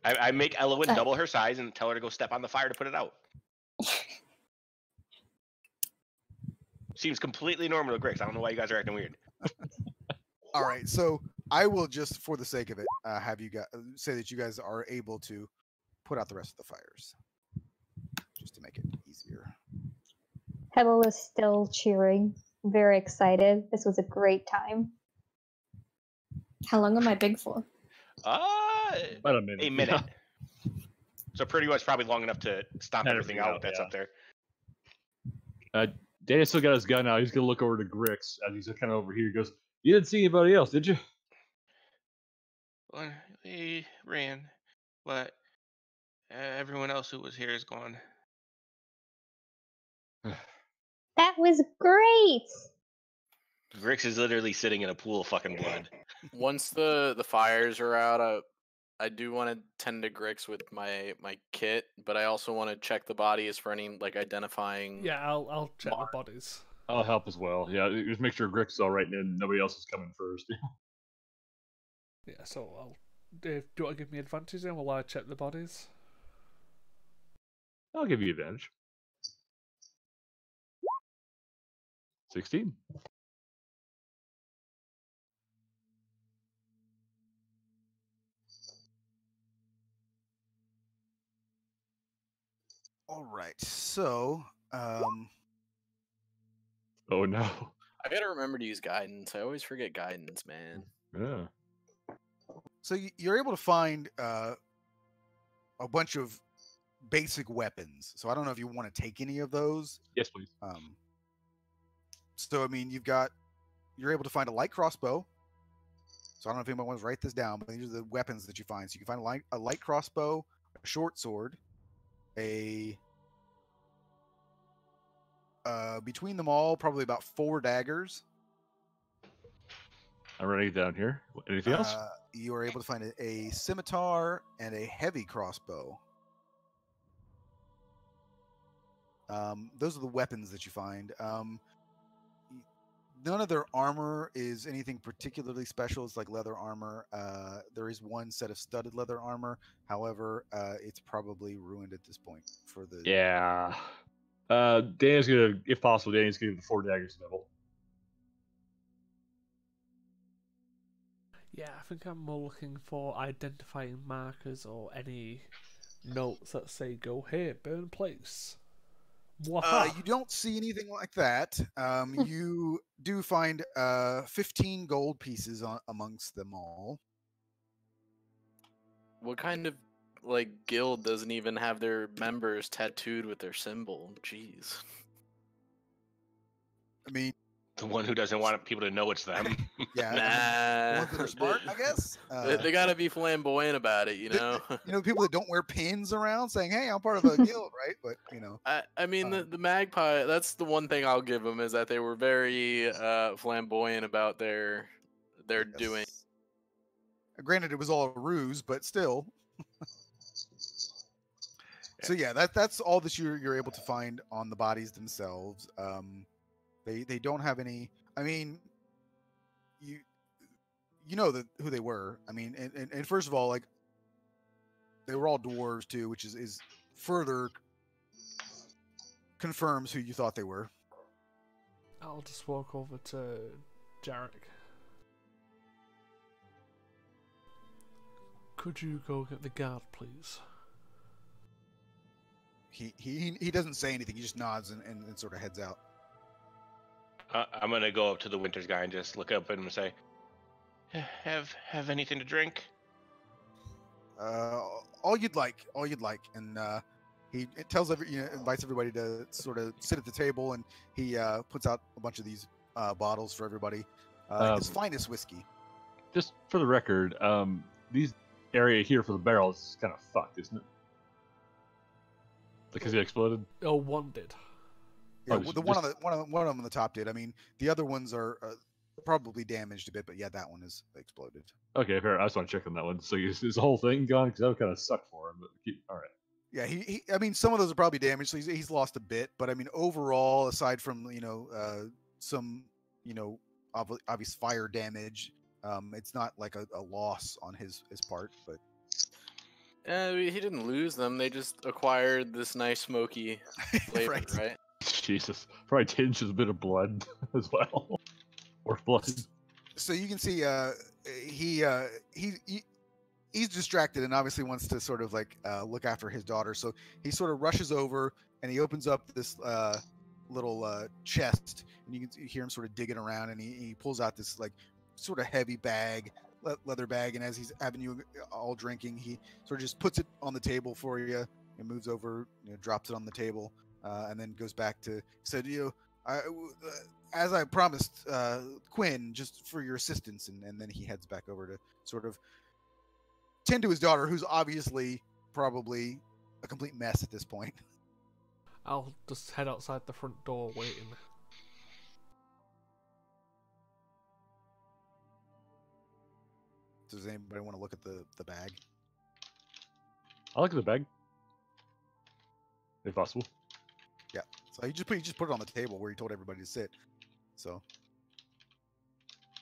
I make Elowen double her size and tell her to go step on the fire to put it out. Seems completely normal to Grix. I don't know why you guys are acting weird. All right, so I will just, for the sake of it, have you guys say that you guys are able to put out the rest of the fires, just to make it easier. Pebble is still cheering, very excited. This was a great time. How long am I big for? About a minute. A minute. So pretty much probably long enough to stomp everything out that's yeah. up there. Danny still got his gun out. He's gonna look over to Grix as he's kind of over here. He goes, "You didn't see anybody else, did you?" Well, we ran, but everyone else who was here is gone. That was great! Grix is literally sitting in a pool of fucking blood. Once the fires are out, I do want to tend to Grix with my kit, but I also want to check the bodies for any like identifying. Yeah, I'll check the bodies. I'll help as well. Yeah, just make sure Grix is all right and nobody else is coming first. Yeah, so Dave, do you want to give me advantage then while I check the bodies? I'll give you advantage. 16. All right, so Oh no. I gotta remember to use guidance. I always forget guidance, man. Yeah. so you're able to find a bunch of basic weapons. So I don't know if you want to take any of those. Yes, please. So I mean, you're able to find a light crossbow. So I don't know if anybody wants to write this down, but these are the weapons that you find. So you can find a light crossbow, a short sword, a between them all, probably about 4 daggers. I'm writing it down here. Anything else? You are able to find a scimitar and a heavy crossbow. Those are the weapons that you find. None of their armor is anything particularly special. It's like leather armor. There is one set of studded leather armor. However, it's probably ruined at this point for the. Yeah. Danny's gonna, if possible, Danny's gonna give the 4 daggers to Neville. Yeah, I think I'm more looking for identifying markers or any notes that say "Go here, burn place." Waha. You don't see anything like that. You do find 15 gold pieces amongst them all. What kind of like guild doesn't even have their members tattooed with their symbol? Jeez. I mean, The one who doesn't want people to know it's them. yeah, I mean, Nah. ones that are smart, I guess. They gotta be flamboyant about it, you know. People that don't wear pins around saying, "Hey, I'm part of a guild," right? But I mean, the magpie. That's the one thing I'll give them is that they were very flamboyant about their doing. Granted, it was all a ruse, but still. So yeah, that's all that you're able to find on the bodies themselves. They don't have any. I mean, you know who they were. I mean, and first of all, like they were all dwarves too, which is further confirms who you thought they were. I'll just walk over to Jarek. Could you go get the guard, please? He doesn't say anything. He just nods and sort of heads out. I'm gonna go up to the Winters guy and just look up at him and say, "Have anything to drink?" All you'd like, and he invites everybody to sort of sit at the table, and he puts out a bunch of these bottles for everybody. His finest whiskey. Just for the record, these area here for the barrels is kind of fucked, isn't it? Because it exploded. Oh, one did. Yeah, Oh, the one of them on the top did. I mean, the other ones are probably damaged a bit, but yeah, that one is exploded. Okay, fair. I just want to check on that one. So is the whole thing gone? Because that would kind of suck for him. But all right. Yeah, he. I mean, some of those are probably damaged, so he's lost a bit. But I mean, overall, aside from some obvious fire damage, it's not like a loss on his part. But He didn't lose them. They just acquired this nice smoky flavor, right? Jesus, probably tinged with a bit of blood as well, or blood. So you can see he's distracted and obviously wants to sort of like look after his daughter. So he sort of rushes over and he opens up this little chest, and you can hear him sort of digging around, and he pulls out this like sort of heavy bag, leather bag, and as he's having you all drinking, he sort of just puts it on the table for you and moves over, drops it on the table, and then goes back to said, as I promised Quinn, just for your assistance, and then he heads back over to sort of tend to his daughter, who's obviously probably a complete mess at this point. I'll just head outside the front door waiting. Does anybody want to look at the bag? I look at the bag, if possible. Yeah. So you just put it on the table where you told everybody to sit. So.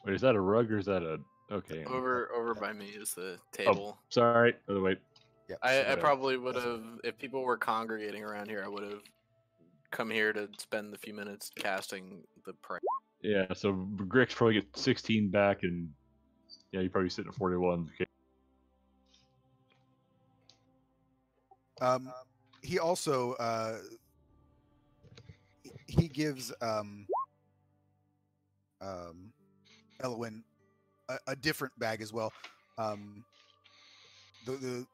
Wait, is that a rug or is that a okay? Over by me is the table. Oh, sorry. Oh, wait. Yeah. I probably would have, if people were congregating around here, I would have come here to spend the few minutes casting the prank. Yeah. So Grix probably get 16 back, and yeah, you probably sitting at 41. Okay. He also he gives Elwyn a different bag as well. The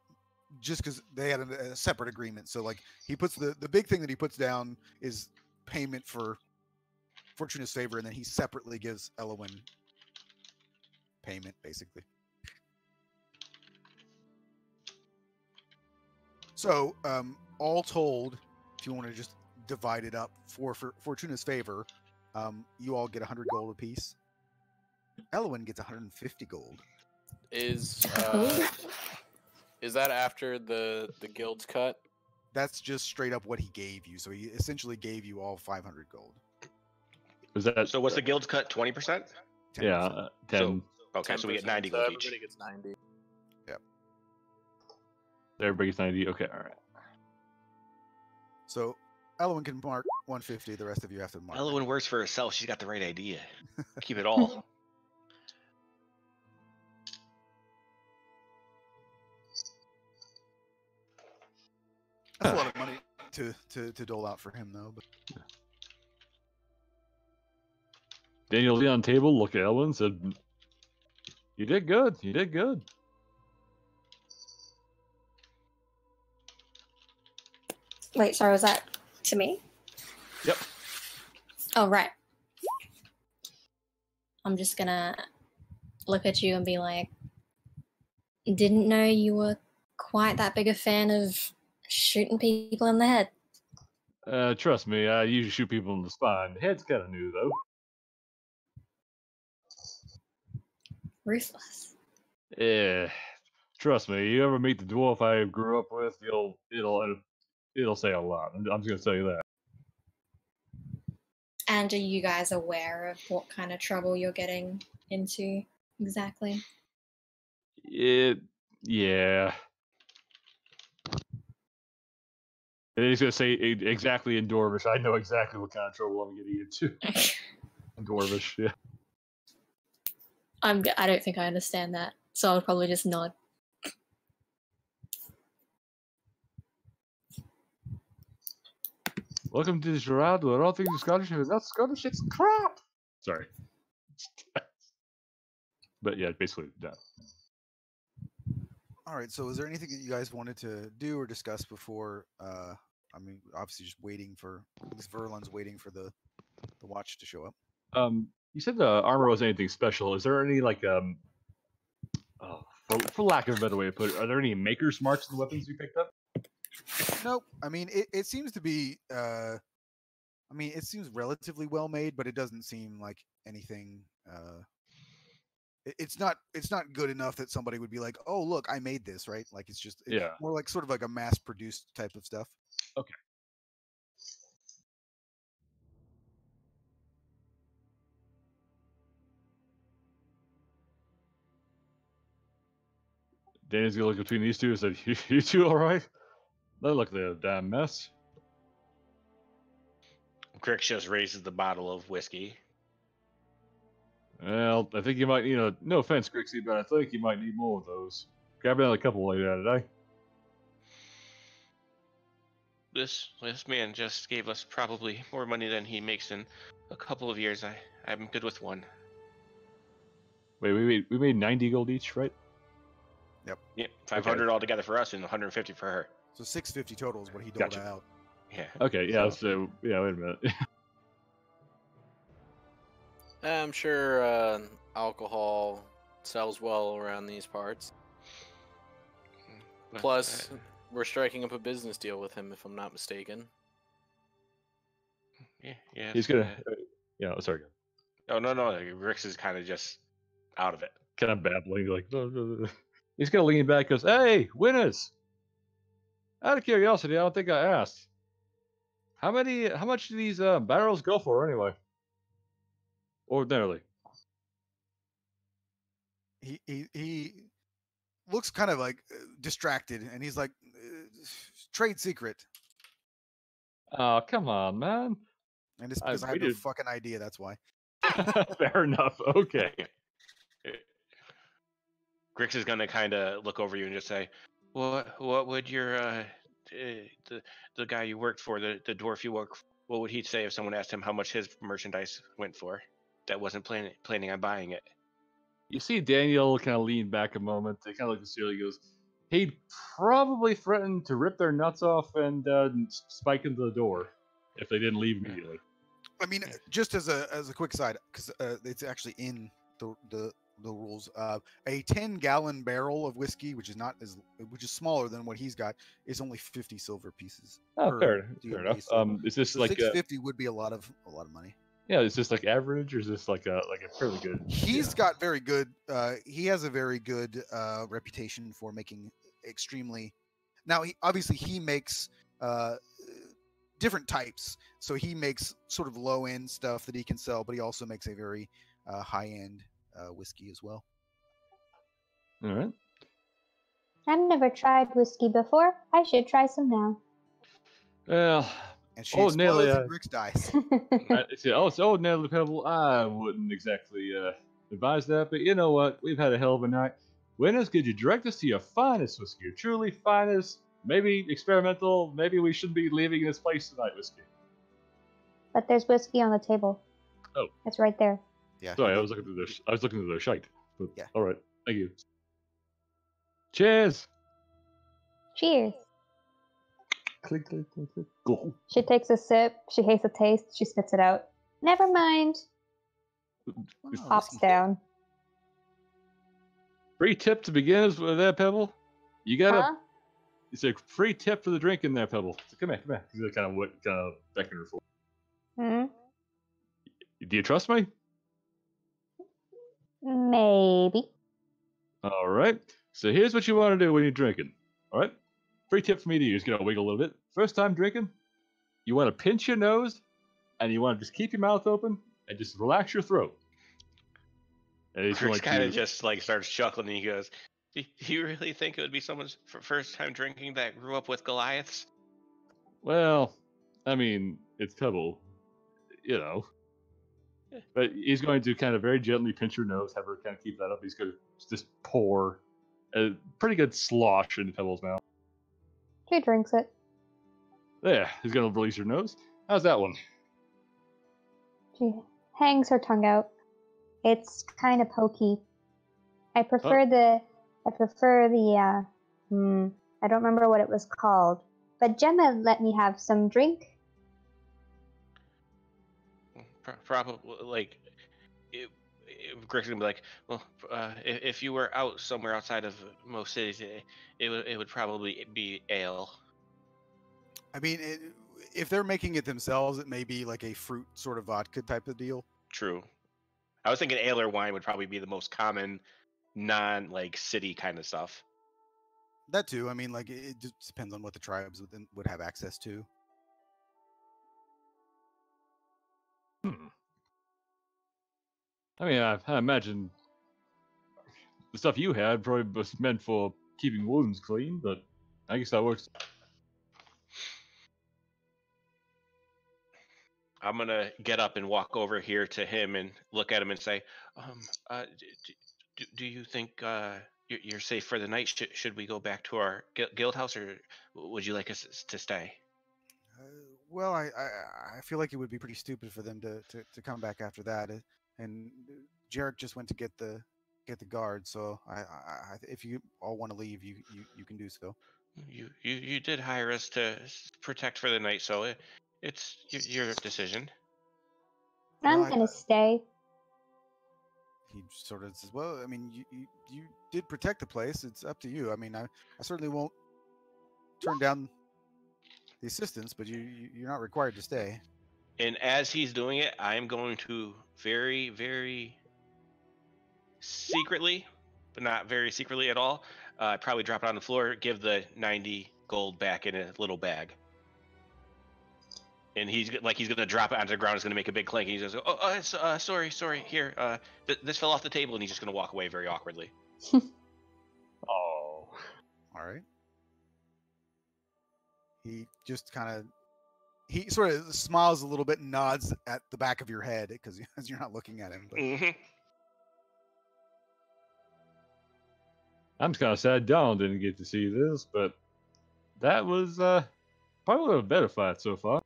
just because they had a separate agreement, so like he puts the big thing that he puts down is payment for Fortuna's favor, and then he separately gives Elwyn payment, basically. So all told, if you want to just divided up for Fortuna's favor. You all get 100 gold apiece. Elwyn gets 150 gold. Is that after the guild's cut? That's just straight up what he gave you. So he essentially gave you all 500 gold. Is that So what's the guild's cut? 20%? 10%. Yeah, 10. Okay, so we get 90 So gold each. everybody gets 90. Everybody's 90. Okay, all right. So Elwyn can mark 150. The rest of you have to mark. Elwyn works for herself. She's got the right idea. Keep it all. That's a lot of money to dole out for him, though. But Daniel leaned on the table, looked at Elwyn, said, "You did good. You did good." Wait, sorry, was that to me? Yep. Oh, right. I'm just gonna look at you and be like, didn't know you were quite that big a fan of shooting people in the head. Trust me, I usually shoot people in the spine. The head's kind of new, though. Ruthless. Yeah. Trust me, you ever meet the dwarf I grew up with, it'll say a lot. I'm just gonna tell you that. And are you guys aware of what kind of trouble you're getting into exactly? Yeah. And he's gonna say exactly in Dwarvish. I know exactly what kind of trouble I'm getting into. In Dwarvish, yeah. I don't think I understand that, so I'll probably just nod. Welcome to Gerardo. I don't think the Scottish is not Scottish. It's crap. Sorry. But yeah, basically that. all right. So, is there anything that you guys wanted to do or discuss before? I mean, obviously, just waiting for this. Verlon's waiting for the watch to show up. You said the armor wasn't anything special. Is there any like for lack of a better way to put it, are there any maker's marks in the weapons you picked up? Nope. I mean, it seems to be. I mean, it seems relatively well made, but it doesn't seem like anything. It's not good enough that somebody would be like, "Oh, look, I made this," right? Like it's Yeah. more like sort of like a mass-produced type of stuff. Okay. Danny's gonna look between these two and said, "You two all right? They look like a damn mess." Grix just raises the bottle of whiskey. Well, I think you might, no offense, Grixie, but I think you might need more of those. Grab another couple later today. This man just gave us probably more money than he makes in a couple of years. I'm good with one. Wait, we made 90 gold each, right? Yeah, 500 altogether for us and 150 for her. So 650 total is what he doled Gotcha. out. Yeah. Okay, yeah. So yeah, wait a minute. I'm sure alcohol sells well around these parts. But, Plus, we're striking up a business deal with him, if I'm not mistaken. yeah. He's gonna. Yeah, sorry. Oh no, Grix is kind of just out of it. Kind of babbling, like. He's gonna lean back, and goes, "Hey, winners! Out of curiosity, I don't think I asked. How much do these barrels go for anyway? Ordinarily." He looks kind of like distracted, and he's like, "Trade secret." Oh, come on, man. And it's because I have no fucking idea. That's why. Fair enough. Okay. Grix is gonna kind of look over you and just say, "What would your the guy you worked for, the dwarf you work, what would he say if someone asked him how much his merchandise went for that wasn't planning on buying it?" You see Daniel kind of lean back a moment. They kind of look at Celia. He goes, "He'd probably threaten to rip their nuts off and spike into the door if they didn't leave immediately." I mean, just as a quick side, because it's actually in the the rules. A 10-gallon barrel of whiskey, which is smaller than what he's got, is only 50 silver pieces. Oh, per fair D&D, enough. so- Is this So like 650 would be a lot of money. yeah? Is this like average, or is this like a fairly good? He's got very good. He has a very good reputation for making extremely. Now, obviously, he makes different types. So he makes sort of low end stuff that he can sell, but he also makes a very high end whiskey as well. All right. I've never tried whiskey before. I should try some now. Well, And she Oh, explodes Nelly, and Rick's dies. Natalie Pebble, I wouldn't exactly advise that, but you know what? We've had a hell of a night. Winners, could you direct us to your finest whiskey, your truly finest, maybe experimental, maybe we shouldn't be leaving this place tonight whiskey? But there's whiskey on the table. Oh. It's right there. Yeah. Sorry, I was looking through the shite. But Yeah. all right, thank you. Cheers. Cheers. Click, click, click, click. Go. She takes a sip. She hates the taste. She spits it out. Never mind. Oh, Hops whiskey. down. Free tip to beginners with that, Pebble. You gotta. Huh? It's a free tip for the drink in there, Pebble. So come here. He's kind of beckoning her for. Hmm? Do you trust me? Maybe. All right. So here's what you want to do when you're drinking. All right. Free tip for me to use. Gonna wiggle a little bit. First time drinking, you want to pinch your nose, and you want to just keep your mouth open and just relax your throat. And he's Chris going kind of to. just like starts chuckling and he goes, "Do you really think it would be someone's first time drinking that grew up with Goliaths?" Well, I mean, it's Pebble, you know. Yeah. But he's going to kind of very gently pinch her nose, have her kind of keep that up. He's going to just pour a pretty good slosh into Pebble's mouth. She drinks it. There, he's going to release her nose. How's that one? She hangs her tongue out. It's kind of pokey. I prefer the I don't remember what it was called. But Gemma let me have some drink. Probably like Greg's gonna be like, well, if you were out somewhere outside of most cities, it would probably be ale. I mean, if they're making it themselves, it may be like a fruit sort of vodka type of deal. True. I was thinking ale or wine would probably be the most common non like city kind of stuff. That too. I mean, like it just depends on what the tribes would have access to. I mean, I imagine the stuff you had probably was meant for keeping wounds clean, but I guess that works. I'm gonna get up and walk over here to him and look at him and say, do you think you're safe for the night? Should we go back to our guild house, or would you like us to stay? Well, I feel like it would be pretty stupid for them to come back after that. And Jarek just went to get the guard, so if you all want to leave, you can do so. You did hire us to protect for the night, so it's your decision. I'm Well, gonna stay. He sort of says, "Well, I mean, you did protect the place. It's up to you. I mean, I certainly won't turn down the assistance, but you're not required to stay." And as he's doing it, I am going to very, very secretly, but not very secretly at all, probably drop it on the floor, give the 90 gold back in a little bag. And he's going to drop it onto the ground. He's going to make a big clink. And he's going to go, sorry. Here, this fell off the table. And he's just going to walk away very awkwardly. Oh. All right. He just he sort of smiles a little bit and nods at the back of your head because you're not looking at him. But... Mm-hmm. I'm just kind of sad Donald didn't get to see this, but that was probably a better fight so far.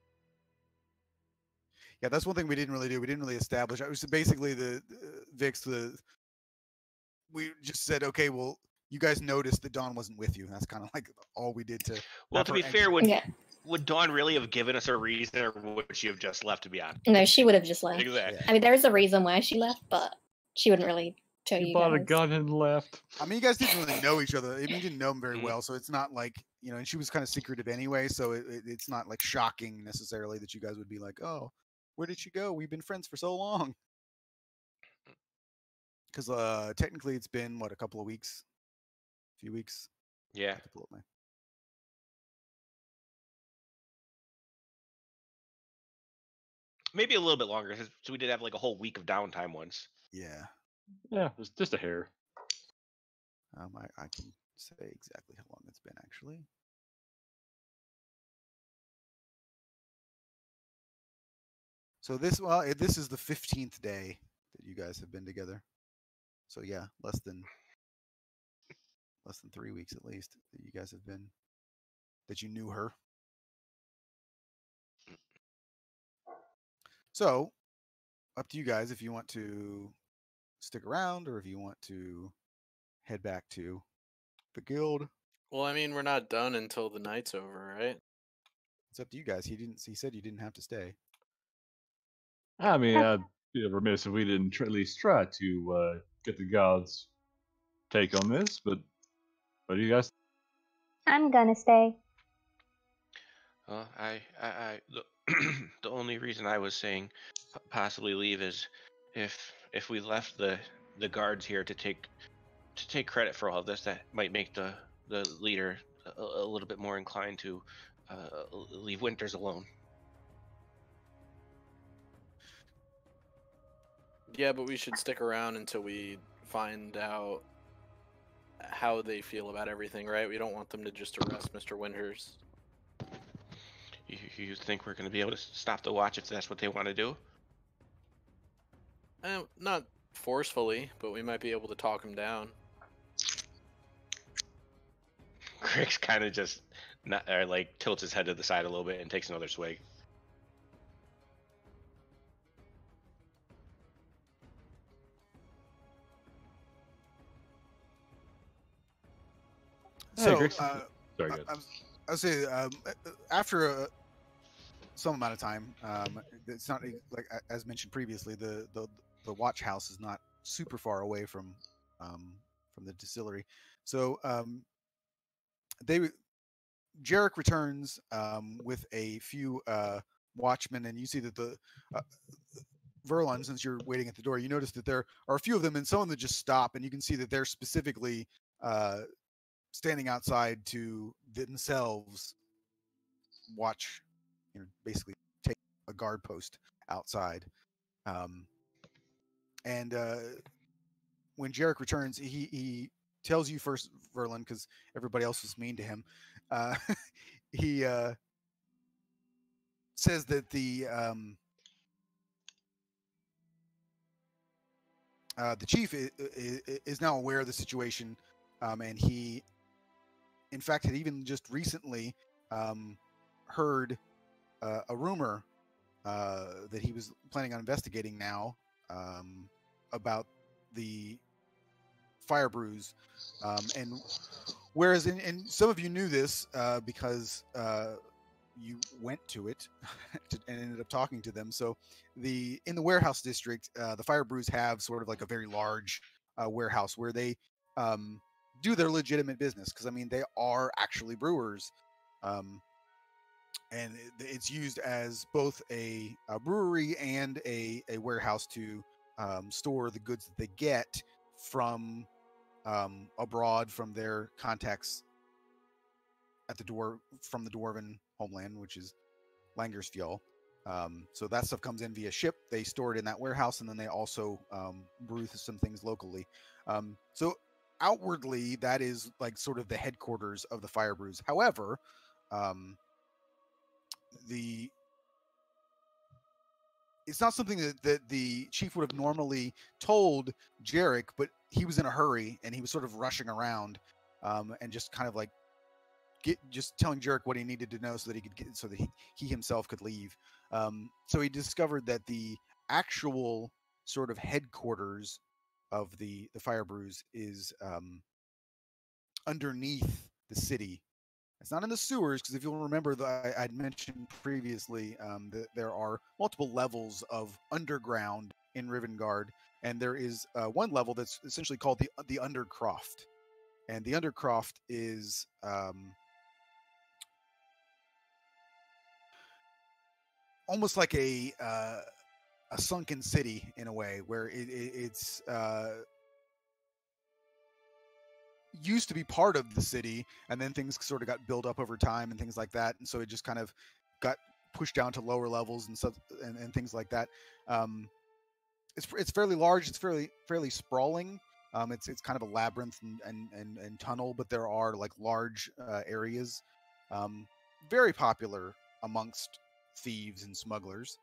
Yeah, that's one thing we didn't really do. We didn't really establish. It was basically we just said, okay, well, you guys noticed that Dawn wasn't with you. And that's kind of like all we did to. Well, to be fair, would Dawn really have given us a reason, or would she have just left, to be honest? No, she would have just left. Exactly. I mean, there is a reason why she left, but she wouldn't really show He you bought a guys. gun and left. I mean, you guys didn't really know each other. I mean, you didn't know him very Mhm. well, so it's not like, you know, and she was kind of secretive anyway, so it's not like shocking necessarily that you guys would be like, oh, where did she go? We've been friends for so long. Because technically it's been, what, a couple of weeks? A few weeks? I Yeah. have to pull up my... Maybe a little bit longer, 'cause we did have like a whole week of downtime once. Yeah. Yeah, it's just a hair. I can say exactly how long it's been, actually. So this is the 15th day that you guys have been together. So yeah, less than 3 weeks at least that you guys have been, that you knew her. So up to you guys if you want to stick around or if you want to head back to the guild. Well, I mean, we're not done until the night's over, right? It's up to you guys. He said you didn't have to stay. I mean, I'd be remiss if we didn't at least try to get the gods' take on this. But what do you guys? I'm gonna stay. The only reason I was saying possibly leave is if we left the guards here to take credit for all of this, that might make the leader a little bit more inclined to leave Winters alone. Yeah, but we should stick around until we find out how they feel about everything, right? We don't want them to just arrest Mr. Winters. You think we're going to be able to stop the watch if that's what they want to do? Not forcefully, but we might be able to talk him down. Griggs kind of just tilts his head to the side a little bit and takes another swig. So, Griggs. Sorry, good. I'll say after some amount of time, it's not like as mentioned previously. The watch house is not super far away from the distillery, so Jarek returns with a few watchmen, and you see that the Verlon, since you're waiting at the door, you notice that there are a few of them, and some of them just stop, and you can see that they're specifically standing outside to themselves watch, basically take a guard post outside. And when Jarek returns, he tells you first, Verlin, because everybody else was mean to him. He says that the chief is now aware of the situation, and he, in fact, had even just recently heard a rumor that he was planning on investigating now about the fire brews, and whereas and some of you knew this because you went to it and ended up talking to them. So in the warehouse district, the fire brews have sort of like a very large warehouse where they do their legitimate business, because I mean they are actually brewers, and it's used as both a brewery and a warehouse to store the goods that they get from abroad, from their contacts at the door from the dwarven homeland, which is Langersfjall. So that stuff comes in via ship. They store it in that warehouse, and then they also brew some things locally. So outwardly, that is like sort of the headquarters of the fire brews. However, it's not something that the chief would have normally told Jarek, but he was in a hurry and he was sort of rushing around, and just kind of like just telling Jarek what he needed to know so that he himself could leave. So he discovered that the actual sort of headquarters of the fire brews is underneath the city. It's not in the sewers, because if you'll remember, I'd mentioned previously that there are multiple levels of underground in Rivengard, and there is one level that's essentially called the Undercroft, and the Undercroft is almost like a sunken city in a way, where it's used to be part of the city, and then things sort of got built up over time and things like that, and so it just kind of got pushed down to lower levels and stuff and things like that. It's fairly large. It's fairly sprawling. It's kind of a labyrinth and tunnel, but there are like large areas. Very popular amongst thieves and smugglers.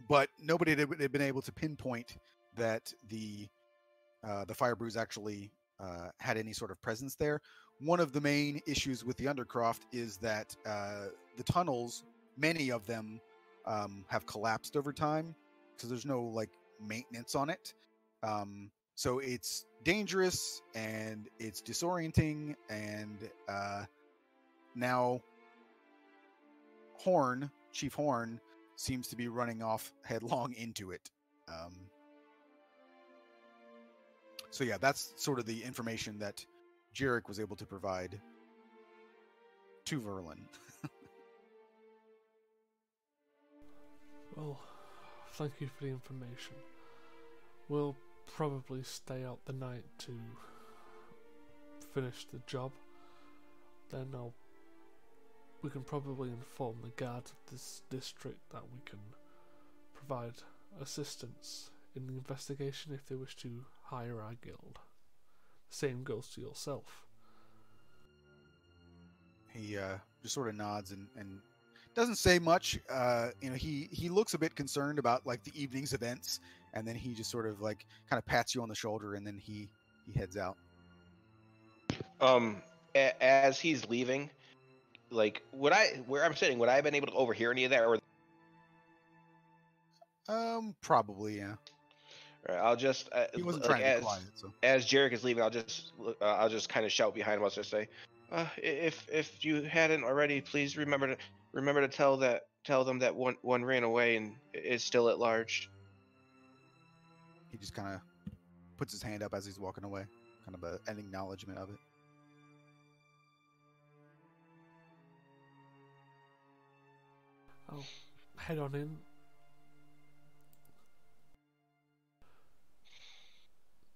But nobody had been able to pinpoint that the Fire Brews actually had any sort of presence there. One of the main issues with the Undercroft is that the tunnels, many of them, have collapsed over time, so there's no like maintenance on it. So it's dangerous and it's disorienting, and now Chief Horn, seems to be running off headlong into it. So yeah, that's sort of the information that Jarek was able to provide to Verlin. Well, thank you for the information. We'll probably stay out the night to finish the job. Then we can probably inform the guards of this district that we can provide assistance in the investigation if they wish to hire our guild. The same goes to yourself. He just sort of nods and doesn't say much. He looks a bit concerned about like the evening's events, and then he just sort of like kind of pats you on the shoulder, and then he heads out. As he's leaving, like where I'm sitting, would I have been able to overhear any of that? Or Probably, yeah. right, I'll just He wasn't like, trying to be quiet, so. As Jarek is leaving, I'll just kind of shout behind him. I'll just say, if you hadn't already, please remember to tell them that one ran away and is still at large. He just kind of puts his hand up as he's walking away, kind of an acknowledgement of it. I'll head on in.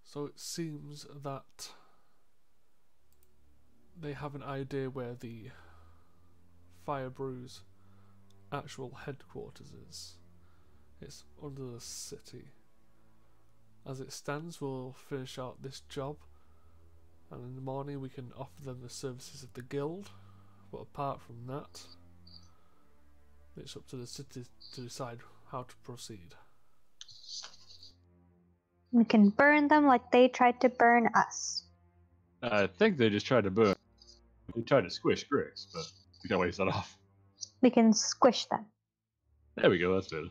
So it seems that they have an idea where the Fire Brew's actual headquarters is. It's under the city. As it stands, we'll finish out this job, and in the morning we can offer them the services of the guild. But apart from that, it's up to the city to decide how to proceed. We can burn them like they tried to burn us. I think they just tried to burn. They tried to squish Grix, but we got waste that off. We can squish them. There we go, that's better.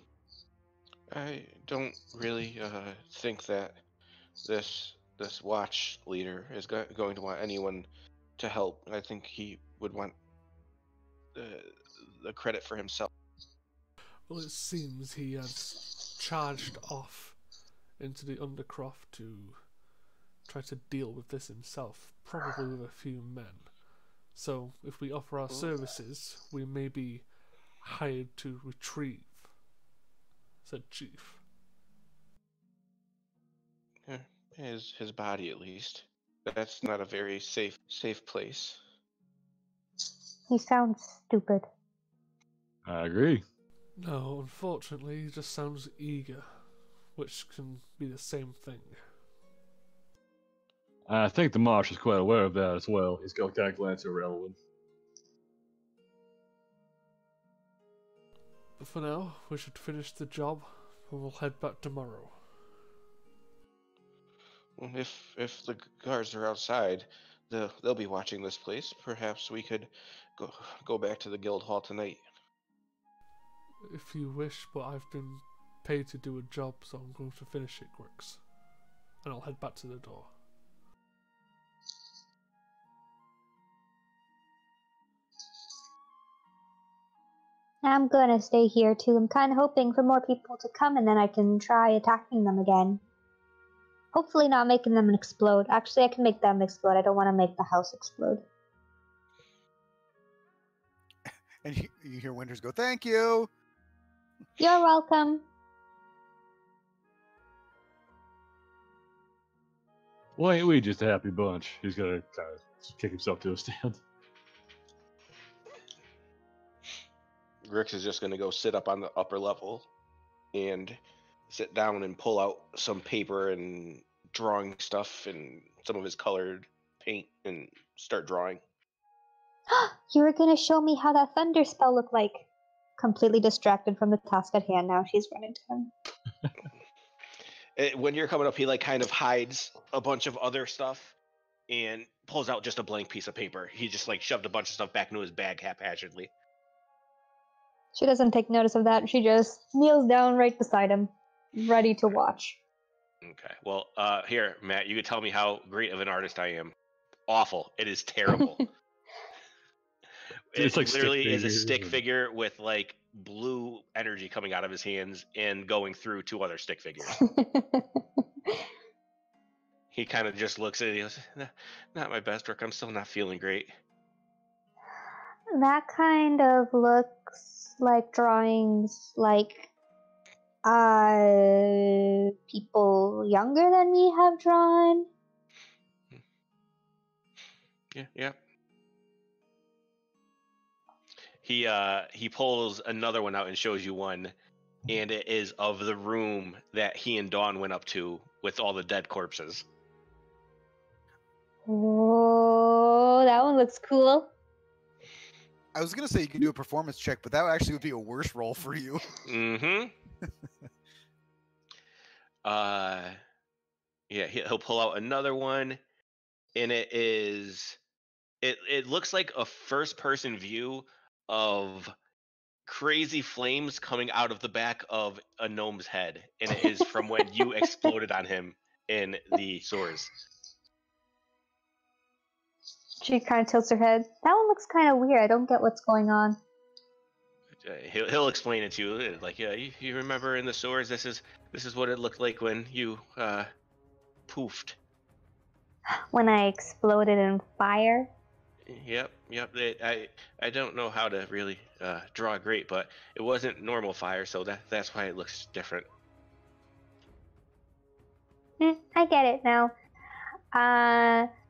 I don't really think that this watch leader is going to want anyone to help. I think he would want the credit for himself. Well, it seems he has charged off into the Undercroft to try to deal with this himself, probably with a few men. So, if we offer our services, we may be hired to retrieve said chief. His body, at least. That's not a very safe place. He sounds stupid. I agree. No, unfortunately, he just sounds eager, which can be the same thing. I think the Marsh is quite aware of that as well. He's got that glance at Relevant. But for now, we should finish the job, and we'll head back tomorrow. Well, if the guards are outside, they'll be watching this place. Perhaps we could go back to the guild hall tonight. If you wish, but I've been paid to do a job, so I'm going to finish it, Grix. And I'll head back to the door. I'm gonna stay here too. I'm kind of hoping for more people to come and then I can try attacking them again. Hopefully not making them explode. Actually, I can make them explode. I don't want to make the house explode. And you hear Winters go, "Thank you." You're welcome. Well, ain't we just a happy bunch? He's gonna kind of kick himself to a stand. Grix is just going to go sit up on the upper level and sit down and pull out some paper and drawing stuff and some of his colored paint and start drawing. You were gonna show me how that thunder spell looked like. Completely distracted from the task at hand now, she's running to him. When you're coming up, he like kind of hides a bunch of other stuff and pulls out just a blank piece of paper. He just like shoved a bunch of stuff back into his bag haphazardly. She doesn't take notice of that. She just kneels down right beside him, ready to watch. Okay. Well, here, Matt, you could tell me how great of an artist I am. Awful. It is terrible. It's It like stick literally is a figures stick and- figure with like blue energy coming out of his hands and going through two other stick figures. He kind of just looks at it. He goes, "Not my best work. I'm still not feeling great." That kind of looks like drawings like people younger than me have drawn. Yeah. He pulls another one out and shows you one, and it is of the room that he and Dawn went up to with all the dead corpses. Oh, that one looks cool. I was gonna say you could do a performance check, but that actually would be a worse roll for you. Mm-hmm. Yeah, he'll pull out another one, and it looks like a first-person view of crazy flames coming out of the back of a gnome's head, and it is from when you exploded on him in the sewers. She kind of tilts her head. That one looks kind of weird. I don't get what's going on. He'll explain it to you. Like, yeah, you remember in the sewers, this is what it looked like when you poofed. When I exploded in fire. Yep. I don't know how to really draw great, but it wasn't normal fire, so that's why it looks different. I get it now.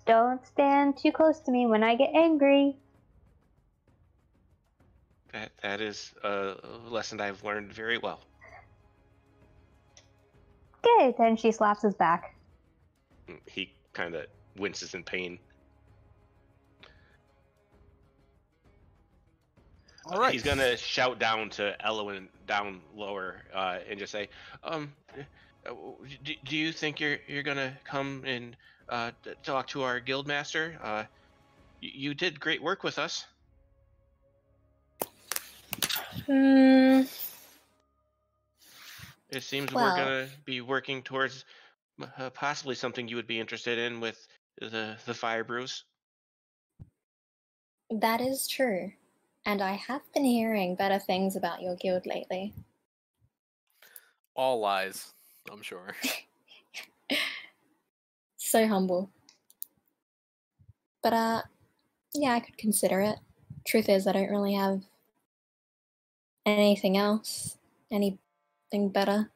Don't stand too close to me when I get angry. That is a lesson I've learned very well. Good. Then she slaps his back. He kind of winces in pain. All right. He's gonna shout down to Elwyn down lower and just say, do you think you're gonna come and talk to our guild master? You did great work with us. It seems Well. we're gonna be working towards possibly something you would be interested in with the fire brews. That is true. And I have been hearing better things about your guild lately. All lies, I'm sure. So humble. But, yeah, I could consider it. Truth is, I don't really have anything else. Anything better.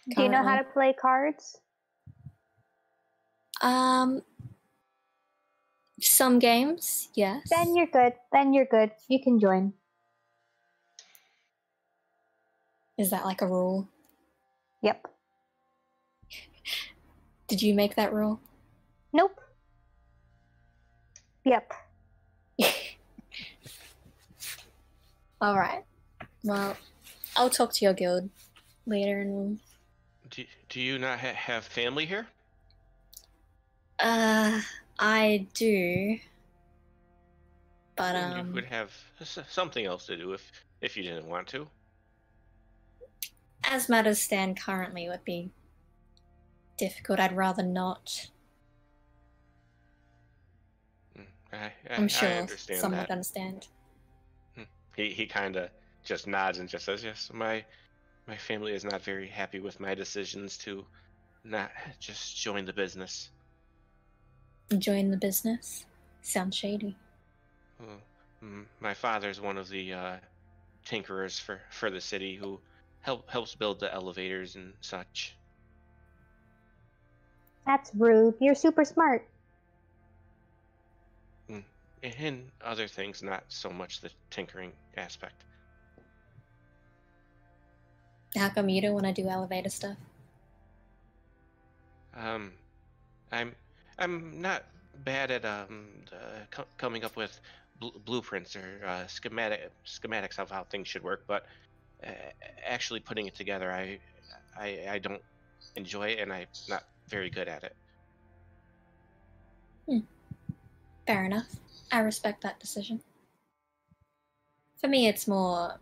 Do you know how to currently. play cards? Some games, yes. Then you're good. You can join. Is that like a rule? Yep. Did you make that rule? Nope. Yep. Alright. Well, I'll talk to your guild later and Do you not have family here? I do. But, Then you would have something else to do if you didn't want to. as matters stand currently, it would be difficult. I'd rather not. I'm I'm sure I understand someone that. would understand. He kind of just nods and just says, "Yes, my family is not very happy with my decisions to not just join the business." Join the business? Sounds shady. Well, my father's one of the tinkerers for the city who helps build the elevators and such. That's rude. You're super smart. And other things, not so much the tinkering aspect. How come you don't want to do elevator stuff? I'm not bad at coming up with blueprints or schematics of how things should work, but uh, actually putting it together, I don't enjoy it, and I'm not very good at it. Fair enough. I respect that decision. For me, it's more...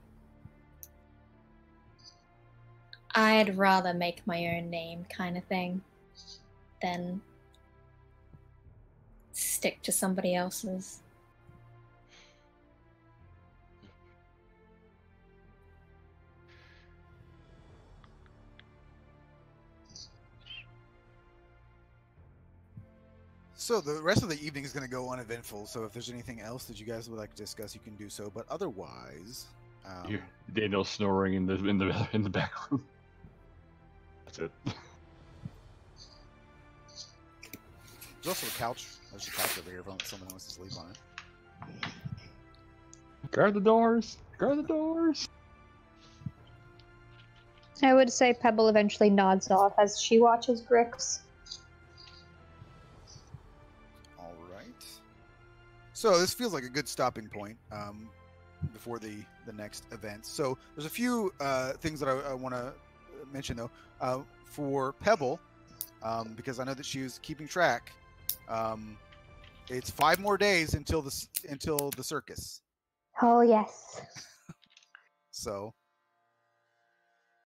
I'd rather make my own name kind of thing than stick to somebody else's. So the rest of the evening is going to go uneventful. So if there's anything else that you guys would like to discuss, you can do so. But otherwise, Daniel's snoring in the back room. That's it. there's also a couch. There's a couch over here if someone wants to sleep on it. Guard the doors. Guard the doors. I would say Pebble eventually nods off as she watches Grix. All right. So this feels like a good stopping point before the next event. So there's a few things that I want to mention though. For Pebble, because I know that she was keeping track. It's 5 more days until the circus. Oh yes. So